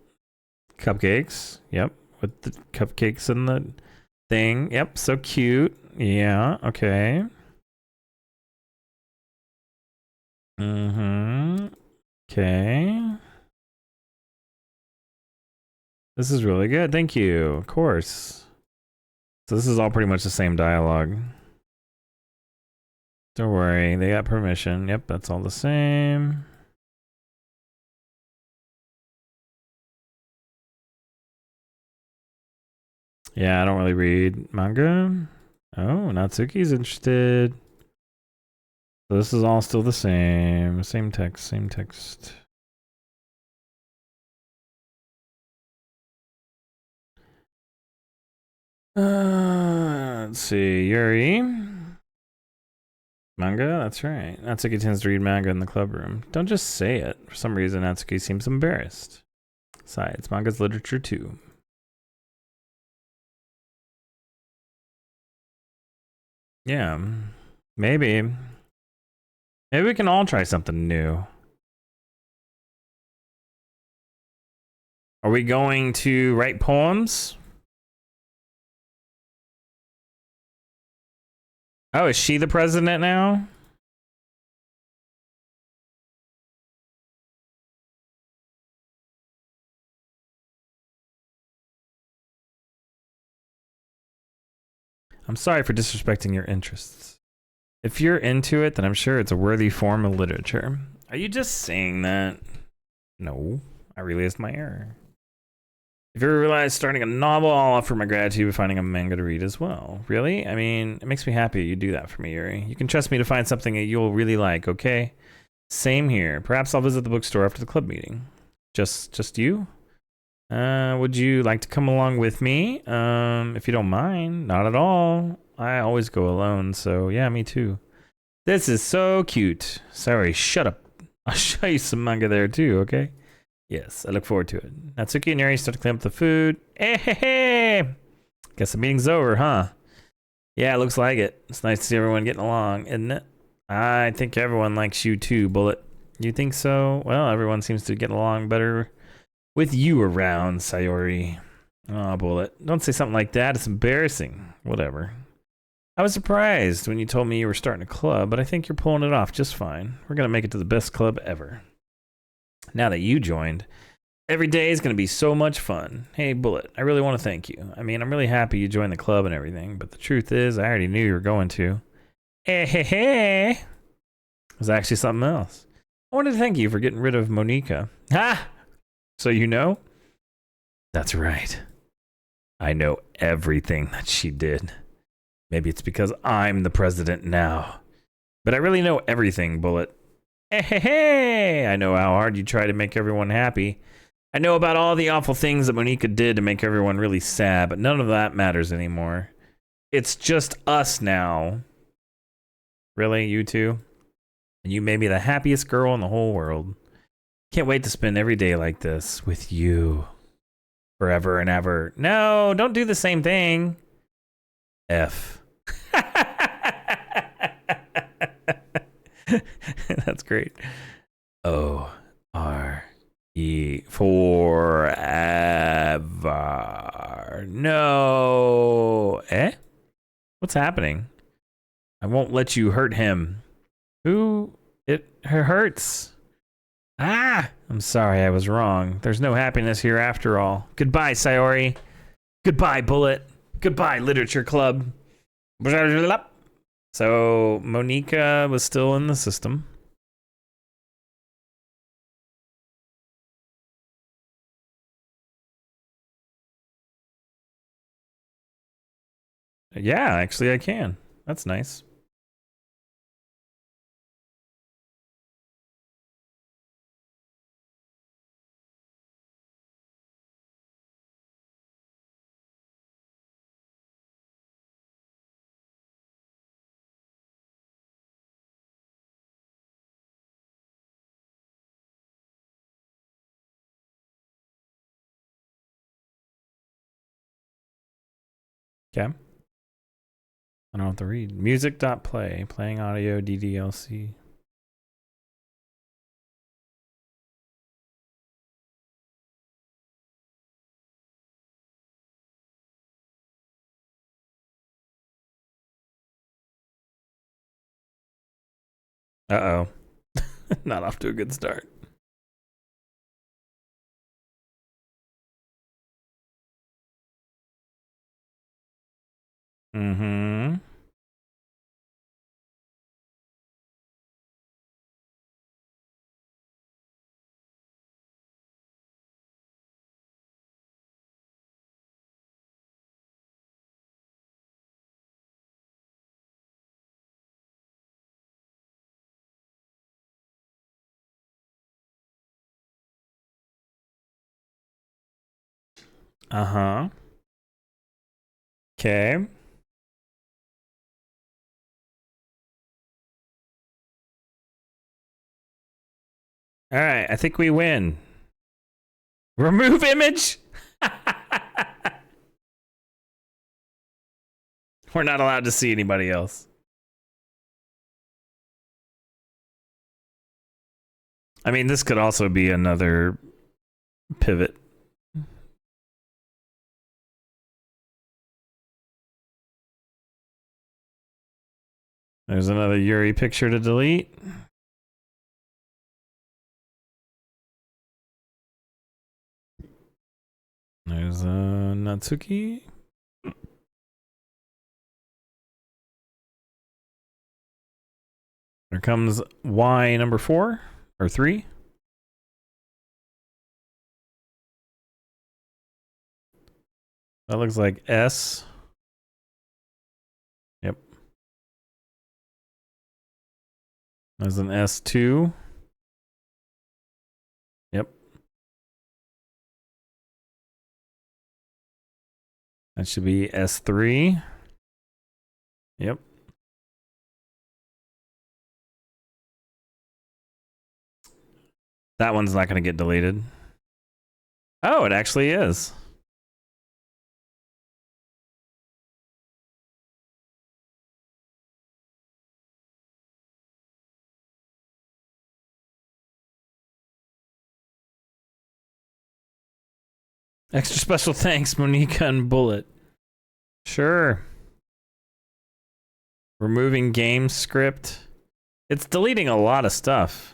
Cupcakes. Yep. With the cupcakes and the thing. Yep, so cute. Yeah, okay. Mm-hmm. Okay. This is really good. Thank you. Of course. So this is all pretty much the same dialogue. Don't worry. They got permission. Yep, that's all the same. Yeah, I don't really read manga. Oh, Natsuki's interested. So this is all still the same. Same text, same text. Let's see. Yuri. Manga? That's right. Natsuki tends to read manga in the club room. Don't just say it. For some reason, Natsuki seems embarrassed. Besides, manga's literature too. Yeah. Maybe. Maybe we can all try something new. Are we going to write poems? Oh, is she the president now? I'm sorry for disrespecting your interests. If you're into it, then I'm sure it's a worthy form of literature. Are you just saying that? No, I realized my error. If you ever realize starting a novel, I'll offer my gratitude for finding a manga to read as well. Really? I mean, it makes me happy you do that for me, Yuri. You can trust me to find something that you'll really like, okay? Same here. Perhaps I'll visit the bookstore after the club meeting. Just you? Would you like to come along with me? If you don't mind. Not at all. I always go alone, so yeah, me too. This is so cute. Sorry, shut up. I'll show you some manga there too, okay? Yes, I look forward to it. Natsuki and Yuri start to clean up the food. Hey, hey, hey! Guess the meeting's over, huh? Yeah, it looks like it. It's nice to see everyone getting along, isn't it? I think everyone likes you too, Bullet. You think so? Well, everyone seems to get along better with you around, Sayori. Oh, Bullet. Don't say something like that. It's embarrassing. Whatever. I was surprised when you told me you were starting a club, but I think you're pulling it off just fine. We're going to make it to the best club ever. Now that you joined, every day is going to be so much fun. Hey, Bullet, I really want to thank you. I mean, I'm really happy you joined the club and everything, but the truth is, I already knew you were going to. Hey, hey, hey! It was actually something else. I wanted to thank you for getting rid of Monika. Ha! So you know? That's right. I know everything that she did. Maybe it's because I'm the president now. But I really know everything, Bullet. Hey, hey, hey! I know how hard you try to make everyone happy. I know about all the awful things that Monika did to make everyone really sad, but none of that matters anymore. It's just us now. Really, you two? And you made me the happiest girl in the whole world. Can't wait to spend every day like this with you. Forever and ever. No, don't do the same thing. F. That's great. O-R-E. Forever. No. Eh? What's happening? I won't let you hurt him. Who? It hurts. Ah! I'm sorry, I was wrong. There's no happiness here after all. Goodbye, Sayori. Goodbye, Bullet. Goodbye, Literature Club. So, Monica was still in the system. Yeah, actually I can. That's nice. Okay. I don't have to read. Music.play. Playing audio DDLC. Uh-oh. Not off to a good start. Mm-hmm. Uh-huh. Okay. All right, I think we win. Remove image? We're not allowed to see anybody else. I mean, this could also be another pivot. There's another Yuri picture to delete. There's a Natsuki. There comes Y number 4 or 3. That looks like S. Yep. There's an S2. Yep. That should be S3. Yep. That one's not going to get deleted. Oh, it actually is. Extra special thanks, Monica and Bullet. Sure. Removing game script. It's deleting a lot of stuff.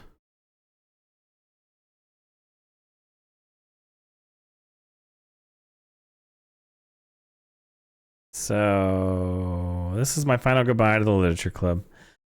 So, this is my final goodbye to the Literature Club.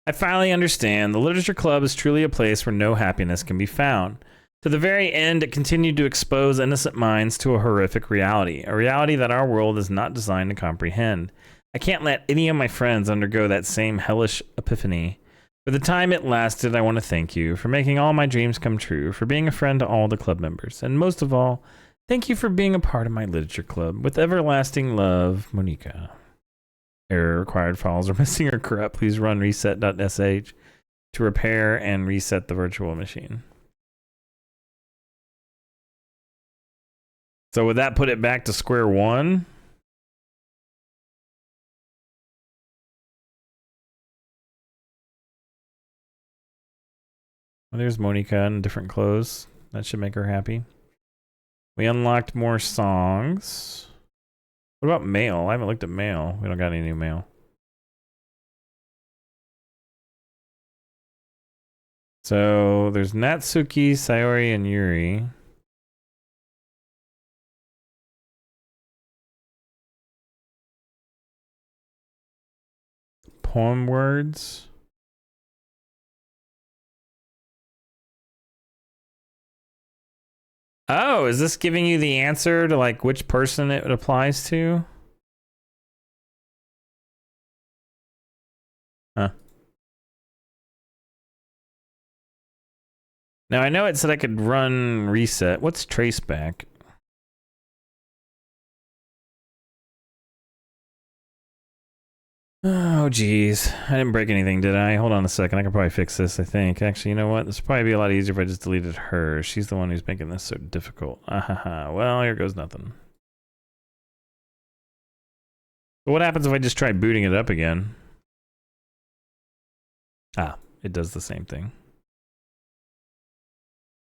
I finally understand. The Literature Club is truly a place where no happiness can be found. To the very end, it continued to expose innocent minds to a horrific reality, a reality that our world is not designed to comprehend. I can't let any of my friends undergo that same hellish epiphany. For the time it lasted, I want to thank you for making all my dreams come true, for being a friend to all the club members, and most of all, thank you for being a part of my Literature Club. With everlasting love, Monica. Error, required files are missing or corrupt. Please run reset.sh to repair and reset the virtual machine. So would that put it back to square one? Well, there's Monica in different clothes. That should make her happy. We unlocked more songs. What about mail? I haven't looked at mail. We don't got any new mail. So there's Natsuki, Sayori, and Yuri. Poem words. Oh, is this giving you the answer to like which person it applies to? Huh. Now I know it said I could run reset. What's traceback? Oh, geez. I didn't break anything, did I? Hold on a second. I can probably fix this, I think. Actually, you know what? This would probably be a lot easier if I just deleted her. She's the one who's making this so difficult. Well, here goes nothing. But what happens if I just try booting it up again? Ah, it does the same thing.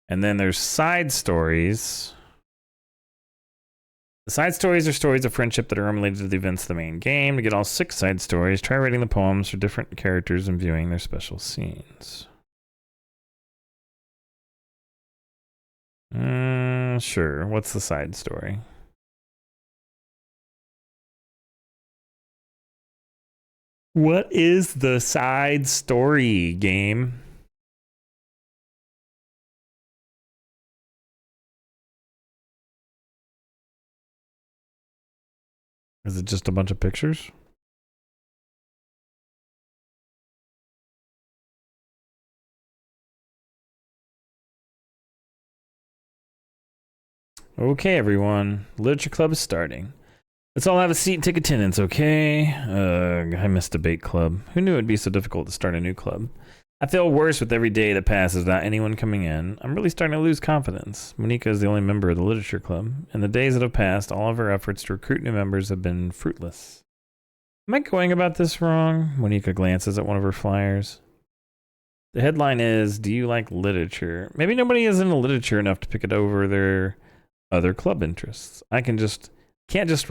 And then there's side stories. The side stories are stories of friendship that are unrelated to the events of the main game. To get all 6 side stories, try writing the poems for different characters and viewing their special scenes. Sure. What's the side story? What is the side story, game? Is it just a bunch of pictures? Okay, everyone. Literature Club is starting. Let's all have a seat and take attendance, okay? I missed debate club. Who knew it'd be so difficult to start a new club? I feel worse with every day that passes without anyone coming in. I'm really starting to lose confidence. Monica is the only member of the Literature Club. In the days that have passed, all of our efforts to recruit new members have been fruitless. Am I going about this wrong? Monica glances at one of her flyers. The headline is, "Do you like literature?" Maybe nobody is into literature enough to pick it over their other club interests. I can't just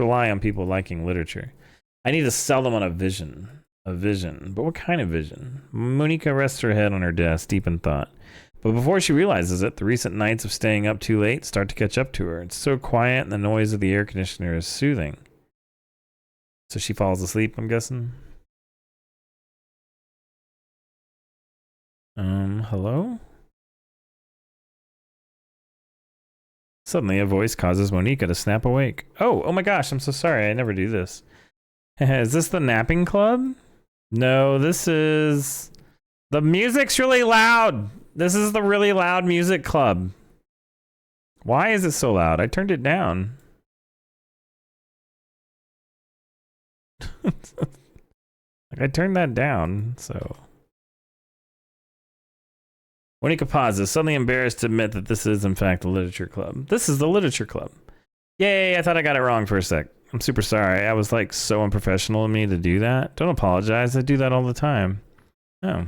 rely on people liking literature. I need to sell them on a vision. A vision. But what kind of vision? Monica rests her head on her desk, deep in thought. But before she realizes it, the recent nights of staying up too late start to catch up to her. It's so quiet and the noise of the air conditioner is soothing. So she falls asleep, I'm guessing? Hello? Suddenly, a voice causes Monica to snap awake. Oh my gosh, I'm so sorry. I never do this. Is this the napping club? No, this is... The music's really loud. This is the really loud music club. Why is it so loud? I turned it down. I turned that down, so... Monica pauses, suddenly embarrassed to admit that this is, in fact, the Literature Club. This is the Literature Club. Yay, I thought I got it wrong for a sec. I'm super sorry. I was, like, so unprofessional of me to do that. Don't apologize. I do that all the time. Oh.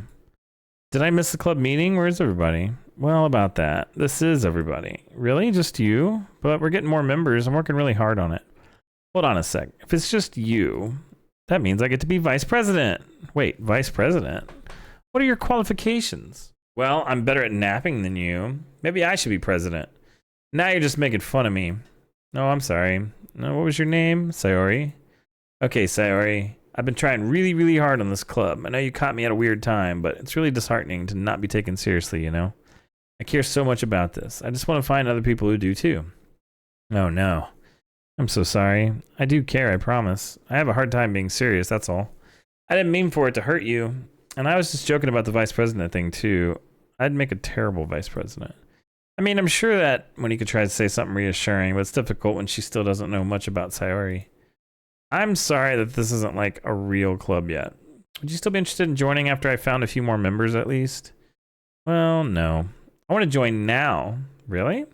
Did I miss the club meeting? Where's everybody? Well, about that. This is everybody. Really? Just you? But we're getting more members. I'm working really hard on it. Hold on a sec. If it's just you, that means I get to be vice president. Wait, vice president? What are your qualifications? Well, I'm better at napping than you. Maybe I should be president. Now you're just making fun of me. No, I'm sorry. No, what was your name? Sayori? Okay, Sayori. I've been trying really, really hard on this club. I know you caught me at a weird time, but it's really disheartening to not be taken seriously, you know? I care so much about this. I just want to find other people who do too. Oh no. I'm so sorry. I do care, I promise. I have a hard time being serious, that's all. I didn't mean for it to hurt you. And I was just joking about the vice president thing too. I'd make a terrible vice president. I mean, I'm sure that Monica tries to say something reassuring, but it's difficult when she still doesn't know much about Sayori. I'm sorry that this isn't like a real club yet. Would you still be interested in joining after I found a few more members at least? Well, no. I want to join now. Really?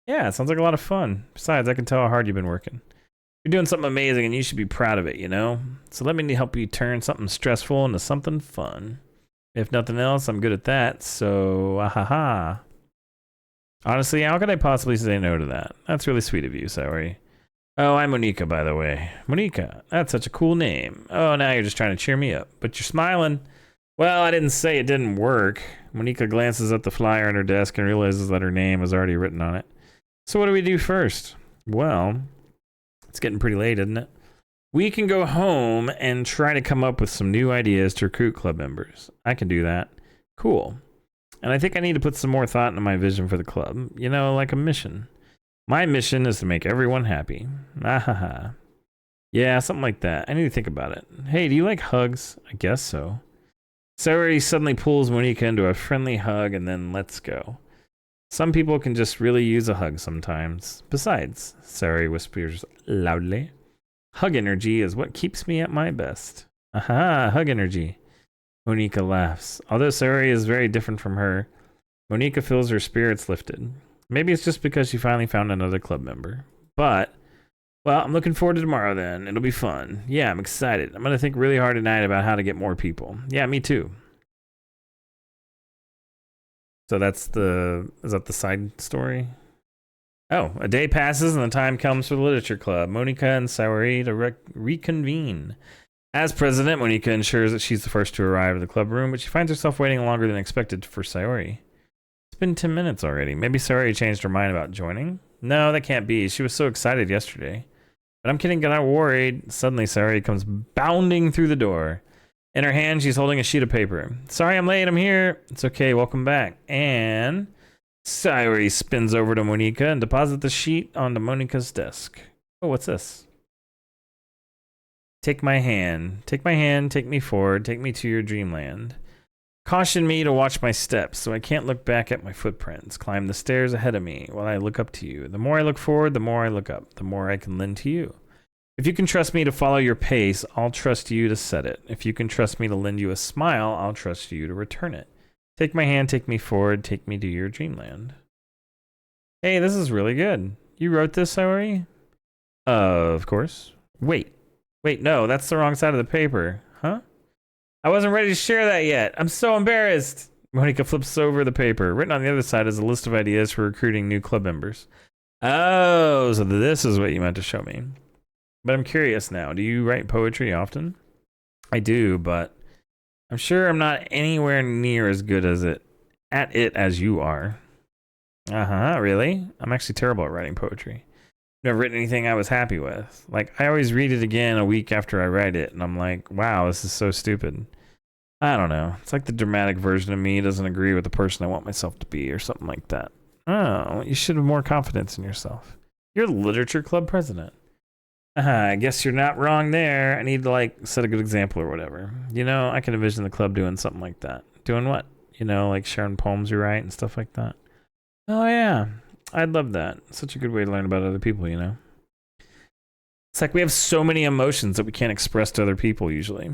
Yeah, it sounds like a lot of fun. Besides, I can tell how hard you've been working. You're doing something amazing and you should be proud of it, you know? So let me help you turn something stressful into something fun. If nothing else, I'm good at that, so ahaha. Honestly, how could I possibly say no to that? That's really sweet of you, Saori. Oh, I'm Monika, by the way. Monika, that's such a cool name. Oh, now you're just trying to cheer me up, but you're smiling. Well, I didn't say it didn't work. Monika glances at the flyer on her desk and realizes that her name is already written on it. So what do we do first? Well, it's getting pretty late, isn't it? We can go home and try to come up with some new ideas to recruit club members. I can do that. Cool. And I think I need to put some more thought into my vision for the club. You know, like a mission. My mission is to make everyone happy. Ahaha. Yeah, something like that. I need to think about it. Hey, do you like hugs? I guess so. Saori suddenly pulls Monika into a friendly hug and then lets go. Some people can just really use a hug sometimes. Besides, Saori whispers loudly, hug energy is what keeps me at my best. Aha, hug energy. Monika laughs. Although Saori is very different from her, Monika feels her spirits lifted. Maybe it's just because she finally found another club member. But, well, I'm looking forward to tomorrow then. It'll be fun. Yeah, I'm excited. I'm going to think really hard tonight about how to get more people. Yeah, me too. So is that the side story? Oh, a day passes and the time comes for the literature club. Monika and Saori to reconvene. As president, Monika ensures that she's the first to arrive at the club room, but she finds herself waiting longer than expected for Saori. It's been 10 minutes already. Maybe Saori changed her mind about joining? No, that can't be. She was so excited yesterday. But I'm kidding, got worried. Suddenly, Saori comes bounding through the door. In her hand, she's holding a sheet of paper. Sorry, I'm late. I'm here. It's okay. Welcome back. And Saori spins over to Monika and deposits the sheet onto Monika's desk. Oh, what's this? Take my hand. Take my hand. Take me forward. Take me to your dreamland. Caution me to watch my steps so I can't look back at my footprints. Climb the stairs ahead of me while I look up to you. The more I look forward, the more I look up. The more I can lend to you. If you can trust me to follow your pace, I'll trust you to set it. If you can trust me to lend you a smile, I'll trust you to return it. Take my hand, take me forward, take me to your dreamland. Hey, this is really good. You wrote this, Saori? Of course. Wait, no, that's the wrong side of the paper. Huh? I wasn't ready to share that yet. I'm so embarrassed. Monika flips over the paper. Written on the other side is a list of ideas for recruiting new club members. Oh, so this is what you meant to show me. But I'm curious now, do you write poetry often? I do, but I'm sure I'm not anywhere near as good at it as you are. Really? I'm actually terrible at writing poetry. Never written anything I was happy with. Like, I always read it again a week after I write it, and I'm like, wow, this is so stupid. I don't know. It's like the dramatic version of me doesn't agree with the person I want myself to be, or something like that. Oh, you should have more confidence in yourself. You're the literature club president. I guess you're not wrong there. I need to, like, set a good example or whatever. You know, I can envision the club doing something like that. Doing what? You know, like sharing poems you write and stuff like that. Oh, yeah. I'd love that. Such a good way to learn about other people, you know? It's like we have so many emotions that we can't express to other people usually.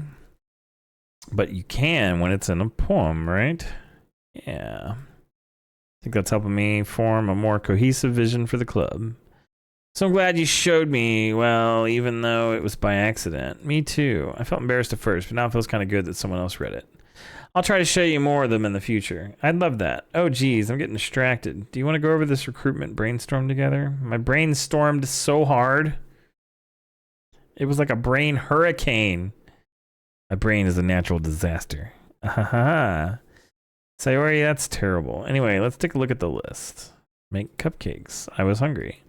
But you can when it's in a poem, right? Yeah. I think that's helping me form a more cohesive vision for the club. So I'm glad you showed me, well, even though it was by accident. Me too. I felt embarrassed at first, but now it feels kind of good that someone else read it. I'll try to show you more of them in the future. I'd love that. Oh, geez, I'm getting distracted. Do you want to go over this recruitment brainstorm together? My brain stormed so hard. It was like a brain hurricane. My brain is a natural disaster. Ahaha. Saori, that's terrible. Anyway, let's take a look at the list. Make cupcakes. I was hungry.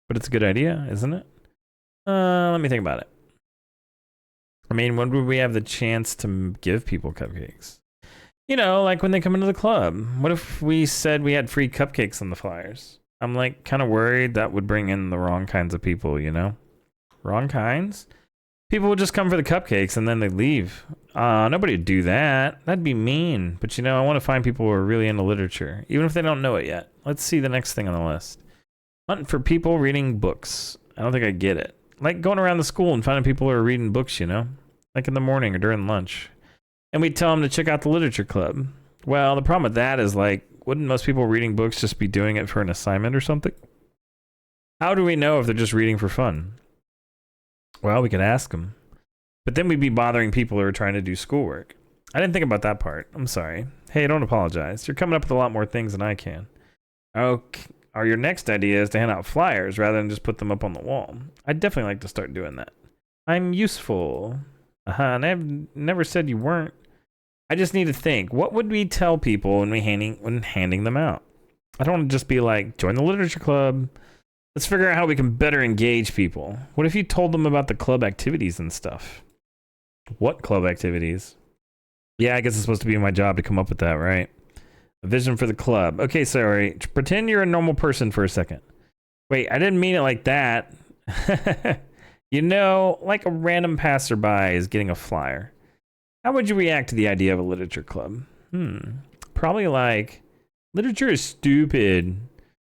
But it's a good idea, isn't it? Let me think about it. I mean, when would we have the chance to give people cupcakes? You know, like when they come into the club. What if we said we had free cupcakes on the flyers? I'm like kind of worried that would bring in the wrong kinds of people, you know? Wrong kinds? People would just come for the cupcakes and then they'd leave. Nobody would do that. That'd be mean. But you know, I want to find people who are really into literature, even if they don't know it yet. Let's see the next thing on the list. Hunting for people reading books. I don't think I get it. Like going around the school and finding people who are reading books, you know? Like in the morning or during lunch. And we tell them to check out the literature club. Well, the problem with that is, like, wouldn't most people reading books just be doing it for an assignment or something? How do we know if they're just reading for fun? Well, we could ask them. But then we'd be bothering people who are trying to do schoolwork. I didn't think about that part. I'm sorry. Hey, don't apologize. You're coming up with a lot more things than I can. Okay. Or your next idea is to hand out flyers rather than just put them up on the wall. I'd definitely like to start doing that. I'm useful. And I've never said you weren't. I just need to think. What would we tell people when handing them out? I don't want to just be like, join the literature club. Let's figure out how we can better engage people. What if you told them about the club activities and stuff? What club activities? Yeah, I guess it's supposed to be my job to come up with that, right? A vision for the club. Okay, sorry. Pretend you're a normal person for a second. Wait, I didn't mean it like that. You know, like a random passerby is getting a flyer. How would you react to the idea of a literature club? Probably like, literature is stupid.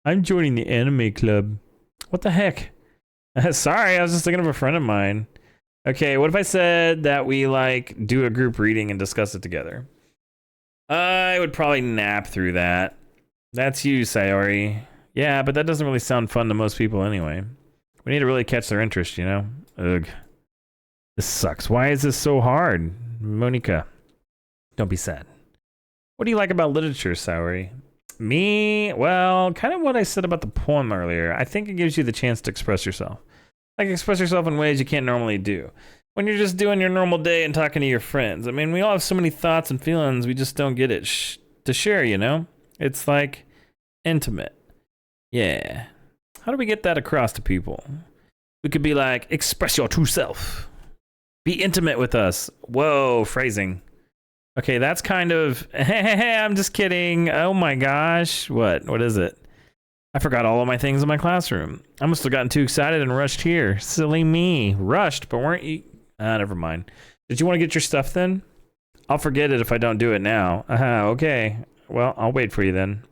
I'm joining the anime club. What the heck? Sorry, I was just thinking of a friend of mine. Okay, what if I said that we like do a group reading and discuss it together? I would probably nap through that. That's you, Sayori. Yeah, but that doesn't really sound fun to most people anyway. We need to really catch their interest, you know? Ugh. This sucks. Why is this so hard? Monika, don't be sad. What do you like about literature, Sayori? Me? Well, kind of what I said about the poem earlier. I think it gives you the chance to express yourself. Like, express yourself in ways you can't normally do. When you're just doing your normal day and talking to your friends. I mean, we all have so many thoughts and feelings, we just don't get it to share, you know? It's like intimate. Yeah. How do we get that across to people? We could be like, express your true self. Be intimate with us. Whoa, phrasing. Okay, that's kind of, hey, I'm just kidding. Oh my gosh. What is it? I forgot all of my things in my classroom. I must have gotten too excited and rushed here. Silly me. Rushed, but weren't you? Never mind. Did you want to get your stuff then? I'll forget it if I don't do it now. Okay. Well, I'll wait for you then.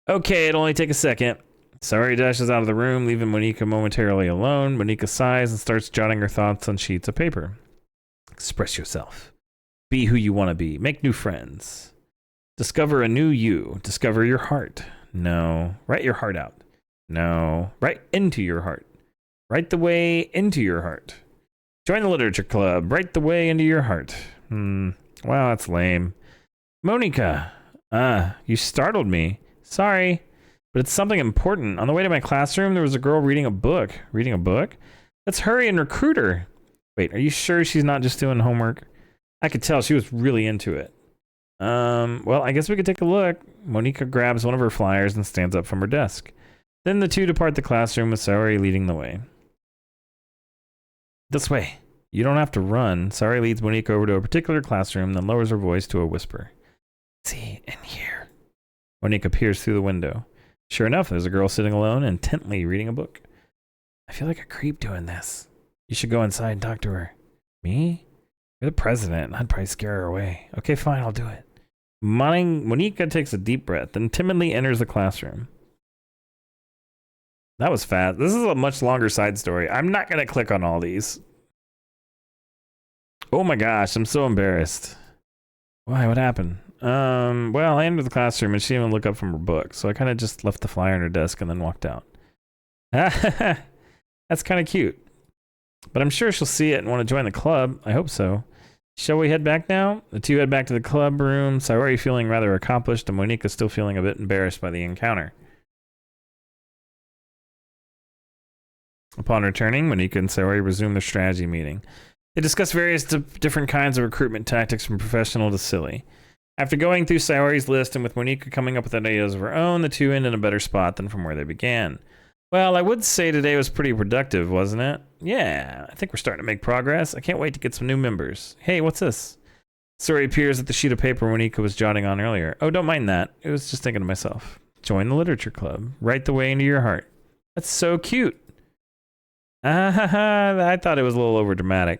Okay, it'll only take a second. Sayori dashes out of the room, leaving Monika momentarily alone. Monika sighs and starts jotting her thoughts on sheets of paper. Express yourself. Be who you want to be. Make new friends. Discover a new you. Discover your heart. No. Write your heart out. No. Write into your heart. Write the way into your heart. Join the literature club. Write the way into your heart. Wow, that's lame. Monika. You startled me. Sorry. But it's something important. On the way to my classroom, there was a girl reading a book. Reading a book? Let's hurry and recruit her. Wait, are you sure she's not just doing homework? I could tell she was really into it. Well, I guess we could take a look. Monika grabs one of her flyers and stands up from her desk. Then the two depart the classroom with Sayori leading the way. This way. You don't have to run. Sayori leads Monika over to a particular classroom, then lowers her voice to a whisper. See, in here. Monika peers through the window. Sure enough, there's a girl sitting alone, intently reading a book. I feel like a creep doing this. You should go inside and talk to her. Me? You're the president. I'd probably scare her away. Okay, fine, I'll do it. Monika takes a deep breath, then timidly enters the classroom. That was fast. This is a much longer side story. I'm not going to click on all these. Oh my gosh, I'm so embarrassed. Why? What happened? Well, I entered the classroom and she didn't even look up from her book, so I kind of just left the flyer on her desk and then walked out. That's kind of cute. But I'm sure she'll see it and want to join the club. I hope so. Shall we head back now? The two head back to the club room, Sayori feeling rather accomplished and Monika still feeling a bit embarrassed by the encounter. Upon returning, Monika and Sayori resume their strategy meeting. They discuss various different kinds of recruitment tactics from professional to silly. After going through Sayori's list and with Monika coming up with ideas of her own, the two end in a better spot than from where they began. Well, I would say today was pretty productive, wasn't it? Yeah, I think we're starting to make progress. I can't wait to get some new members. Hey, what's this? Sayori peers at the sheet of paper Monika was jotting on earlier. Oh, don't mind that. It was just thinking to myself. Join the literature club. Write the way into your heart. That's so cute. I thought it was a little overdramatic.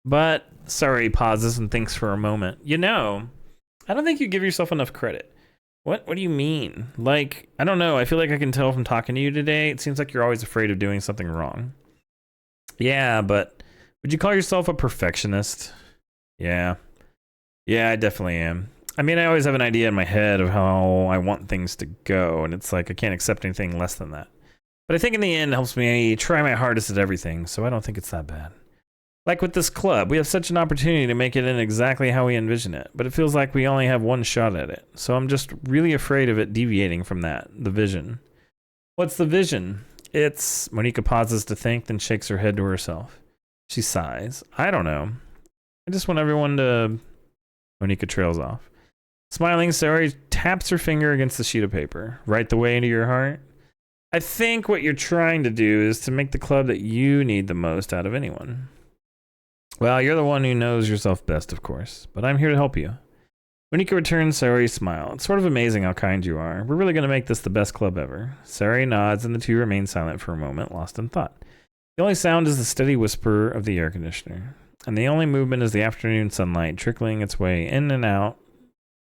But Sayori pauses and thinks for a moment. You know, I don't think you give yourself enough credit. What do you mean? Like, I don't know. I feel like I can tell from talking to you today. It seems like you're always afraid of doing something wrong. Yeah, but would you call yourself a perfectionist? Yeah. Yeah, I definitely am. I mean, I always have an idea in my head of how I want things to go, and it's like I can't accept anything less than that. But I think in the end it helps me try my hardest at everything, so I don't think it's that bad. Like with this club, we have such an opportunity to make it in exactly how we envision it, but it feels like we only have one shot at it. So I'm just really afraid of it deviating from that, the vision. What's the vision? It's... Monica pauses to think, then shakes her head to herself. She sighs. I don't know. I just want everyone to... Monica trails off. Smiling, Sayori taps her finger against the sheet of paper. Right the way into your heart? I think what you're trying to do is to make the club that you need the most out of anyone. Well, you're the one who knows yourself best, of course, but I'm here to help you. Monica returns Sayori's smile. It's sort of amazing how kind you are. We're really going to make this the best club ever. Sayori nods and the two remain silent for a moment, lost in thought. The only sound is the steady whisper of the air conditioner, and the only movement is the afternoon sunlight trickling its way in and out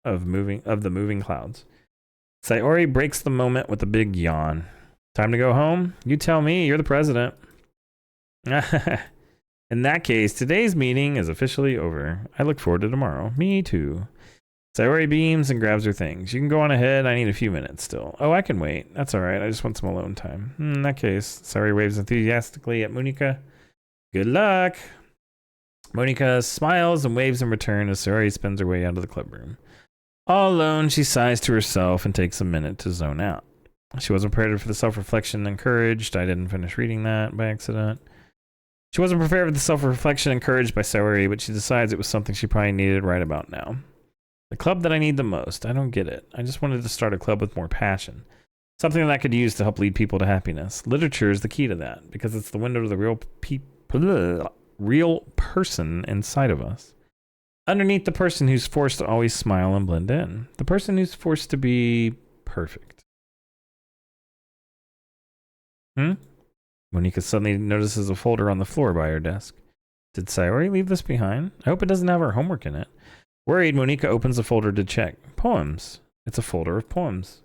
of the moving clouds. Sayori breaks the moment with a big yawn. Time to go home? You tell me, you're the president. In that case, today's meeting is officially over. I look forward to tomorrow. Me too. Sayori beams and grabs her things. You can go on ahead. I need a few minutes still. Oh, I can wait. That's all right. I just want some alone time. In that case, Sayori waves enthusiastically at Monica. Good luck. Monica smiles and waves in return as Sayori spins her way out of the club room. All alone, she sighs to herself and takes a minute to zone out. She wasn't prepared for the self-reflection encouraged. I didn't finish reading that by accident. She wasn't prepared for the self-reflection encouraged by Sayori, but she decides it was something she probably needed right about now. The club that I need the most. I don't get it. I just wanted to start a club with more passion. Something that I could use to help lead people to happiness. Literature is the key to that, because it's the window to the real person inside of us. Underneath the person who's forced to always smile and blend in. The person who's forced to be perfect. Monica suddenly notices a folder on the floor by her desk. Did Sayori leave this behind? I hope it doesn't have her homework in it. Worried, Monica opens the folder to check. Poems. It's a folder of poems.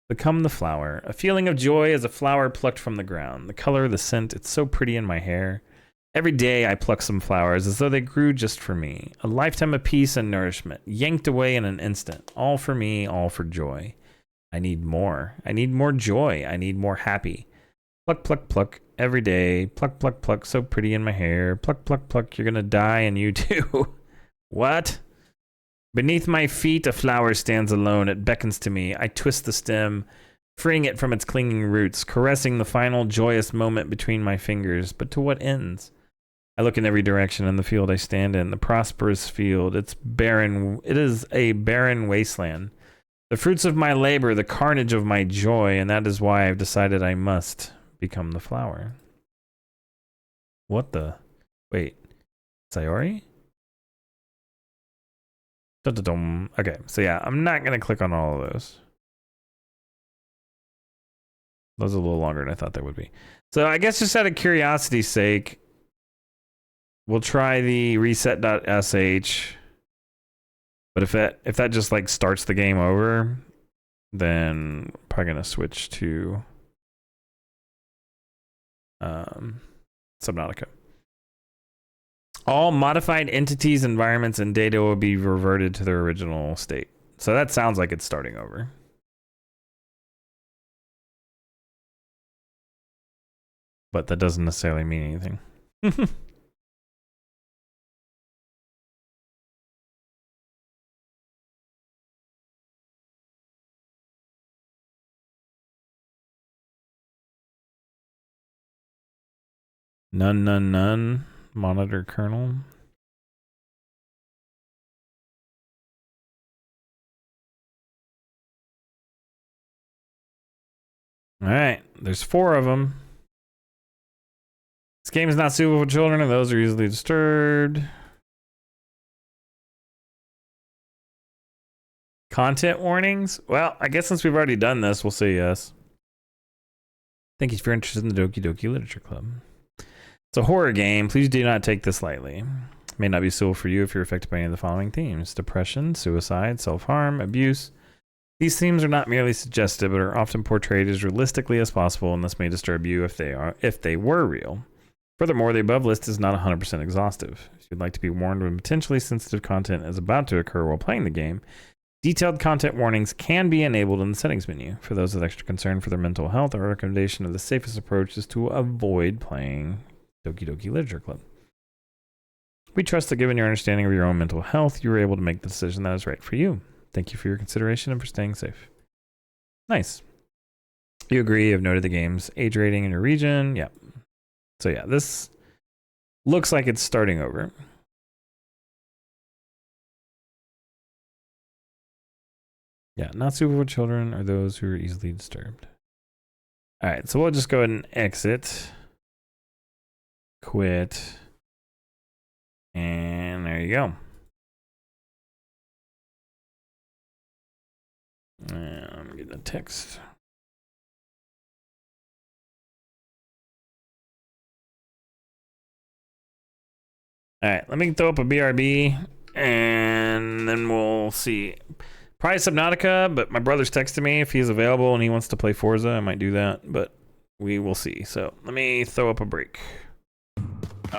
Become the flower. A feeling of joy as a flower plucked from the ground. The color, the scent, it's so pretty in my hair. Every day I pluck some flowers as though they grew just for me. A lifetime of peace and nourishment, yanked away in an instant. All for me, all for joy. I need more. I need more joy. I need more happy. Pluck, pluck, pluck. Every day. Pluck, pluck, pluck. So pretty in my hair. Pluck, pluck, pluck. You're gonna die and you too. What? Beneath my feet, a flower stands alone. It beckons to me. I twist the stem, freeing it from its clinging roots, caressing the final joyous moment between my fingers. But to what ends? I look in every direction in the field I stand in, the prosperous field. It's barren. It is a barren wasteland. The fruits of my labor, the carnage of my joy, and that is why I've decided I must become the flower. What the? Wait. Sayori? Dun-dun-dun. Okay, so yeah, I'm not going to click on all of those. Those are a little longer than I thought they would be. So I guess just out of curiosity's sake, we'll try the reset.sh. But if that just like starts the game over, then I'm probably going to switch to Subnautica. All modified entities, environments, and data will be reverted to their original state. So that sounds like it's starting over. But that doesn't necessarily mean anything. None. Monitor kernel. All right, there's 4 of them. This game is not suitable for children, and those are easily disturbed. Content warnings? Well, I guess since we've already done this, we'll say yes. Thank you if you're interested in the Doki Literature Club. It's a horror game. Please do not take this lightly. It may not be suitable for you if you're affected by any of the following themes: depression, suicide, self-harm, abuse. These themes are not merely suggestive, but are often portrayed as realistically as possible, and this may disturb you if they were real. Furthermore, the above list is not 100% exhaustive. If you'd like to be warned when potentially sensitive content is about to occur while playing the game, detailed content warnings can be enabled in the settings menu. For those with extra concern for their mental health, our recommendation of the safest approach is to avoid playing Doki Literature Club. We trust that given your understanding of your own mental health, you are able to make the decision that is right for you. Thank you for your consideration and for staying safe. Nice. You agree, you have noted the game's age rating in your region. Yep. So yeah, this looks like it's starting over. Yeah, not suitable for children or those who are easily disturbed. All right, so we'll just go ahead and exit. Quit. And there you go. And I'm getting a text. All right, let me throw up a BRB and then we'll see. Probably Subnautica, but my brother's texting me if he's available and he wants to play Forza. I might do that, but we will see. So let me throw up a break.